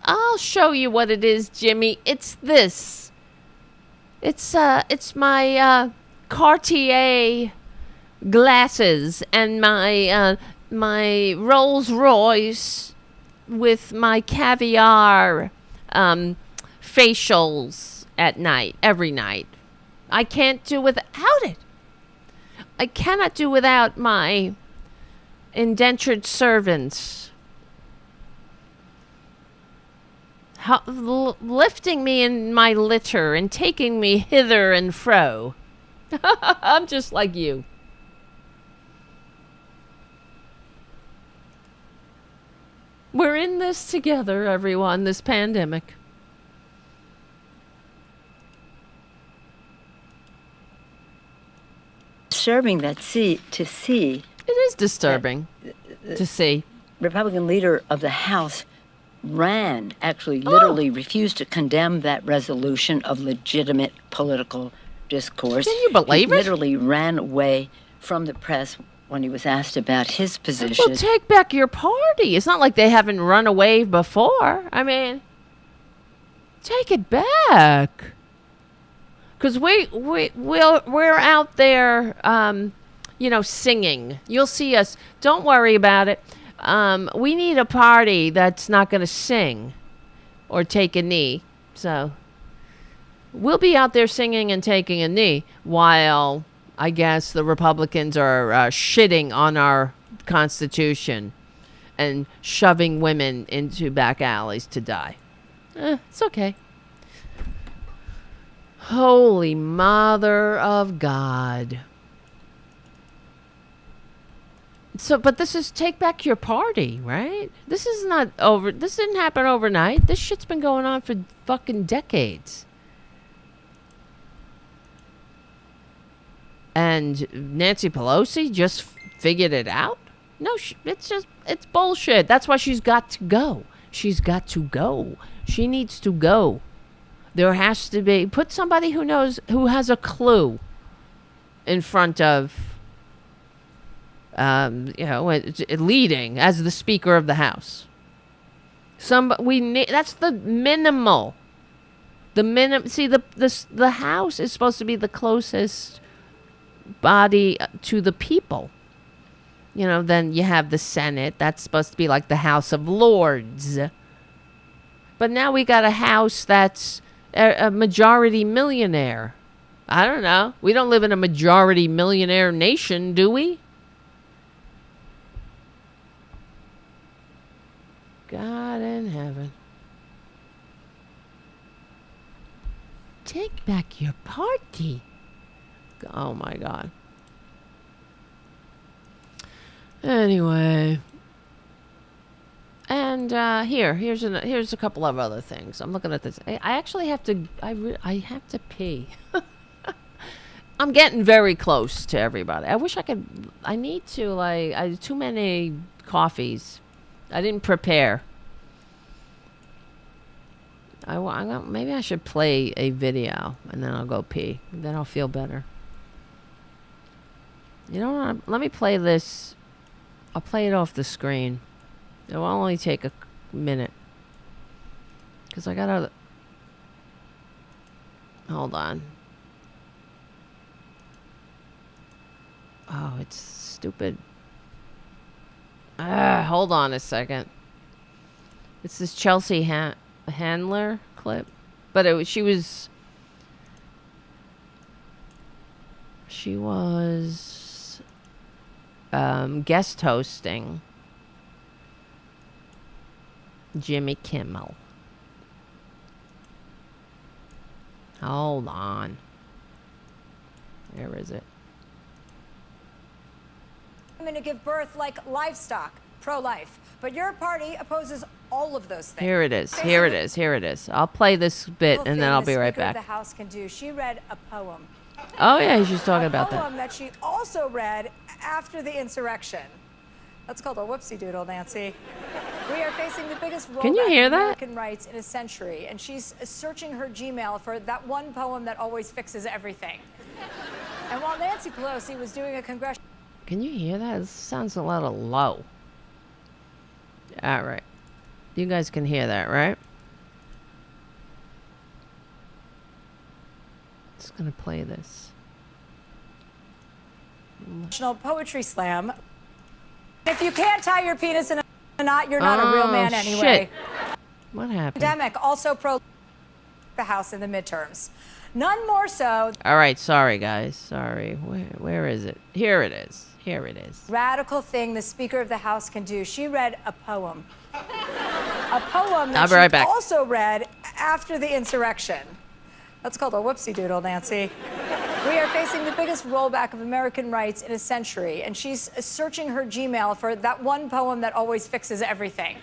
I'll show you what it is, Jimmy. It's this. It's my Cartier glasses and my Rolls Royce with my caviar facials at night, every night. I can't do without it. I cannot do without my indentured servants lifting me in my litter and taking me hither and fro. I'm just like you. We're in this together, everyone, this pandemic. Disturbing to see. It is disturbing to see. Republican leader of the House literally refused to condemn that resolution of legitimate political discourse. Can you believe he it? Literally ran away from the press when he was asked about his position. Well, take back your party. It's not like they haven't run away before. I mean, take it back. Because we're out there, singing. You'll see us. Don't worry about it. We need a party that's not going to sing or take a knee. So we'll be out there singing and taking a knee while I guess the Republicans are shitting on our Constitution and shoving women into back alleys to die. It's okay. Holy Mother of God. So, but this is take back your party, right? This is not over. This didn't happen overnight. This shit's been going on for fucking decades. And Nancy Pelosi just figured it out? No, it's bullshit. That's why she's got to go. She's got to go. She needs to go. There has to be, put somebody who has a clue in front of, leading as the Speaker of the House. That's the minimal. See, the House is supposed to be the closest body to the people. Then you have the Senate. That's supposed to be like the House of Lords. But now we got a House that's a majority millionaire. I don't know. We don't live in a majority millionaire nation, do we? God in heaven. Take back your party. Oh my God. Anyway. And here's a couple of other things. I'm looking at this. I actually have to I have to pee. I'm getting very close to everybody. I wish I could. I need to I too many coffees. I didn't prepare. Maybe I should play a video and then I'll go pee. Then I'll feel better. You know what? Let me play this. I'll play it off the screen. It will only take a minute. Because I gotta... Hold on. Oh, it's stupid. Hold on a second. It's this Chelsea Handler clip. But she She was guest hosting Jimmy Kimmel. Hold on. Where is it? Women to give birth like livestock, pro-life. But your party opposes all of those things. Here it is. Here it is. Here it is. I'll play this bit and then I'll be right back. The House can do. She read a poem. Oh yeah, she's talking about that. A poem that she also read after the insurrection. That's called a whoopsie doodle, Nancy. We are facing the biggest rollback Can you hear of that? American rights in a century, and she's searching her Gmail for that one poem that always fixes everything. And while Nancy Pelosi was doing a congressional... Can you hear that? It sounds a little low. All right. You guys can hear that, right? Just gonna play this. National Poetry Slam. If you can't tie your penis in a knot, you're not a real man anyway. Shit. What happened? Pandemic also pro the House in the midterms. None more so. All right, sorry guys. Sorry. Where is it? Here it is. Here it is. Radical thing the Speaker of the House can do. She read a poem. A poem that I'll be right back. also read after the insurrection. That's called a whoopsie doodle, Nancy. We are facing the biggest rollback of American rights in a century, and she's searching her Gmail for that one poem that always fixes everything.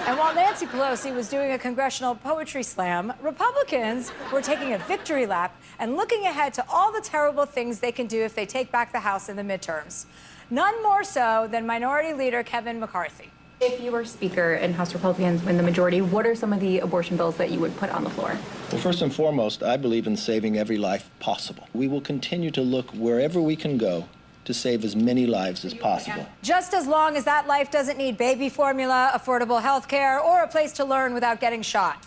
And while Nancy Pelosi was doing a congressional poetry slam, Republicans were taking a victory lap and looking ahead to all the terrible things they can do if they take back the House in the midterms. None more so than Minority Leader Kevin McCarthy. If you were Speaker and House Republicans win the majority, what are some of the abortion bills that you would put on the floor? Well, first and foremost, I believe in saving every life possible. We will continue to look wherever we can go to save as many lives as possible. Just as long as that life doesn't need baby formula, affordable health care, or a place to learn without getting shot.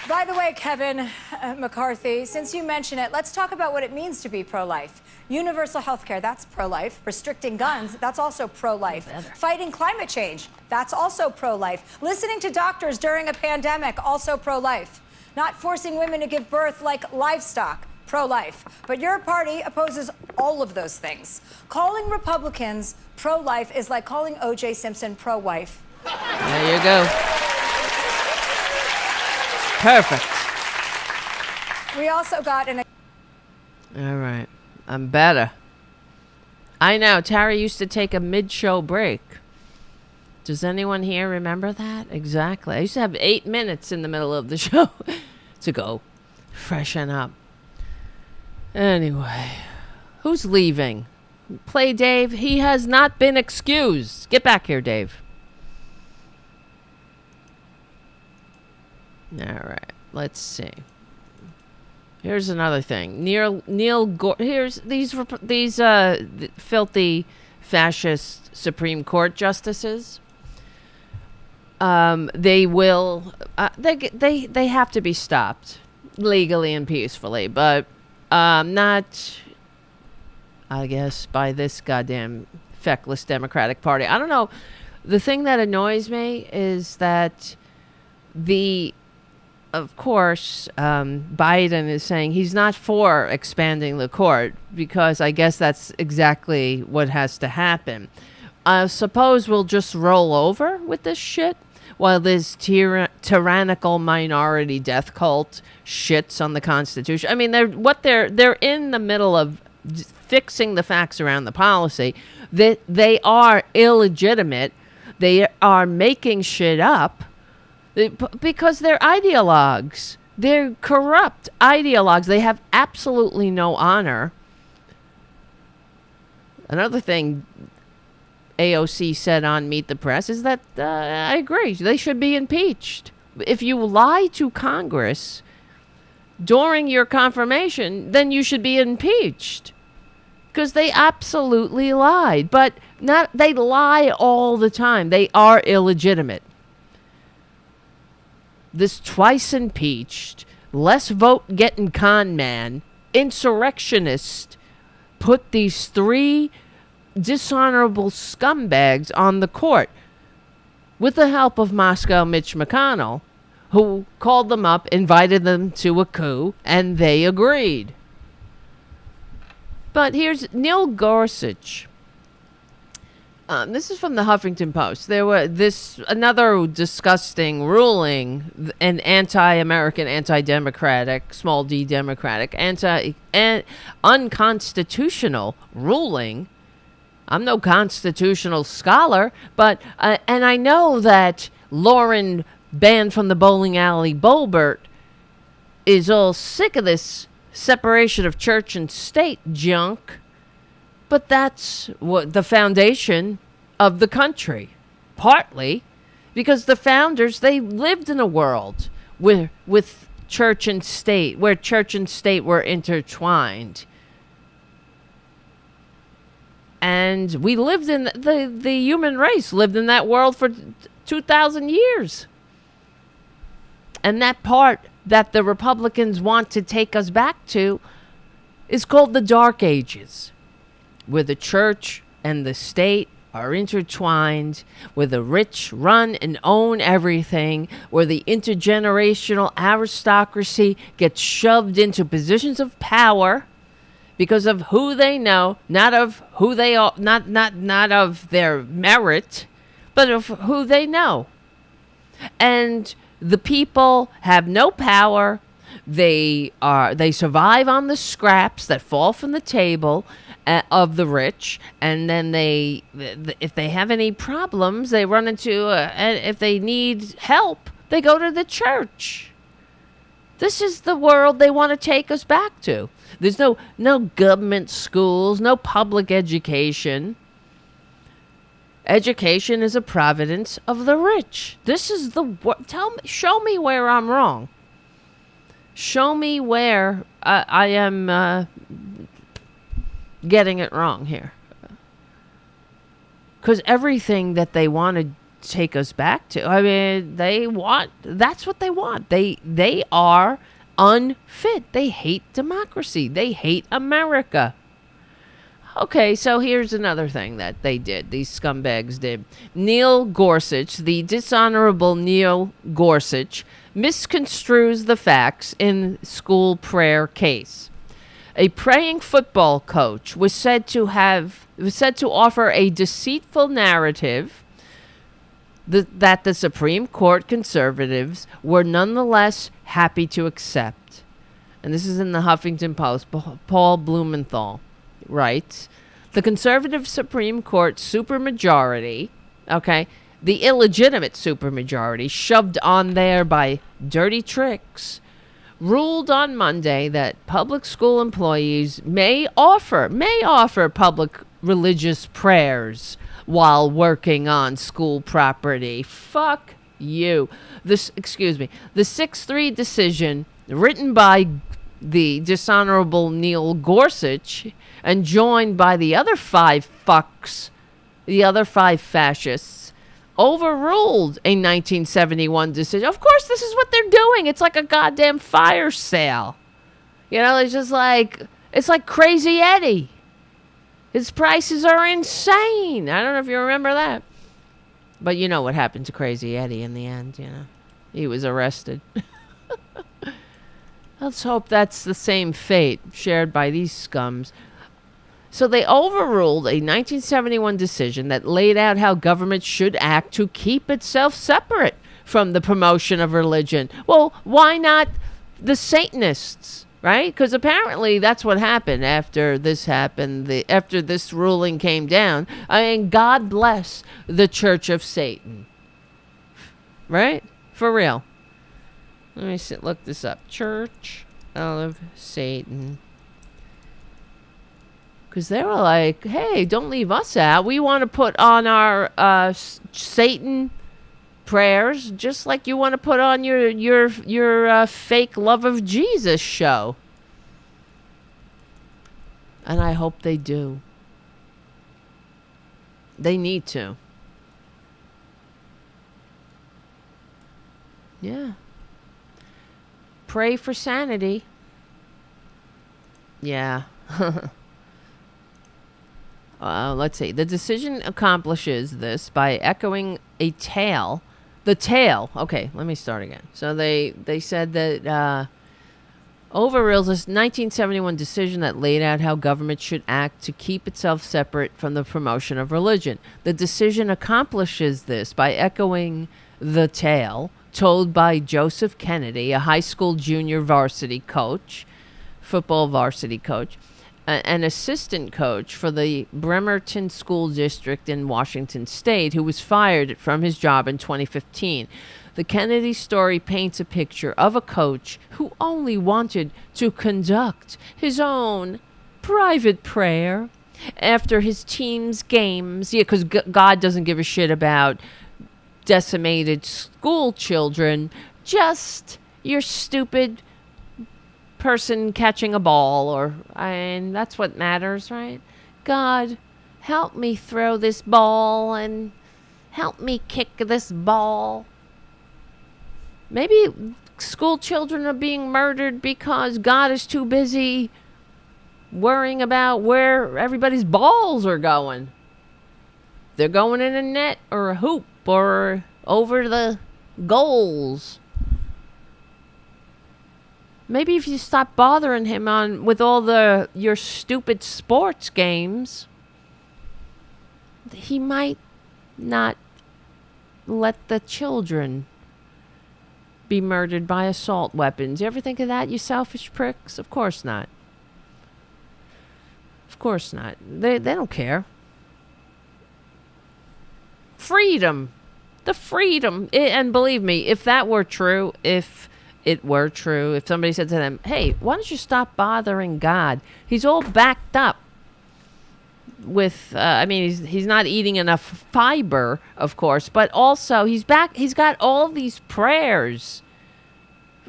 By the way, Kevin McCarthy, since you mention it, let's talk about what it means to be pro-life. Universal health care, that's pro-life. Restricting guns, that's also pro-life. Fighting climate change, that's also pro-life. Listening to doctors during a pandemic, also pro-life. Not forcing women to give birth like livestock, pro-life. But your party opposes all of those things. Calling Republicans pro-life is like calling O.J. Simpson pro-wife. There you go. Perfect. We also got an... All right. I'm better. I know. Tara used to take a mid-show break. Does anyone here remember that? Exactly. I used to have 8 minutes in the middle of the show to go freshen up. Anyway, who's leaving? Play Dave. He has not been excused. Get back here, Dave. All right. Let's see. Here's another thing. Here's these filthy fascist Supreme Court justices. They will. They have to be stopped legally and peacefully, but not, I guess, by this goddamn feckless Democratic Party. I don't know. The thing that annoys me is that of course, Biden is saying he's not for expanding the court because I guess that's exactly what has to happen. Suppose we'll just roll over with this shit while this tyrannical minority death cult shits on the Constitution. I mean, they're in the middle of fixing the facts around the policy. That they are illegitimate. They are making shit up. Because they're ideologues. They're corrupt ideologues. They have absolutely no honor. Another thing AOC said on Meet the Press is that I agree. They should be impeached. If you lie to Congress during your confirmation, then you should be impeached. Because they absolutely lied. But they lie all the time. They are illegitimate. This twice impeached, less vote getting con man, insurrectionist, put these 3 dishonorable scumbags on the court with the help of Moscow Mitch McConnell, who called them up, invited them to a coup, and they agreed. But here's Neil Gorsuch. This is from the Huffington Post. There were another disgusting ruling, an anti-American, anti-democratic, small d democratic, unconstitutional ruling. I'm no constitutional scholar, but and I know that Lauren, banned from the bowling alley, Boebert, is all sick of this separation of church and state junk. But that's what the foundation of the country, partly because the founders, they lived in a world with church and state, where church and state were intertwined. And we lived in the human race lived in that world for 2,000 years. And that part that the Republicans want to take us back to is called the Dark Ages, where the church and the state are intertwined, where the rich run and own everything, where the intergenerational aristocracy gets shoved into positions of power because of who they know, not of who they are, not of their merit, but of who they know. And the people have no power. They survive on the scraps that fall from the table of the rich, and then if they have any problems, they run into, and if they need help, they go to the church. This is the world they want to take us back to. There's no government schools, no public education. Education is a providence of the rich. This is show me where I'm wrong. Show me where I am getting it wrong here. Because everything that they want to take us back to, I mean, that's what they want. They are unfit. They hate democracy. They hate America. Okay, so here's another thing that they did, these scumbags did. Neil Gorsuch, the dishonorable Neil Gorsuch, misconstrues the facts in school prayer case. A praying football coach was said to offer a deceitful narrative that the Supreme Court conservatives were nonetheless happy to accept. And this is in the Huffington Post. Paul Blumenthal writes, the conservative Supreme Court supermajority, okay, the illegitimate supermajority shoved on there by dirty tricks, ruled on Monday that public school employees may offer public religious prayers while working on school property. Fuck you. The 6-3 decision written by the dishonorable Neil Gorsuch and joined by the other 5 fucks, the other 5 fascists, overruled a 1971 decision. Of course, this is what they're doing. It's like a goddamn fire sale. You know, it's like Crazy Eddie. His prices are insane. I don't know if you remember that. But you know what happened to Crazy Eddie in the end, you know. He was arrested. Let's hope that's the same fate shared by these scums. So they overruled a 1971 decision that laid out how government should act to keep itself separate from the promotion of religion. Well, why not the Satanists, right? Because apparently that's what happened after this happened, after this ruling came down. I mean, God bless the Church of Satan. Right? For real. Let me look this up. Church of Satan. Because they were like, hey, don't leave us out. We want to put on our Satan prayers just like you want to put on your fake love of Jesus show. And I hope they do. They need to. Yeah. Pray for sanity. Yeah. Let's see. The decision accomplishes this by echoing a tale The tail. Okay, let me start again. So they said that overrules this 1971 decision that laid out how government should act to keep itself separate from the promotion of religion. The decision accomplishes this by echoing the tale told by Joseph Kennedy, a high school junior varsity coach, football varsity coach, an assistant coach for the Bremerton School District in Washington State, who was fired from his job in 2015. The Kennedy story paints a picture of a coach who only wanted to conduct his own private prayer after his team's games. Yeah, because God doesn't give a shit about decimated school children, just your stupid person catching a ball, and that's what matters, right? God, help me throw this ball and help me kick this ball. Maybe school children are being murdered because God is too busy worrying about where everybody's balls are going. They're going in a net or a hoop or over the goals. Maybe if you stop bothering him with all your stupid sports games, he might not let the children be murdered by assault weapons. You ever think of that, you selfish pricks? Of course not. Of course not. They don't care. Freedom. The freedom. And believe me, if that were true, if somebody said to them, hey, why don't you stop bothering God? He's all backed up with, he's not eating enough fiber, of course, but also he's got all these prayers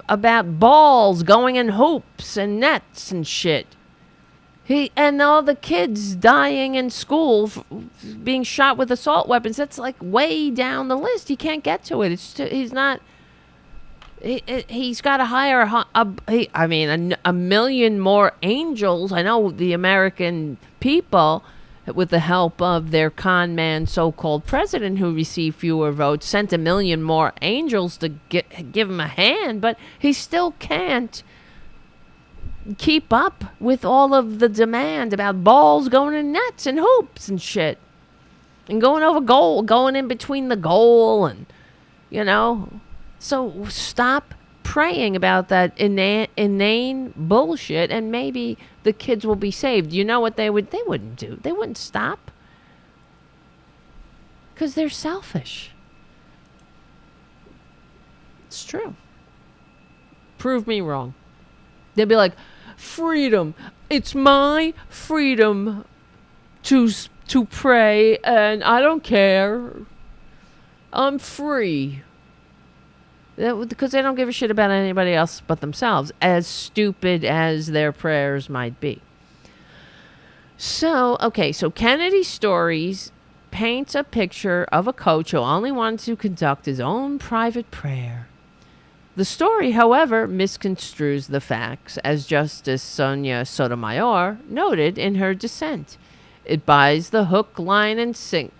about balls going in hoops and nets and shit. And all the kids dying in school, being shot with assault weapons, that's like way down the list. He can't get to it. He's got to hire a million more angels. I know the American people, with the help of their con man so-called president who received fewer votes, sent 1 million more angels to give him a hand, but he still can't keep up with all of the demand about balls going in nets and hoops and shit, and going over goal, going in between the goal, and so stop praying about that inane bullshit, and maybe the kids will be saved. You know what they wouldn't do? They wouldn't stop, because they're selfish. It's true. Prove me wrong. They'd be like, freedom. It's my freedom to pray, and I don't care. I'm free. Because they don't give a shit about anybody else but themselves, as stupid as their prayers might be. So Kennedy's stories paints a picture of a coach who only wanted to conduct his own private prayer. The story, however, misconstrues the facts, as Justice Sonia Sotomayor noted in her dissent. It buys hook, line, and sinker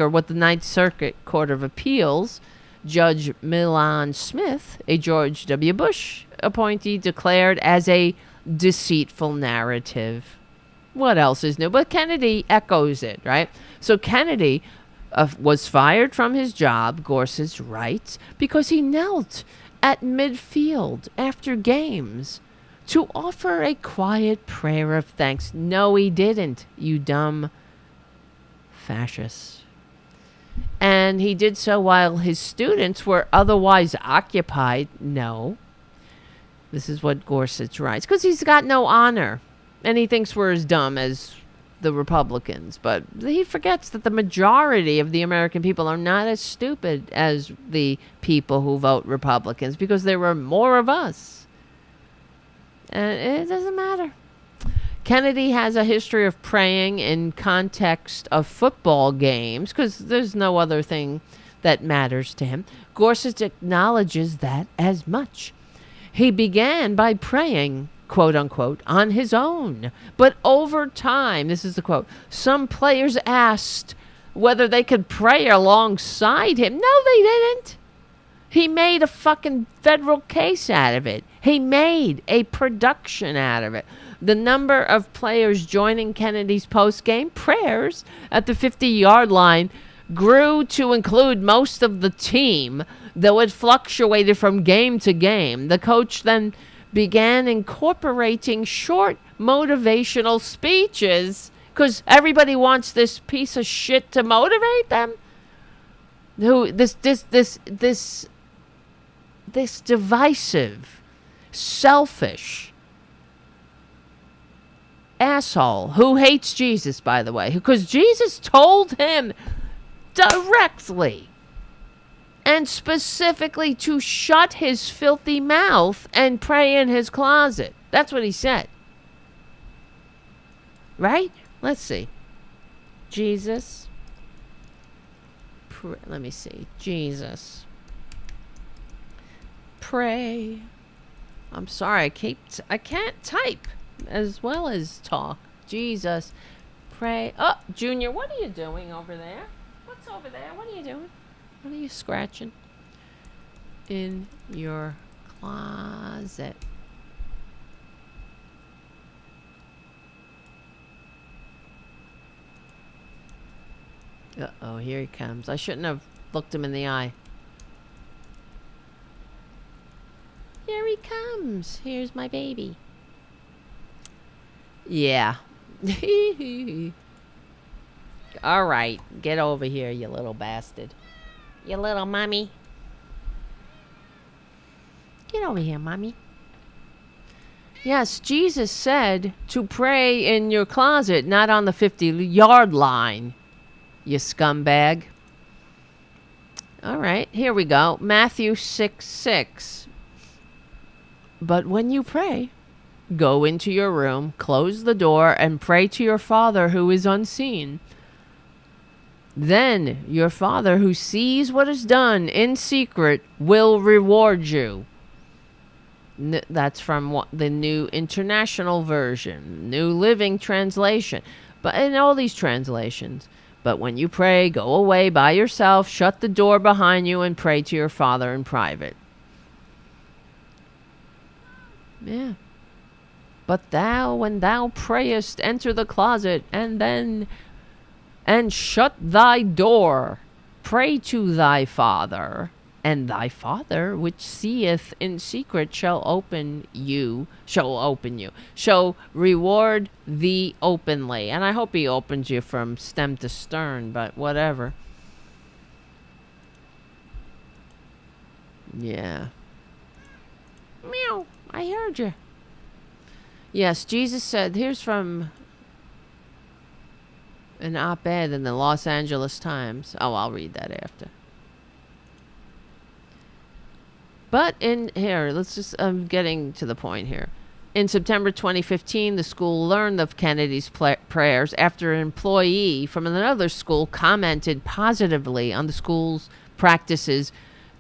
what the Ninth Circuit Court of Appeals Judge Milan Smith, a George W. Bush appointee, declared as a deceitful narrative. What else is new? But Kennedy echoes it, right? So Kennedy was fired from his job, Gorsuch writes, because he knelt at midfield after games to offer a quiet prayer of thanks. No, he didn't, you dumb fascist. And he did so while his students were otherwise occupied. No. This is what Gorsuch writes. Because he's got no honor. And he thinks we're as dumb as the Republicans. But he forgets that the majority of the American people are not as stupid as the people who vote Republicans, because there were more of us. And it doesn't matter. Kennedy has a history of praying in context of football games, because there's no other thing that matters to him. Gorsuch acknowledges that as much. He began by praying, quote unquote, on his own. But over time, this is the quote, some players asked whether they could pray alongside him. No, they didn't. He made a fucking federal case out of it. He made a production out of it. The number of players joining Kennedy's post-game prayers at the 50-yard line grew to include most of the team, though it fluctuated from game to game. The coach then began incorporating short motivational speeches because everybody wants this piece of shit to motivate them. This divisive, selfish asshole who hates Jesus, by the way, because Jesus told him directly and specifically to shut his filthy mouth and pray in his closet. That's what he said. Right? Let's see. Jesus. Let me see. Jesus. Pray. I'm sorry. I can't type as well as talk. Jesus. Pray. Oh, Junior, what are you doing over there? What's over there? What are you doing? What are you scratching? In your closet. Uh-oh, here he comes. I shouldn't have looked him in the eye. Here he comes. Here's my baby. Yeah. All right. Get over here, you little bastard. You little mommy. Get over here, mommy. Yes, Jesus said to pray in your closet, not on the 50-yard line, you scumbag. All right, here we go. Matthew 6:6. But when you pray, go into your room, close the door, and pray to your Father who is unseen. Then your Father who sees what is done in secret will reward you. That's from the New International Version, New Living Translation. But in all these translations, but when you pray, go away by yourself, shut the door behind you, and pray to your Father in private. Yeah. But thou, when thou prayest, enter the closet, and shut thy door. Pray to thy Father, and thy Father, which seeth in secret, shall reward thee openly. And I hope he opens you from stem to stern, but whatever. Yeah. Meow. I heard you. Yes, Jesus said, here's from an op-ed in the Los Angeles Times. Oh, I'll read that after. But in here, I'm getting to the point here. In September 2015, the school learned of Kennedy's prayers after an employee from another school commented positively on the school's practices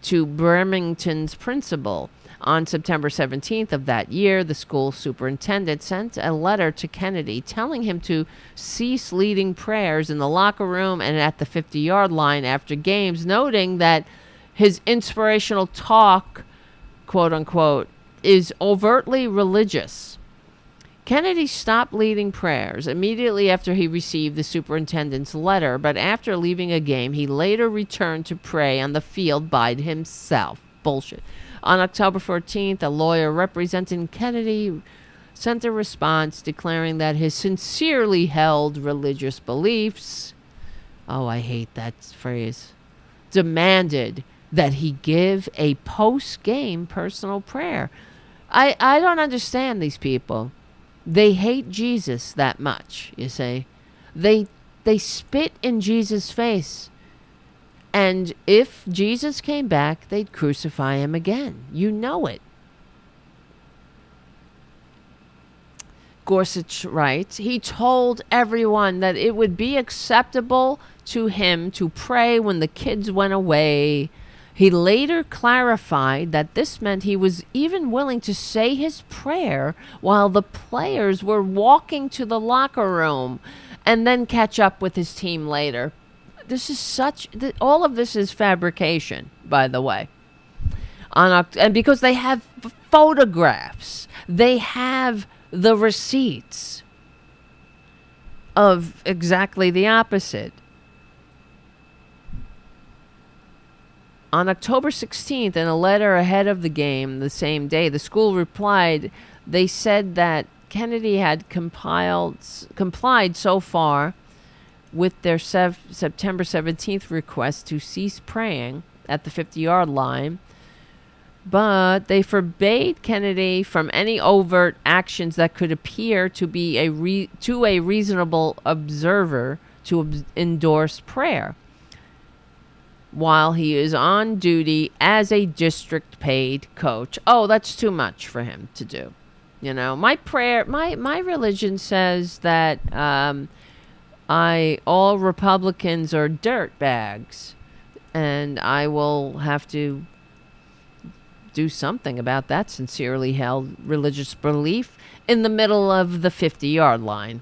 to Bremerton's principal. On September 17th of that year, the school superintendent sent a letter to Kennedy telling him to cease leading prayers in the locker room and at the 50-yard line after games, noting that his inspirational talk, quote unquote, is overtly religious. Kennedy stopped leading prayers immediately after he received the superintendent's letter, but after leaving a game, he later returned to pray on the field by himself. Bullshit. On October 14th, a lawyer representing Kennedy sent a response declaring that his sincerely held religious beliefs, oh, I hate that phrase, demanded that he give a post-game personal prayer. I don't understand these people. They hate Jesus that much, you see. They spit in Jesus' face. And if Jesus came back, they'd crucify him again. You know it. Gorsuch writes, he told everyone that it would be acceptable to him to pray when the kids went away. He later clarified that this meant he was even willing to say his prayer while the players were walking to the locker room and then catch up with his team later. this is all of this is fabrication, by the way. And because they have photographs, they have the receipts of exactly the opposite. On October 16th, in a letter ahead of the game the same day, the school replied. They said that Kennedy had complied so far with their September 17th request to cease praying at the 50-yard line, but they forbade Kennedy from any overt actions that could appear to be to a reasonable observer to endorse prayer while he is on duty as a district paid coach. Oh, that's too much for him to do. You know, my religion says that all Republicans are dirt bags, and I will have to do something about that sincerely held religious belief in the middle of the 50-yard line.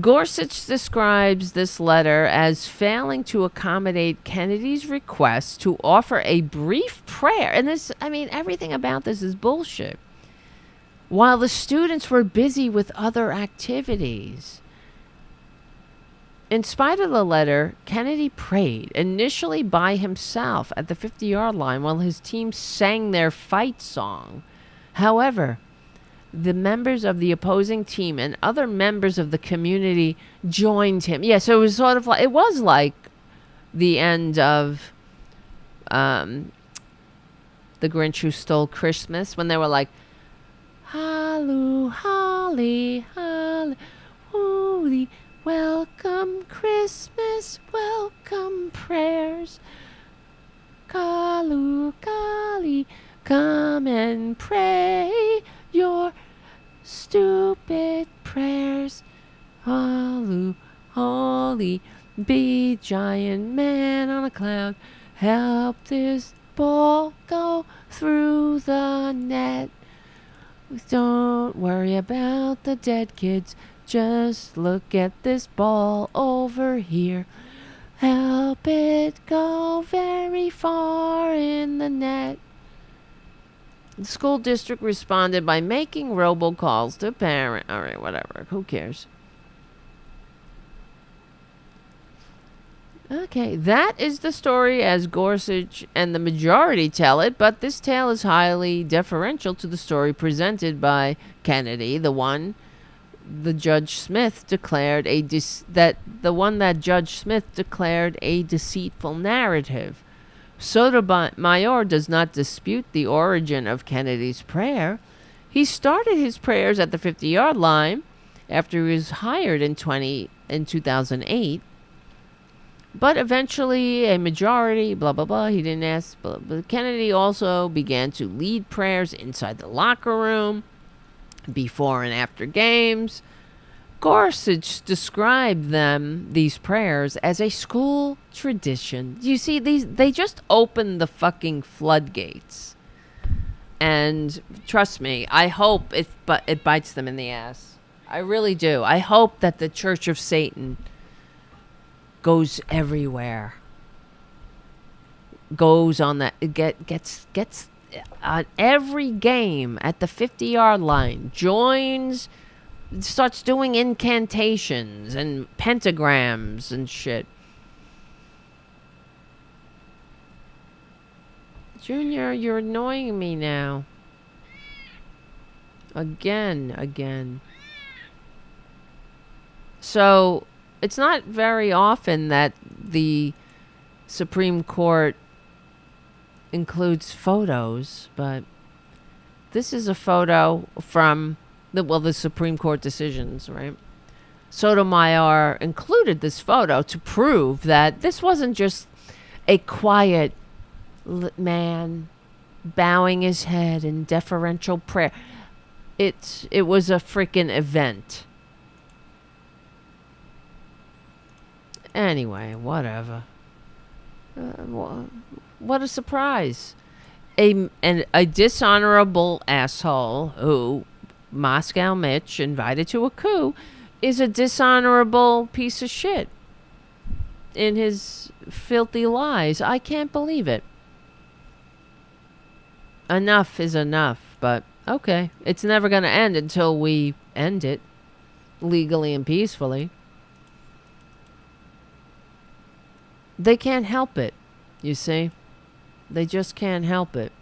Gorsuch describes this letter as failing to accommodate Kennedy's request to offer a brief prayer. And everything about this is bullshit. While the students were busy with other activities. In spite of the letter, Kennedy prayed, initially by himself at the 50-yard line while his team sang their fight song. However, the members of the opposing team and other members of the community joined him. Yeah, so it was sort of like the end of The Grinch Who Stole Christmas, when they were like, Halloo, holly, holly, holy, welcome Christmas, welcome prayers. Kalu, kali, come and pray your stupid prayers. Halloo, holly, be giant man on a cloud. Help this ball go through the net. Don't worry about the dead kids. Just look at this ball over here. Help it go very far in the net. The school district responded by making robocalls to parents. All right, whatever. Who cares? Okay, that is the story as Gorsuch and the majority tell it, but this tale is highly deferential to the story presented by Kennedy, the one that Judge Smith declared a deceitful narrative. Sotomayor does not dispute the origin of Kennedy's prayer. He started his prayers at the 50-yard line after he was hired in 2008. But eventually, a majority, blah, blah, blah, he didn't ask. But Kennedy also began to lead prayers inside the locker room, before and after games. Gorsuch described these prayers, as a school tradition. You see, they just opened the fucking floodgates. And trust me, I hope it bites them in the ass. I really do. I hope that the Church of Satan goes everywhere. Goes on that, gets on every game at the 50-yard line, joins, starts doing incantations and pentagrams and shit. Junior, you're annoying me now. Again. So, it's not very often that the Supreme Court includes photos, but this is a photo from the Supreme Court decisions, right? Sotomayor included this photo to prove that this wasn't just a quiet man bowing his head in deferential prayer. It was a freaking event. Anyway, whatever. What a surprise. A dishonorable asshole who Moscow Mitch invited to a coup is a dishonorable piece of shit. in his filthy lies. I can't believe it. Enough is enough, but okay. It's never going to end until we end it legally and peacefully. They can't help it, you see. They just can't help it.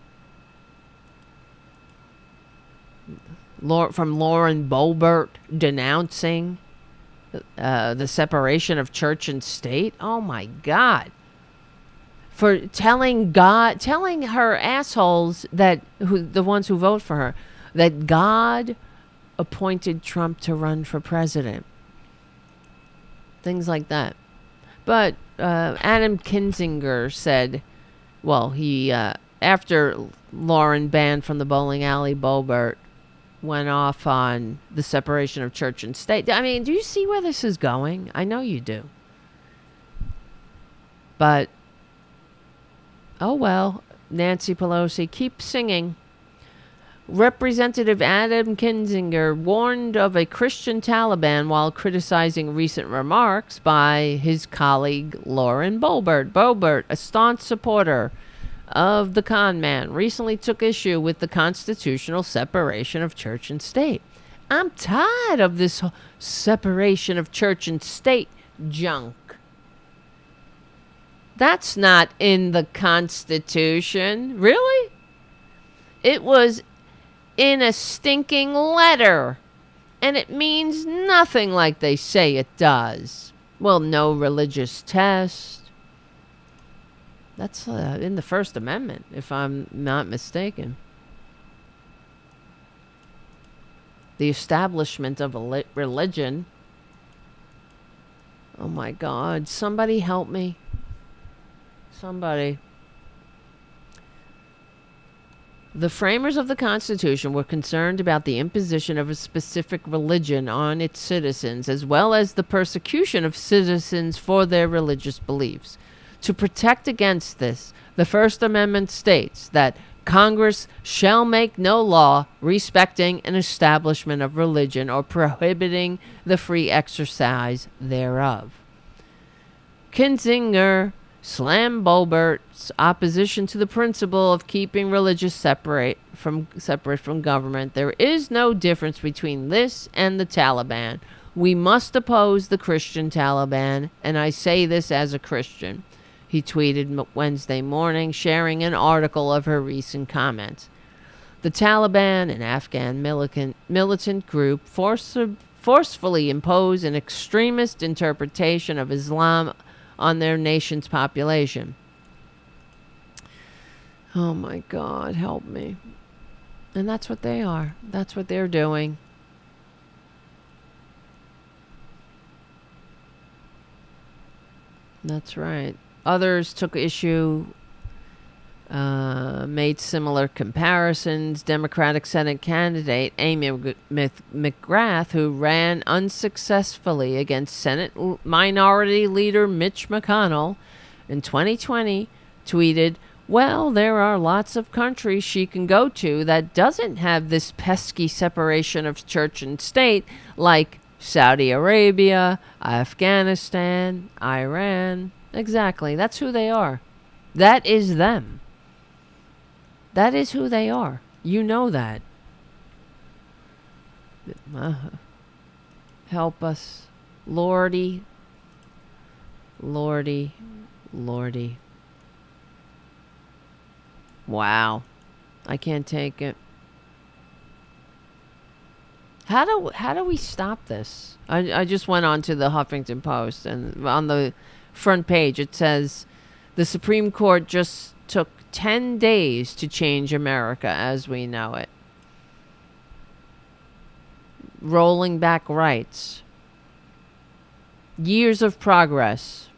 From Lauren Boebert denouncing the separation of church and state. Oh my God. For telling her assholes the ones who vote for her, that God appointed Trump to run for president. Things like that. But Adam Kinzinger said, well, he after Lauren banned from the bowling alley, Boebert went off on the separation of church and state. I mean, do you see where this is going? I know you do. But, oh well, Nancy Pelosi, keep singing. Representative Adam Kinzinger warned of a Christian Taliban while criticizing recent remarks by his colleague Lauren Boebert. Boebert, a staunch supporter of the con man, recently took issue with the constitutional separation of church and state. I'm tired of this separation of church and state junk. That's not in the Constitution. Really? It was in a stinking letter. And it means nothing like they say it does. Well, no religious test. That's in the First Amendment, if I'm not mistaken. The establishment of a religion. Oh my God. Somebody help me. Somebody. The framers of the Constitution were concerned about the imposition of a specific religion on its citizens, as well as the persecution of citizens for their religious beliefs. To protect against this, the First Amendment states that Congress shall make no law respecting an establishment of religion or prohibiting the free exercise thereof. Kinzinger slammed Boebert's opposition to the principle of keeping religious separate from government. There is no difference between this and the Taliban. We must oppose the Christian Taliban, and I say this as a Christian. He tweeted Wednesday morning, sharing an article of her recent comments. The Taliban, an Afghan militant group, forcefully impose an extremist interpretation of Islam on their nation's population. Oh my God, help me. And that's what they are. That's what they're doing. That's right. Others took issue, made similar comparisons. Democratic Senate candidate Amy McGrath, who ran unsuccessfully against Senate Minority Leader Mitch McConnell in 2020, tweeted, well, there are lots of countries she can go to that doesn't have this pesky separation of church and state, like Saudi Arabia, Afghanistan, Iran. Exactly. That's who they are. That is them. That is who they are. You know that. Help us. Lordy. Lordy. Lordy. Wow. I can't take it. How do we stop this? I just went on to the Huffington Post, and on the front page it says the Supreme Court just took 10 days to change America as we know it. Rolling back rights. Years of progress.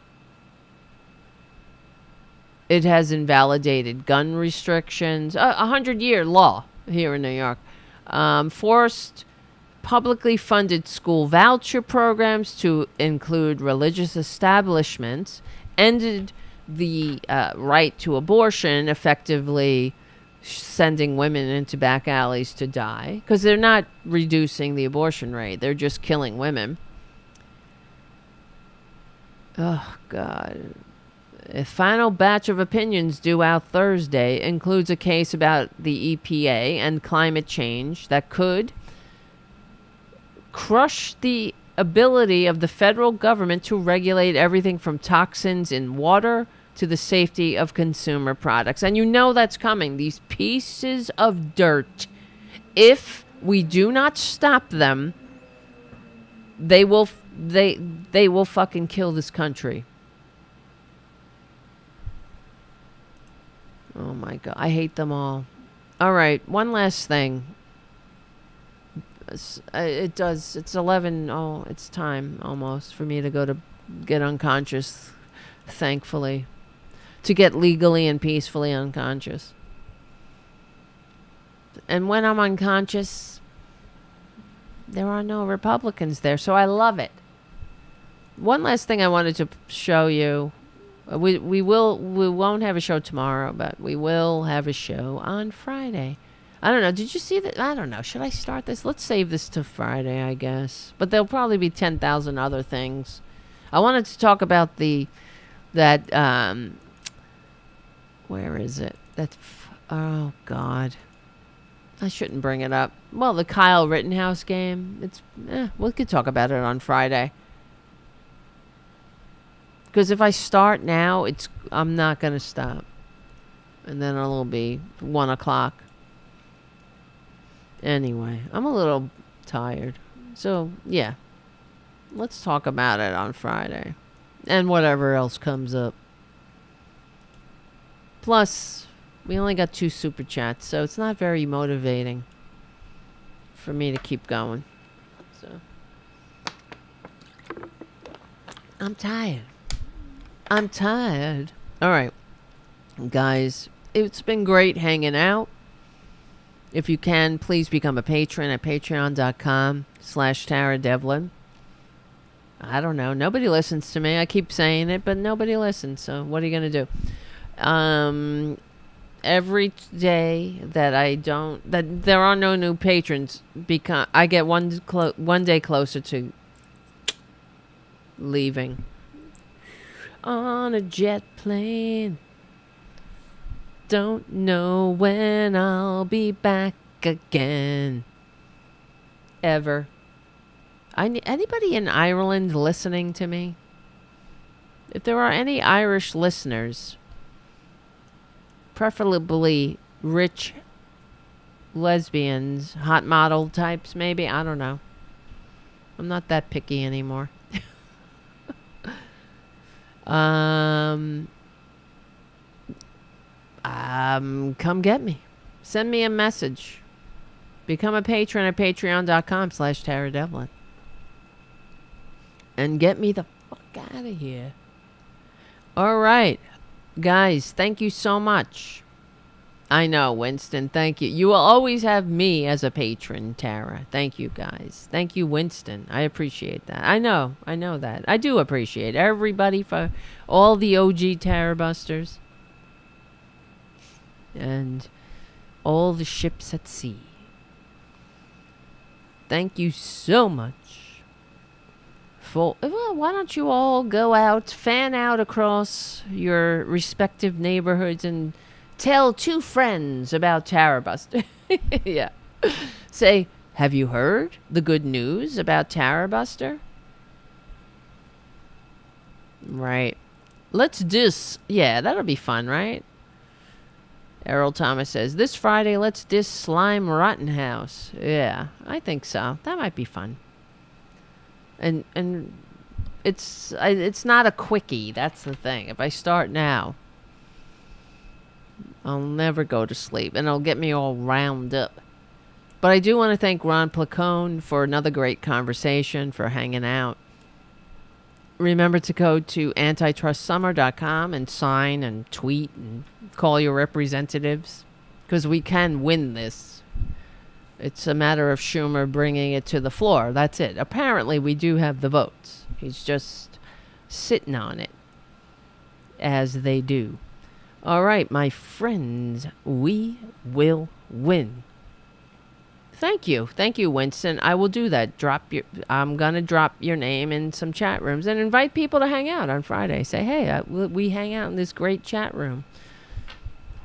It has invalidated gun restrictions. 100-year law here in New York. Forced publicly funded school voucher programs to include religious establishments. Ended the right to abortion, effectively sending women into back alleys to die. Because they're not reducing the abortion rate. They're just killing women. Oh, God. A final batch of opinions due out Thursday includes a case about the EPA and climate change that could crush the ability of the federal government to regulate everything from toxins in water to the safety of consumer products. And you know that's coming. These pieces of dirt, if we do not stop them, they will fucking kill this country. Oh my God, I hate them all. All right, one last thing. It's 11. Oh, it's time almost for me to go to get unconscious, thankfully. To get legally and peacefully unconscious. And when I'm unconscious, there are no Republicans there, so I love it. One last thing I wanted to show you. We won't have a show tomorrow, but we will have a show on Friday. I don't know. Did you see that? I don't know. Should I start this? Let's save this to Friday, I guess. But there'll probably be 10,000 other things. I wanted to talk about where is it? Oh God. I shouldn't bring it up. Well, the Kyle Rittenhouse game. We could talk about it on Friday. Because if I start now, I'm not going to stop. And then it'll be 1 o'clock. Anyway, I'm a little tired. So, yeah. Let's talk about it on Friday. And whatever else comes up. Plus, we only got 2 super chats, so it's not very motivating for me to keep going. So, I'm tired. All right, guys, it's been great hanging out. If you can, please become a patron at patreon.com/Tara Devlin. I don't know. Nobody listens to me. I keep saying it, but nobody listens. So what are you going to do? Every day that there are no new patrons, because I get one day closer to leaving. On a jet plane. Don't know when I'll be back again. Ever. Anybody in Ireland listening to me? If there are any Irish listeners, preferably rich lesbians, hot model types maybe, I don't know. I'm not that picky anymore. Come get me. Send me a message. Become a patron at patreon.com/Tara Devlin. And get me the fuck out of here. All right. Guys, thank you so much. I know, Winston, thank you. You will always have me as a patron, Tara. Thank you, guys. Thank you, Winston. I appreciate that. I know that. I do appreciate everybody, for all the OG Tarabusters. And all the ships at sea. Thank you so much. Well, why don't you all go out, fan out across your respective neighborhoods and tell 2 friends about Tarabuster. Yeah. Say, have you heard the good news about Tarabuster? Right. Let's yeah, that'll be fun, right? Errol Thomas says, this Friday, let's diss Slime Rottenhouse. Yeah, I think so. That might be fun. And it's not a quickie. That's the thing. If I start now, I'll never go to sleep, and it'll get me all round up. But I do want to thank Ron Placone for another great conversation, for hanging out. Remember to go to antitrustsummer.com and sign and tweet and call your representatives, because we can win this. It's a matter of Schumer bringing it to the floor. That's it. Apparently, we do have the votes. He's just sitting on it, as they do. All right, my friends, we will win. Thank you, Winston. I will do that. I'm gonna drop your name in some chat rooms and invite people to hang out on Friday. Say, hey, we hang out in this great chat room.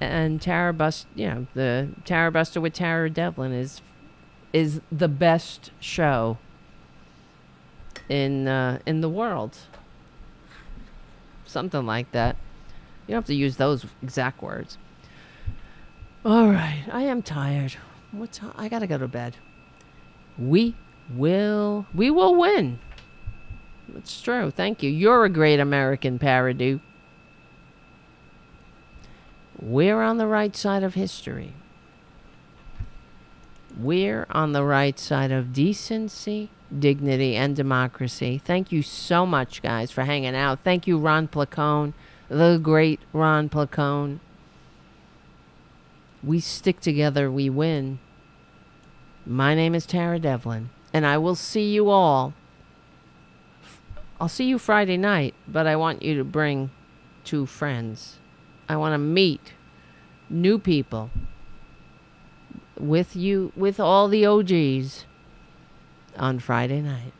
And Tarabuster, the Tarabuster with Tara Devlin is the best show in the world. Something like that. You don't have to use those exact words. All right, I am tired. I gotta go to bed. We will win. It's true. Thank you. You're a great American, Paradu. We're on the right side of history. We're on the right side of decency, dignity, and democracy. Thank you so much, guys, for hanging out. Thank you, Ron Placone, the great Ron Placone. We stick together, we win. My name is Tara Devlin, and I will see you all. I'll see you Friday night, but I want you to bring 2 friends. I want to meet new people with all the OGs on Friday night.